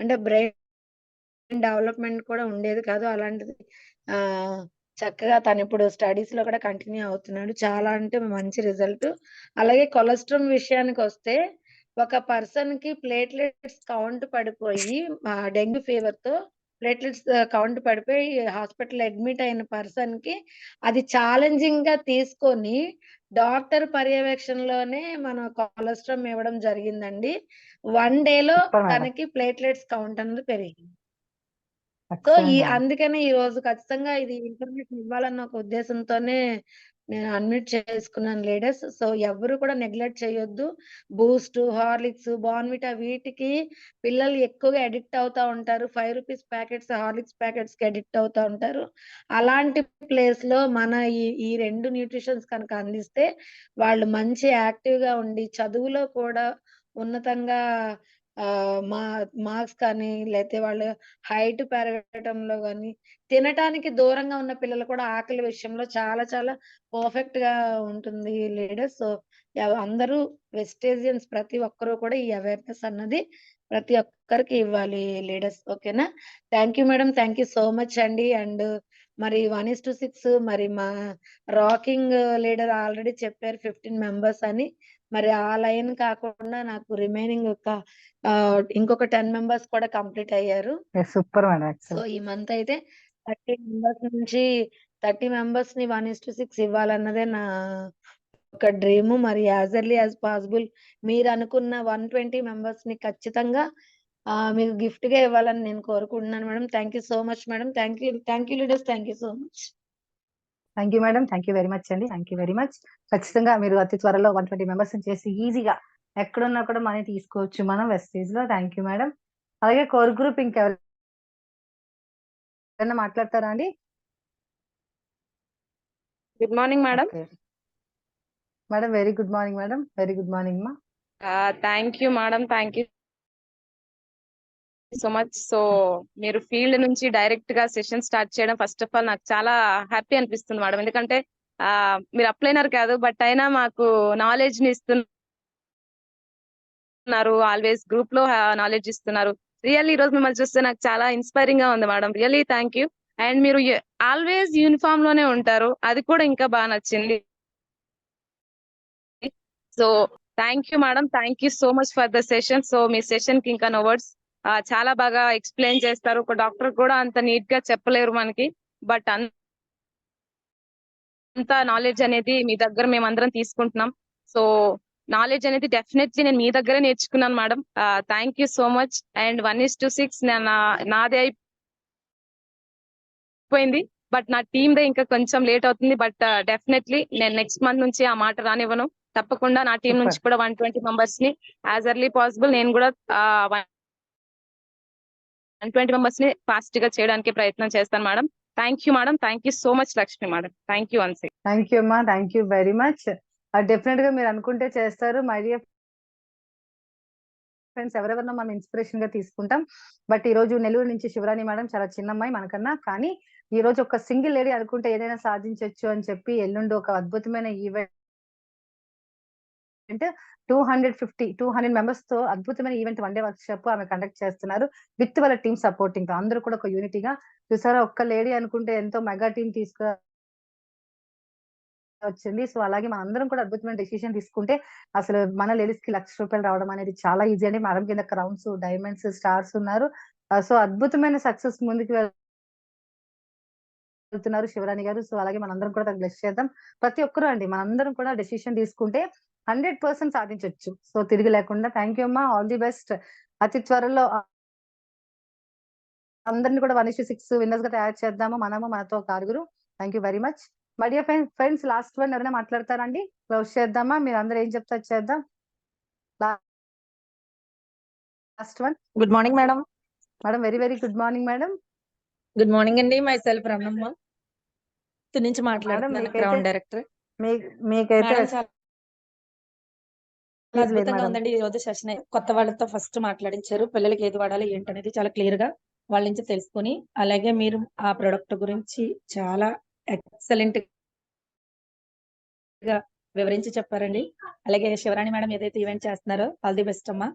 అంటే బ్రెయిన్ డెవలప్మెంట్ కూడా ఉండేది కాదు. అలాంటిది చక్కగా తను ఇప్పుడు స్టడీస్ లో కూడా కంటిన్యూ అవుతున్నాడు. చాలా అంటే మంచి రిజల్ట్. అలాగే కొలెస్ట్రాల్ విషయానికి వస్తే ఒక పర్సన్ కి ప్లేట్లెట్స్ కౌంట్ పడిపోయి డెంగ్యూ ఫీవర్ తో ప్లేట్లెట్స్ కౌంట్ పడిపోయి హాస్పిటల్ అడ్మిట్ అయిన పర్సన్ కి అది ఛాలెంజింగ్ గా తీసుకొని డాక్టర్ పర్యవేక్షణలోనే మన కొలెస్ట్రాల్ ఇవ్వడం జరిగిందండి. 1 డేలో సూపర్ మేడం. తనకి ప్లేట్లెట్స్ కౌంట్ అనేది పెరిగింది. సో అందుకనే ఈ రోజు ఖచ్చితంగా ఇది ఇన్ఫర్మేషన్ ఇవ్వాలన్న ఒక ఉద్దేశంతోనే నేను అడ్మిట్ చేసుకున్నాను లీడర్స్. సో ఎవరు కూడా నెగ్లెక్ట్ చేయొద్దు. బూస్ట్, హార్లిక్స్, బార్న్విటా వీటికి పిల్లలు ఎక్కువగా అడిక్ట్ అవుతా ఉంటారు. 5 రూపీస్ ప్యాకెట్స్ హార్లిక్స్ ప్యాకెట్స్ కి అడిక్ట్ అవుతా ఉంటారు. అలాంటి ప్లేస్ లో మన ఈ 2 న్యూట్రిషన్స్ కనుక అందిస్తే వాళ్ళు మంచి యాక్టివ్ గా ఉండి చదువులో కూడా ఉన్నతంగా మార్క్స్ కానీ, లేకపోతే వాళ్ళు హైట్ పెరగటంలో గాని, తినటానికి దూరంగా ఉన్న పిల్లలు కూడా ఆకలి విషయంలో చాలా చాలా పర్ఫెక్ట్ గా ఉంటుంది లీడర్స్. సో అందరూ వెజిటేరియన్స్ ప్రతి ఒక్కరూ కూడా ఈ అవేర్నెస్ అన్నది ప్రతి ఒక్కరికి ఇవ్వాలి లీడర్స్. ఓకేనా? Thank you madam, thank you so much అండి. అండ్ మరి 1:6 మరి మా రాకింగ్ లీడర్ ఆల్రెడీ చెప్పారు 15 మెంబర్స్ అని. మరి ఆ లైన్ కాకుండా నాకు రిమైనింగ్ ఇంకొక 10 మెంబర్స్ కూడా కంప్లీట్ అయ్యారు. Super madam. సో ఈ మంత్ అయితే 30 మెంబర్స్ నుంచి 30 మెంబర్స్ ని 1:6 ఇవ్వాలన్నదే నా ఒక డ్రీమ్. మరి యాజ్ ఎర్లీ యాజ్ పాసిబుల్ మీరు అనుకున్న 120 మెంబర్స్ ని ఖచ్చితంగా మీకు గిఫ్ట్ గా ఇవ్వాలని నేను కోరుకుంటున్నాను madam. Thank you so much madam. Thank you leaders. Thank you so much. Thank you madam. Thank you very much అండి. Thank you very much. ఖచ్చితంగా మీరు అతి త్వరలో 120 మెంబర్స్ చేసి ఈజీగా ఎక్కడున్నా కూడా మనీ తీసుకోవచ్చు మనం వెస్టేజ్ లో. Thank you madam. అలాగే కోర్ గ్రూప్ ఇంకెవరైనా మాట్లాడతారా అండి? Good morning madam. Madam very good morning madam. Very good morning మా. Thank you madam. Thank you so much. So మీరు ఫీల్డ్ నుంచి డైరెక్ట్ గా సెషన్ స్టార్ట్ చేయడం ఫస్ట్ ఆఫ్ ఆల్ నాకు చాలా హ్యాపీ అనిపిస్తుంది మేడం. ఎందుకంటే మీరు అప్లైనర్ కాదు, బట్ అయినా మాకు నాలెడ్జ్ ని ఇస్తున్నారు. ఆల్వేస్ గ్రూప్ లో నాలెడ్జ్ ఇస్తున్నారు. రియల్లీ ఈ రోజు మిమ్మల్ని చూస్తే నాకు చాలా ఇన్స్పైరింగ్ గా ఉంది madam. Really thank you. And మీరు ఆల్వేస్ యూనిఫామ్ లోనే ఉంటారు, అది కూడా ఇంకా బాగా నచ్చింది. So thank you madam. Thank you so much for the session. So me session కి ఇంకా నో వర్డ్స్. చాలా బాగా ఎక్స్ప్లెయిన్ చేస్తారు. ఒక డాక్టర్ కూడా అంత నీట్ గా చెప్పలేరు మనకి, బట్ అంత నాలెడ్జ్ అనేది మీ దగ్గర మేమందరం తీసుకుంటున్నాం. సో నాలెడ్జ్ అనేది డెఫినెట్లీ నేను మీ దగ్గరే నేర్చుకున్నాను madam. Thank you so much. And 1:6 నాదే అయిపోయింది, బట్ నా టీమ్ దే ఇంకా కొంచెం లేట్ అవుతుంది. బట్ డెఫినెట్లీ నేను నెక్స్ట్ మంత్ నుంచి ఆ మాట రానివ్వను. తప్పకుండా నా టీం నుంచి కూడా 120 మెంబర్స్ ని యాజ్ ఎర్లీ పాసిబుల్ నేను కూడా 120 మెంబర్స్ ని ఫాస్ట్ గా చేయడానికి ప్రయత్నం చేస్తాను madam. Thank you madam. Thank you so much Lakshmi madam. Thank you once. Thank you అమ్మా. Thank you very much. Definite గా మీరు అనుకుంటే చేస్తారు. మై డియర్ ఫ్రెండ్స్, ఎవరెవరినో మనం ఇన్స్పిరేషన్ గా తీసుకుంటాం. బట్ ఈ రోజు నెల్లూరు నుంచి శివరాణి మేడం చాలా చిన్న అమ్మాయి మనకన్నా, కానీ ఈ రోజు ఒక సింగిల్ లేడీ అనుకుంటే ఏదైనా సాధించవచ్చు అని చెప్పి ఎల్లుండి ఒక అద్భుతమైన ఈవెంట్ 200 మెంబర్స్ తో అద్భుతమైన ఈవెంట్ 1 డే వర్క్ షాప్ ఆమె కండక్ట్ చేస్తున్నారు విత్ వాళ్ళ టీమ్ సపోర్టింగ్. అందరూ కూడా ఒక యూనిటీగా చూసారా, ఒక్క లేడీ అనుకుంటే ఎంతో మెగా టీం వచ్చింది. సో అలాగే మన అందరం కూడా అద్భుతమైన డెసిషన్ తీసుకుంటే అసలు మన లేడీస్ కి ₹1,00,000 రావడం అనేది చాలా ఈజీ అండి. మేడం కింద క్రౌన్స్, డైమండ్స్, స్టార్స్ ఉన్నారు. సో అద్భుతమైన సక్సెస్ ముందుకు వెళ్తున్నారు శివరాణి గారు. సో అలాగే మనందరం కూడా బ్లెస్ చేద్దాం. ప్రతి ఒక్కరు అండి మనందరం కూడా డెసిషన్ తీసుకుంటే 100% సాధించవచ్చు. సో తిరిగి లేకుండా. థ్యాంక్ యూ అమ్మా. All the best. అతి త్వరలో అందరిని కూడా 1:6 విన్నర్స్ గా తయారు చేద్దాము, మనము మనతో ఒక 6. Thank you very much. My dear friends, last one ఎవరైనా మాట్లాడతారండి? క్లోజ్ చేద్దామా? మీరు అందరూ ఏం చెప్తారు చేద్దాం. Last one. Good morning madam. Madam very very good morning madam. Good morning అండి. మై సెల్ఫ్ రమణమ్మ నుంచి మాట్లాడుతున్నాను, క్రౌన్ డైరెక్టర్. మీకైతే మేడం చాలా ప్లీజ్ లేదు అద్భుతంగా మేడం. ఉందండి ఈ రోజు సెషన్. కొత్త వాళ్ళతో ఫస్ట్ మాట్లాడించారు. పిల్లలకి ఏది వాడాలి ఏంటనేది చాలా క్లియర్ గా వాళ్ళ నుంచి తెలుసుకుని, అలాగే మీరు ఆ ప్రొడక్ట్ గురించి చాలా ఎక్సలెంట్ గా వివరించి చెప్పారండి. అలాగే శివరాణి మేడం ఏదైతే ఈవెంట్ చేస్తున్నారో ఆల్ ది బెస్ట్ అమ్మా,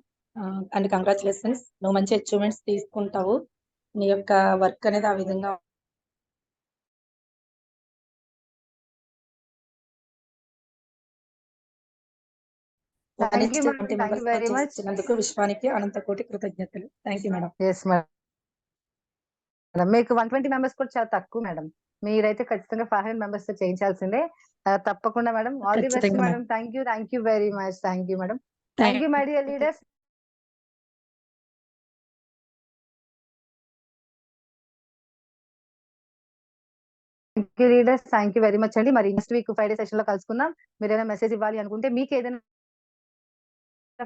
అండ్ కంగ్రాచులేషన్స్. నువ్వు మంచి అచీవ్మెంట్స్ తీసుకుంటావు. నీ యొక్క వర్క్ అనేది ఆ విధంగా thank you madam, thank you very much. ఇచ్చినందుకు విశ్వానికి అనంత కోటి కృతజ్ఞతలు. Thank you madam. Yes madam, మీకు 120 మెంబర్స్ కూడా చాలా తక్కువ మేడం. మీరైతే ఖచ్చితంగా 500 మెంబర్స్ తో చేయించాల్సిందే. తప్పకుండా మేడం. ఆల్ ది బెస్ట్ ఖచ్చితంగా madam. Thank you very much. Thank you madam. Thank you my dear leaders. Thank you leaders, thank you very much అండి. మరి నెక్స్ట్ వీక్ ఫ్రైడే సెషన్ లో కలుసుకుందాం. మీరు ఏదైనా మెసేజ్ ఇవ్వాలి అనుకుంటే, మీకు ఏదైనా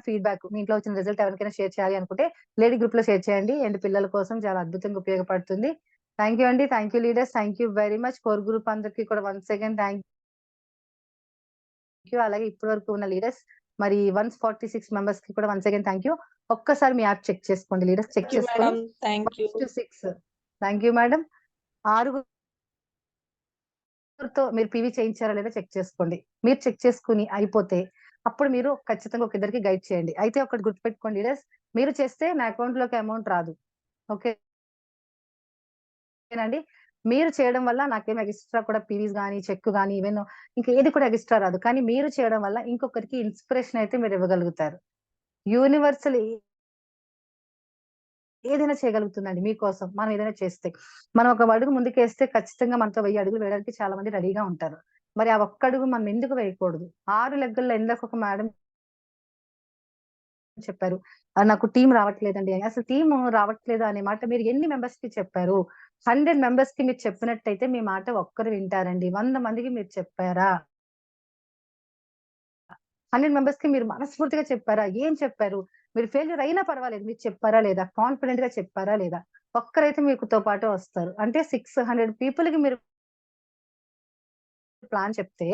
ఫీడ్బ్యాక్, మీ ఇంట్లో వచ్చిన రిజల్ట్ ఎవరికైనా షేర్ చేయాలి అనుకుంటే లేడీ గ్రూప్ లో షేర్ చేయండి. అండ్ పిల్లల కోసం చాలా అద్భుతంగా ఉపయోగపడుతుంది. థ్యాంక్ యూ అండి, thank you leaders, thank you very much. Core group అందరికి కూడా వన్స్ అగైన్ థ్యాంక్ యూ. అలాగే ఇప్పటి వరకు ఉన్న లీడర్స్ మరి 146 మెంబర్స్ కి కూడా వన్స్ అగైన్ థ్యాంక్ యూ. ఒక్కసారి మీ యాప్ చెక్ చేసుకోండి లీడర్స్, చెక్ చేసుకొని. Thank you. 6 thank you madam. 6తో మీరు పీవీ చేయించారా లేదా చెక్ చేసుకోండి. మీరు చెక్ చేసుకుని అయిపోతే అప్పుడు మీరు ఖచ్చితంగా ఒక ఇద్దరికి గైడ్ చేయండి. అయితే ఒకటి గుర్తుపెట్టుకోండి లీడర్స్, మీరు చేస్తే నా అకౌంట్ లోకి అమౌంట్ రాదు. ఓకేనండి. మీరు చేయడం వల్ల నాకేం ఎక్స్ట్రా కూడా పీవీస్ కానీ చెక్ కానీ ఈవెన్ ఇంకా ఏది కూడా ఎక్స్ట్రా రాదు. కానీ మీరు చేయడం వల్ల ఇంకొకరికి ఇన్స్పిరేషన్ అయితే మీరు ఇవ్వగలుగుతారు. యూనివర్సల్ ఏదైనా చేయగలుగుతుందండి మీకోసం. మనం ఏదైనా చేస్తే, మనం ఒక అడుగు ముందుకేస్తే ఖచ్చితంగా మనతో 1000 అడుగులు వేయడానికి చాలా మంది రెడీగా ఉంటారు. మరి ఆ ఒక్క అడుగు మనం ఎందుకు వేయకూడదు? 6 లెగ్గల్లో ఇందాక ఒక మేడం చెప్పారు, నాకు టీం రావట్లేదండి. అసలు టీం రావట్లేదు అనే మాట మీరు ఎన్ని మెంబర్స్ కి చెప్పారు? 100 మెంబర్స్ కి మీరు చెప్పినట్టయితే మీ మాట ఒక్కరు వింటారండి. 100 మందికి మీరు చెప్పారా? 100 మెంబర్స్ కి మీరు మనస్ఫూర్తిగా చెప్పారా? ఏం చెప్పారు? మీరు ఫెయిల్యూర్ అయినా పర్వాలేదు, మీరు చెప్పారా లేదా? కాన్ఫిడెంట్ గా చెప్పారా లేదా? ఒక్కరైతే మీకుతో పాటు వస్తారు. అంటే 600 పీపుల్ కి మీరు ప్లాన్ చెప్తే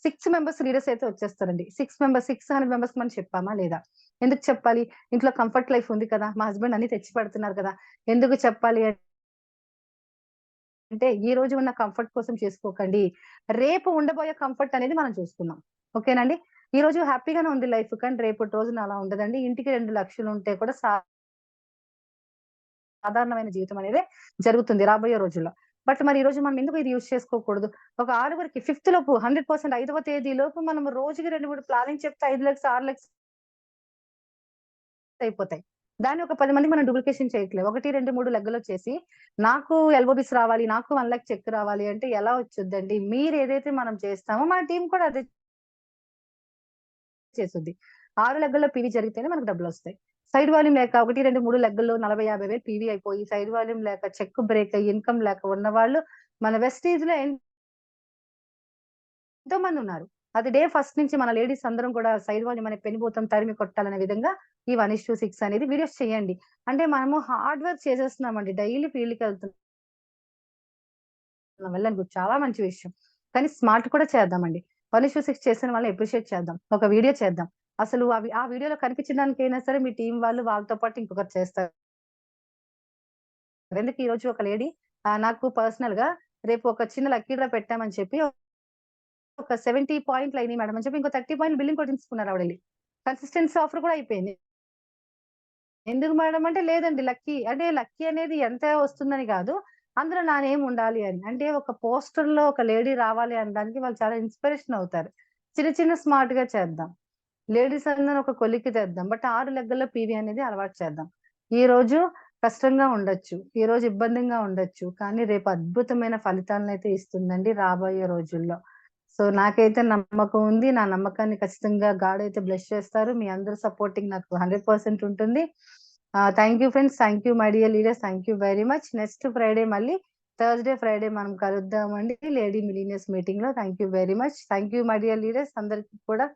6 మెంబర్స్ లీడర్స్ అయితే వచ్చేస్తారండి. 600 మెంబర్స్ మనం చెప్పామా లేదా? ఎందుకు చెప్పాలి? ఇంట్లో కంఫర్ట్ లైఫ్ ఉంది కదా, మా హస్బెండ్ అన్ని తెచ్చి పెడుతున్నారు కదా, ఎందుకు చెప్పాలి అంటే ఈ రోజు ఉన్న కంఫర్ట్ కోసం చేసుకోకండి. రేపు ఉండబోయే కంఫర్ట్ అనేది మనం చూసుకుందాం. ఓకేనండి. ఈ రోజు హ్యాపీగానే ఉంది లైఫ్, కానీ రేపటి రోజున అలా ఉండదండి. ఇంటికి 2 లక్షలు ఉంటే కూడా సాధారణమైన జీవితం అనేది జరుగుతుంది రాబోయే రోజుల్లో. బట్ మరి ఈ రోజు మనం ఎందుకు ఇది యూజ్ చేసుకోకూడదు? ఒక 6గురికి 5th లోపు 100% 5వ తేదీ లోపు మనం రోజుకి 2-3 ప్లానింగ్ చెప్తే 5 లక్షలు 6 లక్షలు అయిపోతాయి. దాన్ని ఒక 10 మందికి మనం డూప్లికేషన్ చేయట్లేదు. 1, 2, 3 లెగ్గలో చేసి నాకు ఎల్ఓబిస్ రావాలి, నాకు 1 లక్ష చెక్ రావాలి అంటే ఎలా వచ్చుద్దండి? మీరు ఏదైతే మనం చేస్తామో మన టీం కూడా అదే చేస్తుంది. 6 లెగ్గల్లో పీవీ జరిగితేనే మనకు డబ్బులు వస్తాయి. సైడ్ వాల్యూమ్ లేక 1, 2, 3 లెగ్గల్లో 40-50 వేలు పీవీ అయిపోయి సైడ్ వాల్యూమ్ లేక చెక్ బ్రేక్ అయ్యి ఇన్కమ్ లేక ఉన్న వాళ్ళు మన వెస్టీజ్ లో ఎంతో మంది ఉన్నారు. అది డే ఫస్ట్ నుంచి మన లేడీస్ అందరం కూడా సైడ్ వాల్యూమ్ అనే పెనుభూతం తరిమి కొట్టాలనే విధంగా ఈ 1:6 అనేది వీడియోస్ చేయండి. అంటే మనము హార్డ్ వర్క్ చేసేస్తున్నామండి. డైలీ ఫీల్డ్కి వెళ్తున్నాం, వెళ్ళండి, చాలా మంచి విషయం. కానీ స్మార్ట్ కూడా చేద్దామండి. 1:6 చేసిన వాళ్ళని అప్రిషియేట్ చేద్దాం. ఒక వీడియో చేద్దాం. అసలు ఆ వీడియోలో కనిపించడానికైనా సరే మీ టీం వాళ్ళు వాళ్ళతో పాటు ఇంకొకరు చేస్తారు. ఎందుకు ఈ రోజు ఒక లేడీ నాకు పర్సనల్ గా రేపు ఒక చిన్న లక్కీ డ్రా పెట్టామని చెప్పి ఒక 70 పాయింట్లు అయినాయి మేడం అని చెప్పి ఇంకో 30 పాయింట్లు బిల్లింగ్ కొట్టించుకున్నారు ఆవిడ వెళ్ళి. కన్సిస్టెన్సీ ఆఫర్ కూడా అయిపోయింది. ఎందుకు మేడం అంటే లేదండి, లక్కీ అంటే లక్కీ అనేది ఎంత వస్తుందని కాదు, అందులో నా నేమ్ ఉండాలి అని. అంటే ఒక పోస్టర్ లో ఒక లేడీ రావాలి అనడానికి వాళ్ళు చాలా ఇన్స్పిరేషన్ అవుతారు. చిన్న చిన్న స్మార్ట్ గా చేద్దాం. లేడీస్ అందరూ ఒక కొలిక్కి తెద్దాం. బట్ 6 లెగ్గల్లో పీవీ అనేది అలవాటు చేద్దాం. ఈ రోజు కష్టంగా ఉండొచ్చు, ఈ రోజు ఇబ్బందిగా ఉండొచ్చు, కానీ రేపు అద్భుతమైన ఫలితాలను అయితే ఇస్తుందండి రాబోయే రోజుల్లో. సో నాకైతే నమ్మకం ఉంది. నా నమ్మకాన్ని ఖచ్చితంగా గాడ్ అయితే బ్లెస్ చేస్తారు. మీ అందరూ సపోర్టింగ్ నాకు 100% ఉంటుంది. Thank you friends, thank you my dear leaders, thank you very much. Next Friday మళ్ళీ థర్స్డే ఫ్రైడే మనం కలుద్దామండి లేడీ మిలీనియర్స్ మీటింగ్ లో. Thank you very much. Thank you my dear leaders అందరికి కూడా.